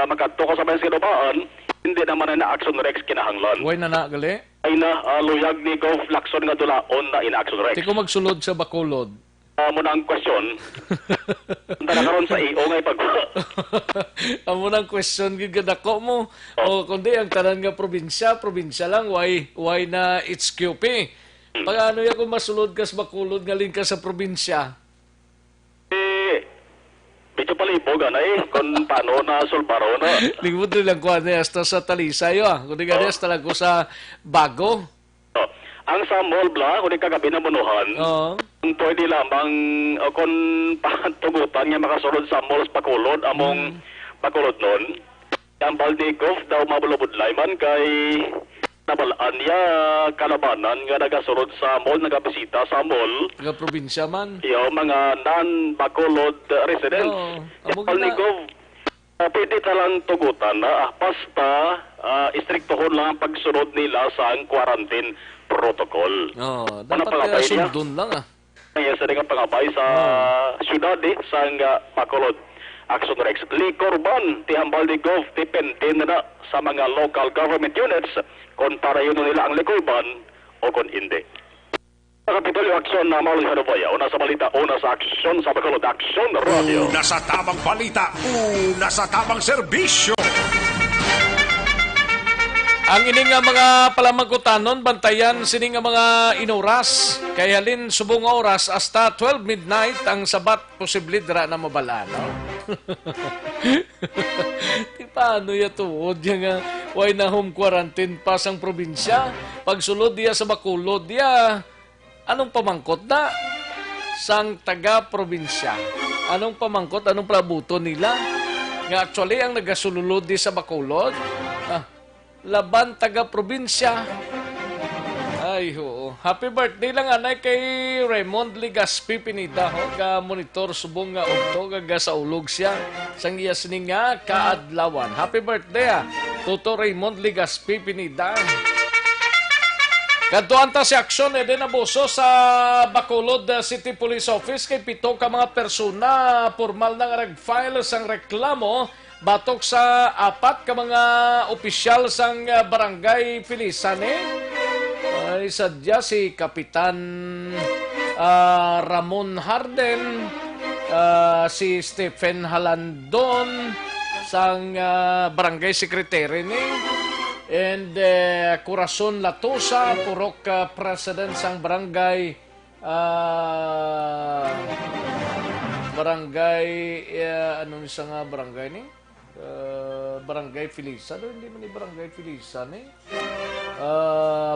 magkatto ka sa bayan Sinubaan, hindi naman na Action Rex kinahanglan. Way na gali? Ay na, luyag ni Gov Lacson nga dulaon na in Action Rex. Di ko magsulod sa Bacolod. Muna ang question. Punta na karon sa iyo ngay pag. Amo nang question gid ako mo. O kundi ang tanan nga probinsya lang why na it's QP. Pagano ya kung masulod ka sa Bacolod galing ka sa probinsya? Medyo palibog anay kung paano na sulbaro na. Lingmod lang ko hasta sa Talisay kundi gani hasta lang ko sa Bago. Ang sa Molbla, kung kagabi na bunuhan, pwede lamang kung patugutan niya makasunod sa Mols Bacolod, among Bacolod nun. Ang Baldikov daw mabulubudlay man kay nabalaan niya kalabanan nga nagasunod sa mall, nagabisita sa mall. Nga probinsya man. Mga non-Bacolod residents. Ang Baldikov, pwede talang tugutan na basta istriktohon lang ang pagsunod nila sa quarantine protocol. Dapat kaya sundon lang Yes, sa nga pangabay sa syudad sa Bacolod. Action Rex Licorban, tihambal ni Gov, depende na sa mga local government units kung para yun nila ang Licorban o kung hindi. Sa Kapitolyo Action na Marlon Hanuboya, una sa balita, una sa aksyon sa Bacolod Action Radio. Una sa tamang balita, una sa tamang serbisyo. Ang ini nga mga palamagkutanon, bantayan sini nga mga inuras. Kaya halin subong oras hasta 12 midnight ang sabat posible dira na mabala. No? Di paano ya tuod nga way na home quarantine pa sang probinsya. Pagsulod diya sa Bacolod diya, anong pamangkot na? Sang taga-probinsya. Anong pamangkot, anong plabuto nila? Nga actually ang nagasululod di sa Bacolod, laban taga-probinsya. Ay, ho. Happy birthday lang anay kay Raymond Ligaspi Pinida. Ho, ga monitor subong nga ugto ga sa ulog siya. Sang iya sini nga kaadlawan. Happy birthday Toto Raymond Ligaspi Pinida. Kadtuan ta si aksyon din nabuso sa Bacolod City Police Office kay pito ka mga persona formal na nag-file sang reklamo batok sa apat ka mga opisyal sang barangay Filisane. Ay sadya si Kapitan Ramon Harden, si Stephen Halandon sang barangay secretary ni, and Corazon Latosa, purok president sang barangay ano isa nga barangay ni? Barangay Filisan. Hindi man ni Barangay Filisan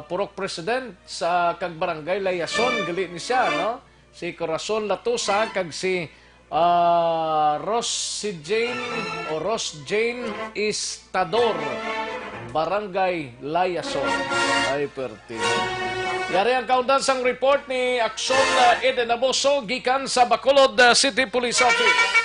purok president sa kag barangay Layason gali ni siya, no? Si Corazon Latosa kag si Ross Jane Istador, barangay Layason. Ay perti. Yari ang countdown sang report ni Aksyon Eden Aboso gikan sa Bacolod City Police Office.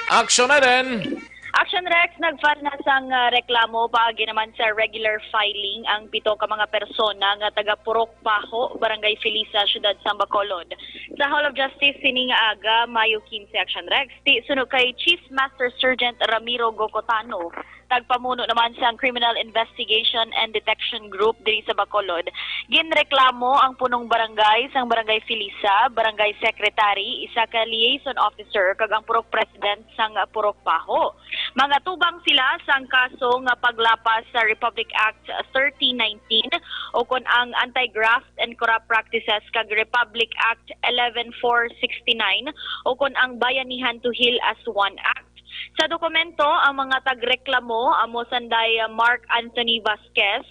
Action na din. Action Rex, nag-file na sang reklamo paagi naman sa regular filing ang pito ka mga persona nga taga Purok Paho, Barangay Felisa, Syudad sa Bacolod. Sa Hall of Justice sining aga Mayo 15 Action Rex, sunog kay Chief Master Sergeant Ramiro Gocotano. Tagpamuno naman sa Criminal Investigation and Detection Group diri sa Bacolod. Ginreklamo ang punong barangay sang Barangay Felisa, Barangay Secretary, isa ka liaison officer kag ang Purok President sang Purok Paho. Mga tubang sila sang kaso nga paglapas sa Republic Act 1319 o kon ang Anti-Graft and Corrupt Practices kag Republic Act 11469 o kon ang Bayanihan to Heal as One Act. Sa dokumento, ang mga tagreklamo amo sanday Mark Anthony Vasquez,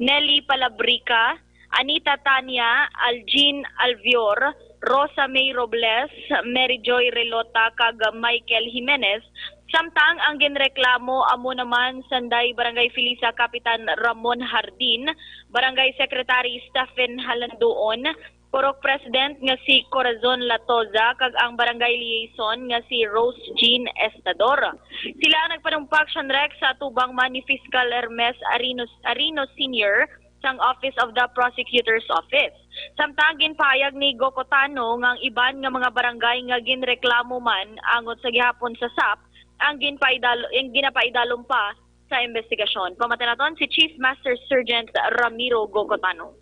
Nelly Palabrica, Anita Tanya, Algin Alvior, Rosa May Robles, Mary Joy Relota kag Michael Jimenez. Samtang ang ginreklamo amo naman sanday Barangay Felisa Kapitan Ramon Hardin, Barangay Secretary Stephen Halandoon, Purok President nga si Corazon Latosa kag ang Barangay Liaison nga si Rose Jean Estador. Sila ang nagpanumpak Action Rex sa tubang man ni Fiscal Hermes Arino Sr. sang Office of the Prosecutor's Office. Samtang ginpahayag ni Gocotano nga ang iban nga mga barangay nga ginreklamo man angot sa gihapon sa SAP ang ginapaidalom pa sa investigasyon. Pamatanaton si Chief Master Sergeant Ramiro Gocotano.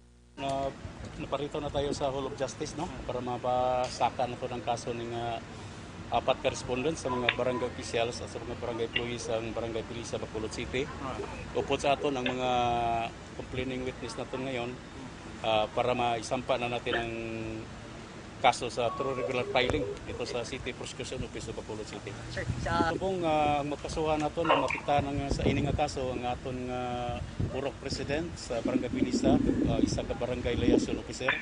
Naparito na tayo sa Hall of Justice, no? Para mapasaka na ito ng kaso ng apat ka respondents sa mga barangay officials at sa mga barangay employees ng Barangay Felisa, Bacolod City. Upod sa aton ang mga complaining witness natin ngayon para maisampa na natin ang kaso sa true regular filing dito sa City Prosecution Office sa Bacolod City. Ito pong magkasuhan natin na mapita sa ining kaso ang aton Purok President sa Barangay Felisa, isa ka Barangay Liaison Officer,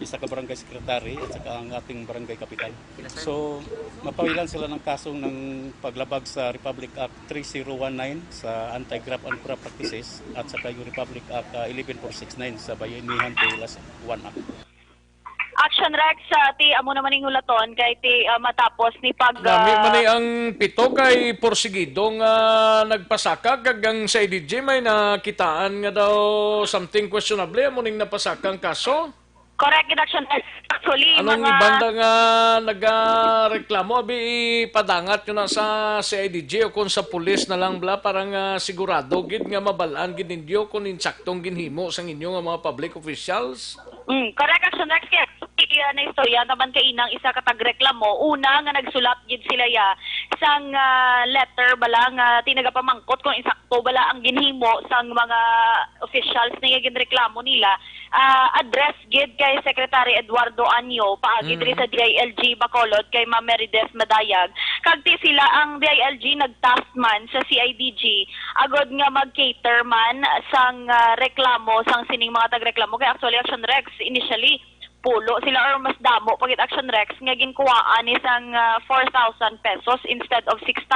isa ka Barangay Secretary at saka ang ating Barangay Kapitan. So mapawilan sila ng kasong ng paglabag sa Republic Act 3019 sa Anti-Graft and Corrupt Practices at saka yung Republic Act 11469 sa Bayanihan to Heal as One Act. Action Rex, ti amo naman ning hulaton kay ti matapos ni pag Dami man ang pito kay porsigidong nagpasaka kag ang sa EDG may nakitaan nga daw something questionable amo ning napasakang kaso. Correct, Action Rex. Actually, anong mga... banda nga nagareklamo? Abi, padangat yun na sa CIDG o kung sa pulis na lang bla, parang sigurado, gid nga mabalaan, gid ninyo kung insaktong ginhimo sa inyo nga mga public officials? Correct, Action Rex. Kaya na istorya naman kay inang isa katagreklamo. Una nga nagsulat gid sila ya sang letter bala nga tinagapamangkot kung insakto bala ang ginhimo sang mga officials na ginreklamo nila. Address gid kay Secretary Eduardo Anyo paagi diri sa DILG Bacolod kay Ma'am Merideth Madayag. Kagti sila ang DILG nagtask man sa CIDG agod nga mag-cater man sang reklamo sang sining mga tagreklamo kay actually Action Rex initially pulo sila or mas damo pagit Action Rex nga ginkuwaan isang 4,000 pesos instead of 6,000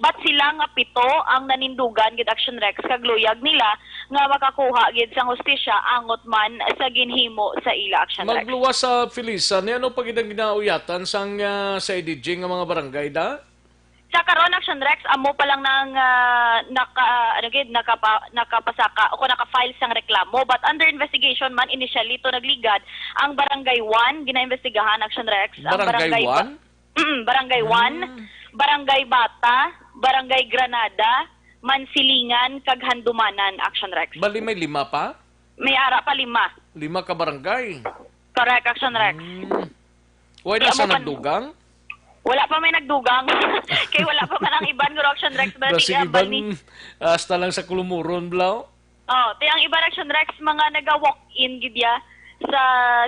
but sila nga pito ang nanindugan gid Action Rex kagluyag nila nga makakuha gid sang hustisya angot man sa ginhimo sa ila Action Rex. Magluwas sa Filisan, ano pagid ang ginauyatan sang sa IDG nga mga barangay da? Sa karon Action Rex amo pa lang nang nakapasaka o naka-file sang reklamo but under investigation man initially to nagligad ang Barangay 1 ginaimbestigahan Action Rex. Barangay 1? Barangay 1, Barangay Bata, Barangay Granada, Mansilingan kag Handumanan Action Rex. Bali may 5 pa? May ara pa 5. 5 ka barangay. Correct Action Rex. Why na sa nagdugang? Wala pa may nagdugang. Kay wala pa man ang iban ng Action Rex. Sige, iban hasta lang sa Kulumuron, Blau? Ang iban Action Rex, mga naga-walk-in, gidya, sa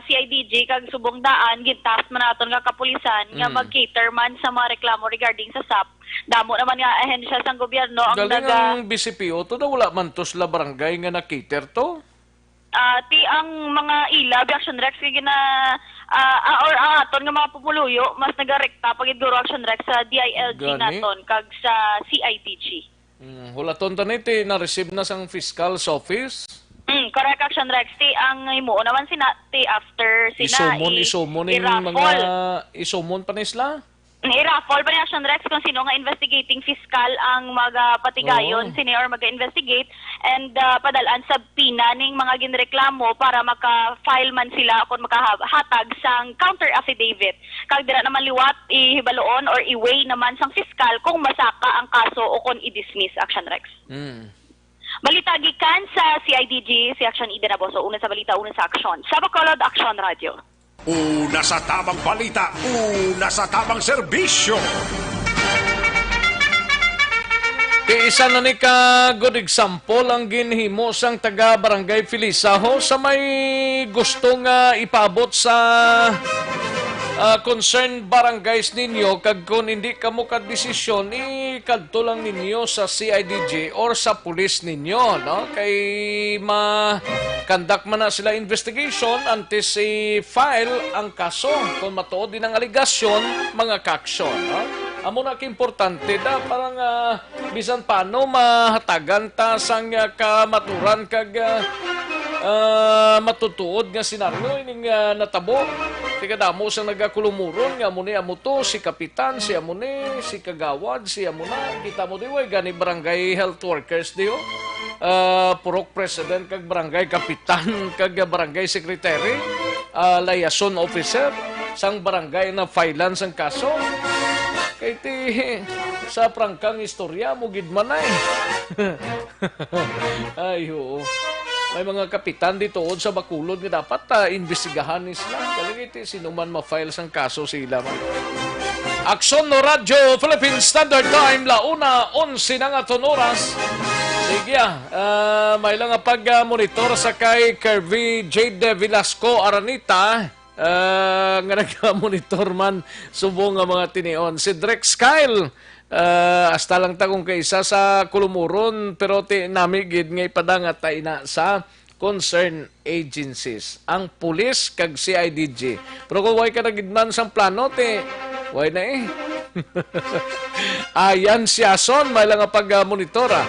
CIDG, kag subong daan, gintas man naton nga kapulisan, nga mag-cater man sa mga reklamo regarding sa SAP. Damo naman nga ahensya sang gobyerno. Galing ang BCPO, to na wala man to sila barangay nga na-cater to? Ang mga ilab, Action Rex, kaya aton nga mga pupuluyo, mas nagarekta pag iduro Action Rex sa DILG naton, kag sa CIDG. Hulaton tanay, na-receive na sang fiscal's office? Correct Action Rex, ang imuo naman after isumon pa na isla? I-raffle pa ni Action Rex kung sino nga investigating fiscal ang magpatigayon, senior mag-investigate and padalaan sa pina ning mga ginreklamo para maka-file man sila kung makahatag sang counter affidavit. Kag dira naman liwat ihibaloon or i-weigh naman sang fiscal kung masaka ang kaso o kung i-dismiss Action Rex. Balita gikan sa CIDG, si Action Ida Naboso, una sa balita, una sa aksyon. Sa Bacolod, Action Radio. Una sa tamang balita, una sa tamang serbisyo. Isa na ni ka good example ang ginhimo sang taga Barangay Filisaho sa may gustong ipabot sa concerned barangays ninyo kag kung hindi ka mo kadesisyon ikadto lang ninyo sa CIDG or sa pulis ninyo no kay conduct man na sila investigation antes i-file ang kaso kung matuod din ang aligasyon mga kaksyon no amo na importante da parang bisan paano mahatagan ta sang kamaturan kag matutuod nga senaryo ining natabo tika damo sa nagakulumuron nga muni amo to si kapitan si amuni si kagawad si amuna kita mo diway gani barangay health workers dio purok president kag barangay kapitan kag barangay secretary liaison officer sang barangay na filean sang kaso kay ti sa prangkang istorya mo gid man ay oo. May mga kapitan dito sa Bacolod nga dapat investigahan sila. Kalagiti sino man ma-file sang kaso sila man. Aksyon no Radyo Philippine Standard Time launa 11 na nga oras. Sige may lang pag-monitor sa kay Kirby Jade Velasco Aranita nga nag-monitor man subong nga mga tinion. Si Drex Kyle hasta lang ta kung kaisa sa Kulumuron pero namigid nga ipadangat ta ina sa concerned agencies ang pulis kag CIDG pero kung way ka nagidman sang plano way na ayan siyason may lang pag-monitora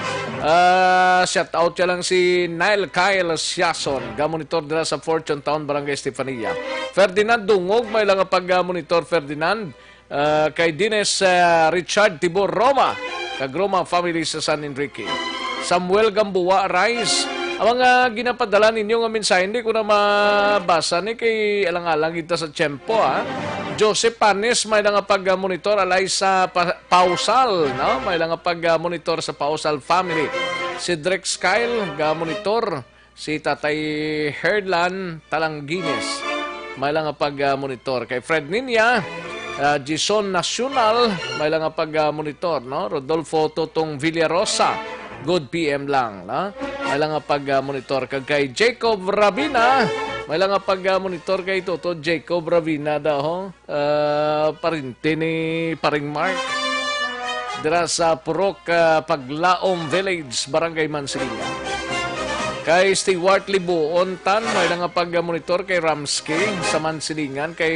shout out siya lang si Nile Kyle Siason ga-monitor nila sa Fortune Town Barangay Estefania Ferdinand Dungog may lang pag-monitor Ferdinand kay Dines Richard Tibor Roma kag Roma family sa San Enrique Samuel Gamboa Rice Ang mga ginapadala ninyo nga mensahe, hindi ko na mabasa ni kay alang-alang kita sa tiyempo, ha? Joseph Panes, may lang pag-monitor alay sa Pausal, no? May lang pag-monitor sa Pausal family. Si Drex Kyle, ga-monitor. Si Tatay Herdlan Talanggines, may lang pag-monitor. Kay Fred Ninya, Gison Nacional, may lang pag-monitor, no? Rodolfo Tutong Villarosa, good PM lang, no? May lang pag-monitor. Kay Jacob Rabina, may lang pag-monitor kay Toto Jacob Rabina daw, parinti ni Paring Mark. Dira sa Purok, Paglaom Village, Barangay Mansilinga. Kay Stewart Libuontan, may lang pag-monitor kay Ramsky sa Mansilingan. Kay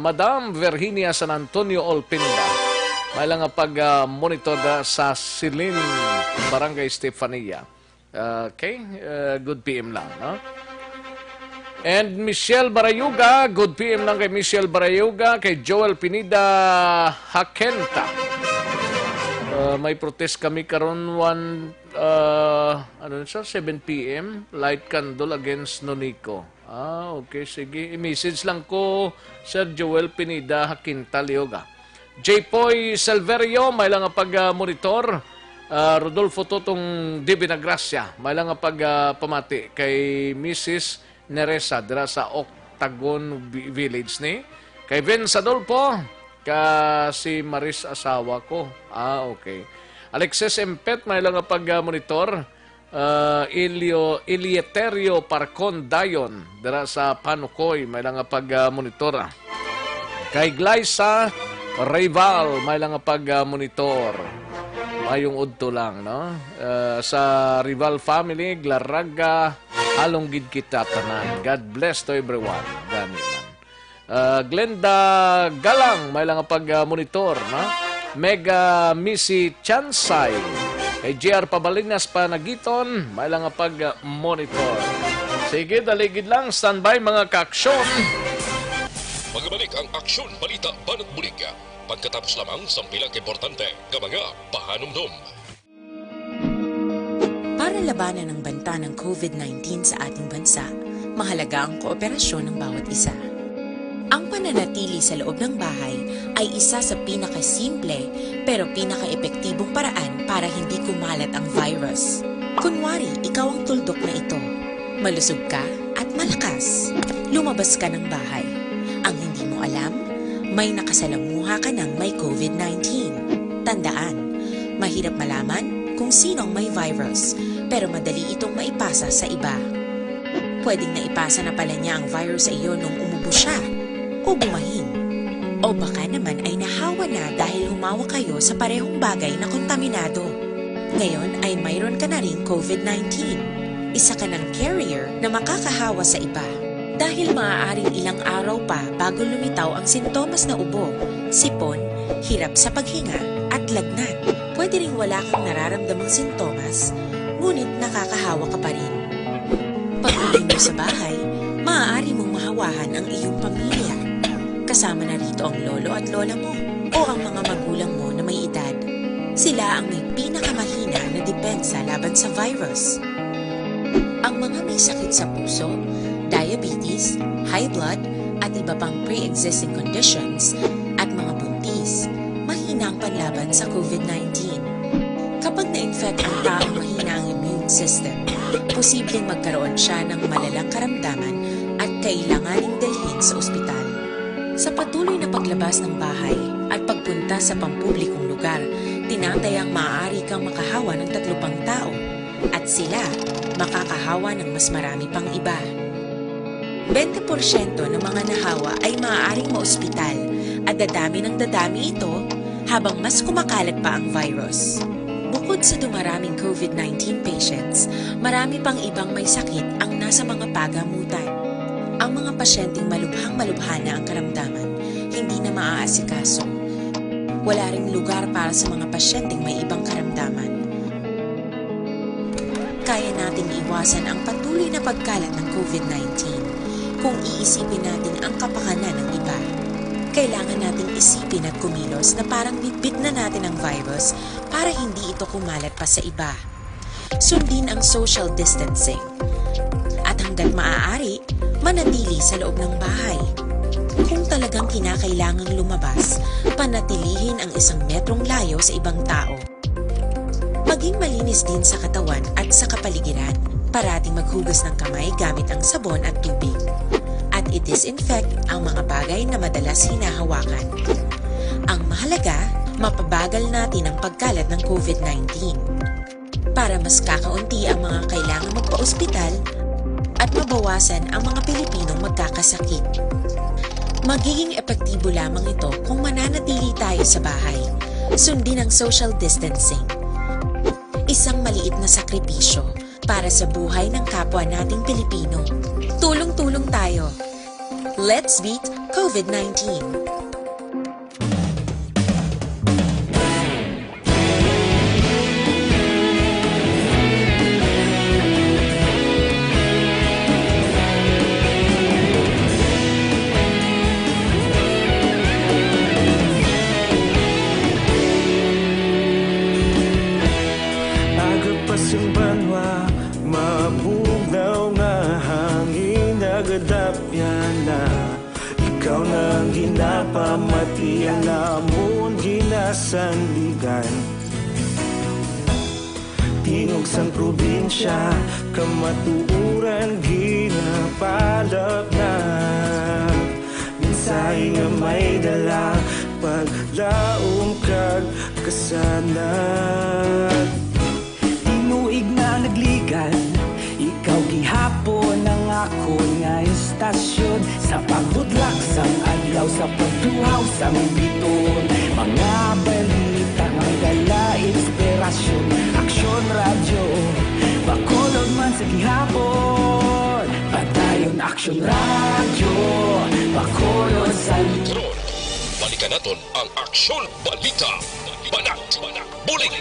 Madam Virginia San Antonio Olpinda, may lang pag-monitor sa Silin, Barangay Stefania. Okay, good PM lang, no? And Michelle Barayuga, good PM lang kay Michelle Barayuga. Kay Joel Pinida Hakenta, may protest kami karon 7 PM, light candle against Nonico. Okay, sige. I-message lang ko Sir Joel Pinida Hakenta Lioga. J-Poy Silverio, may lang pag-monitor. Rodolfo Totong Di Binagracia, may lang pag-pamati kay Mrs. Neresa dira sa Octagon Village ni. Kay Vince Adolfo, si Maris asawa ko. Okay. Alexis Empet, may lang pag-monitor. Ilieterio Parcon Dayon dira sa Panukoy, may lang pag-monitor. Kay Glyza Rival, may lang pag-monitor. Mayong udto lang, no? Sa Rival family, Glaraga, halong gid kita tanan. God bless to everyone. Gani man. Glenda Galang, may lang pag-monitor, no? Mega Missy Chansay. Kay JR Pabalinas Panagiton, may lang pag-monitor. Sige, daligid lang. Standby mga kaaksyon. Magbalik ang aksyon, balita, banat bulig. Pagkatapos lamang sa pilang importante ng mga pahanumdum. Para labanan ang banta ng COVID-19 sa ating bansa, mahalaga ang kooperasyon ng bawat isa. Ang pananatili sa loob ng bahay ay isa sa pinakasimple pero pinaka-epektibong paraan para hindi kumalat ang virus. Kunwari, ikaw ang tuldok na ito. Malusog ka at malakas. Lumabas ka ng bahay. Ang hindi mo alam, may nakasalamuha ka ng may COVID-19. Tandaan, mahirap malaman kung sino ang may virus, pero madali itong maipasa sa iba. Pwedeng naipasa na pala niya ang virus sa iyo nung umubo siya, o bumahin. O baka naman ay nahawa na dahil humawa kayo sa parehong bagay na kontaminado. Ngayon ay mayroon ka na ring COVID-19. Isa ka ng carrier na makakahawa sa iba. Dahil maaaring ilang araw pa bago lumitaw ang sintomas na ubo, sipon, hirap sa paghinga at lagnat. Pwede ring wala kang nararamdamang sintomas, ngunit nakakahawa ka pa rin. Pag-uwi mo sa bahay, maaari mong mahawahan ang iyong pamilya. Kasama na rito ang lolo at lola mo o ang mga magulang mo na may edad. Sila ang may pinakamahina na depensa laban sa virus. Ang mga may sakit sa puso, diabetes, high blood, at iba pang pre-existing conditions, at mga buntis, mahina ang panlaban sa COVID-19. Kapag na-infect ang taong mahina ang immune system, posibleng magkaroon siya ng malalang karamdaman at kailanganing dalhin sa ospital. Sa patuloy na paglabas ng bahay at pagpunta sa pampublikong lugar, tinatayang maaari kang makahawa ng 3 pang tao at sila makakahawa ng mas marami pang iba. 20% ng mga nahawa ay maaaring maospital at dadami ng dadami ito habang mas kumakalat pa ang virus. Bukod sa dumaraming COVID-19 patients, marami pang ibang may sakit ang nasa mga pagamutan. Ang mga pasyenteng malubhang-malubha na ang karamdaman, hindi na maaasikaso. Wala ring lugar para sa mga pasyenteng may ibang karamdaman. Kaya nating iwasan ang patuloy na pagkalat ng COVID-19 kung iisipin natin ang kapakanan ng iba. Kailangan nating isipin at kumilos na parang bitbit na natin ang virus para hindi ito kumalat pa sa iba. sundin ang social distancing. At hanggat maaari, manatili sa loob ng bahay. Kung talagang kinakailangang lumabas, panatilihin ang 1 metrong layo sa ibang tao. Maging malinis din sa katawan at sa kapaligiran. Parating maghugas ng kamay gamit ang sabon at tubig. At i-disinfect ang mga bagay na madalas hinahawakan. Ang mahalaga, mapabagal natin ang pagkalat ng COVID-19. Para mas kakaunti ang mga kailangang magpa-ospital at mabawasan ang mga Pilipinong magkakasakit. Magiging epektibo lamang ito kung mananatili tayo sa bahay. Sundin ang social distancing. Isang maliit na sakripisyo para sa buhay ng kapwa nating Pilipino. Tulong-tulong tayo. Let's beat COVID-19. Yung banwa, mabugaw na hangin, nagadapya na. Ikaw nang ginapamati, alamon ginasandigan. Tingog sang probinsya, kamatuuran ginapalap na. Minsay nga may dala, paglaom kag kasanat. Tinuig na nagligan, ikaw gihapon ang ako nga istasyon. Sa pagbudlak sang adlaw, sa pagtuhaw sang biton. Mga balita nga dala inspirasyon. Aksyon radyo, Bacolod man sa gihapon. Padayon Aksyon Radyo, Bacolod sa litron. Balikan naton ang Aksyon Balita. Banat, bulig.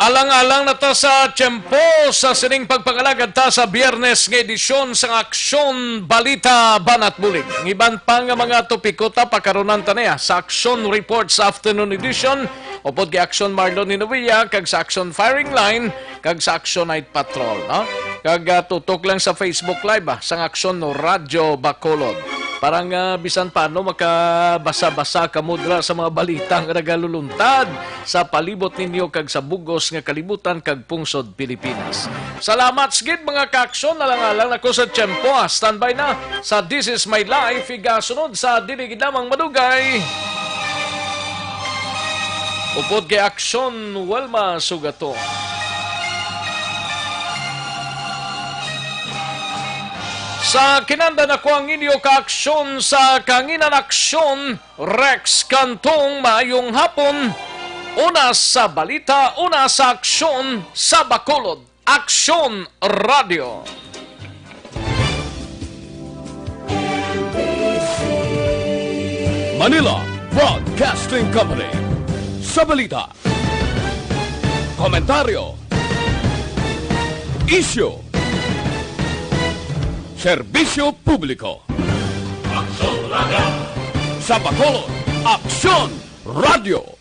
Alang-alang na ta sa tiyempo sa sining pagpangalagad ta sa Biyernes ng edisyon sa Aksyon Balita Banat Bulig. Ang iban pa nga mga topiko ta pakaronan ta niya sa Aksyon Reports Afternoon Edition upod kay Aksyon Marlon Inawia kag sa Aksyon Firing Line kag sa Aksyon Night Patrol. No? Kag tutok lang sa Facebook Live sa Aksyon Radyo Bacolod. Parang bisan paano makabasa-basa kamudra sa mga balitang nagaluluntad sa palibot ninyo kag sa bugos nga kalibutan kag pungsod Pilipinas. Salamat sigid mga kaaksyon, alang-alang ako sa tiyempo. Standby na sa This Is My Life, igasunod sa diligid lamang madugay. Upod kay Aksyon Welma Sugato. Sa kinanda na ko ang inyo kaaksyon sa Kanginan Aksyon, Rex Cantong, maayong hapon. Una sa balita, una sa aksyon sa Bacolod, Aksyon Radio. Manila Broadcasting Company. Sa balita, komentaryo, issue, serbisyo publiko. Aksyon Radio. Sa Bacolod, Aksyon Radio.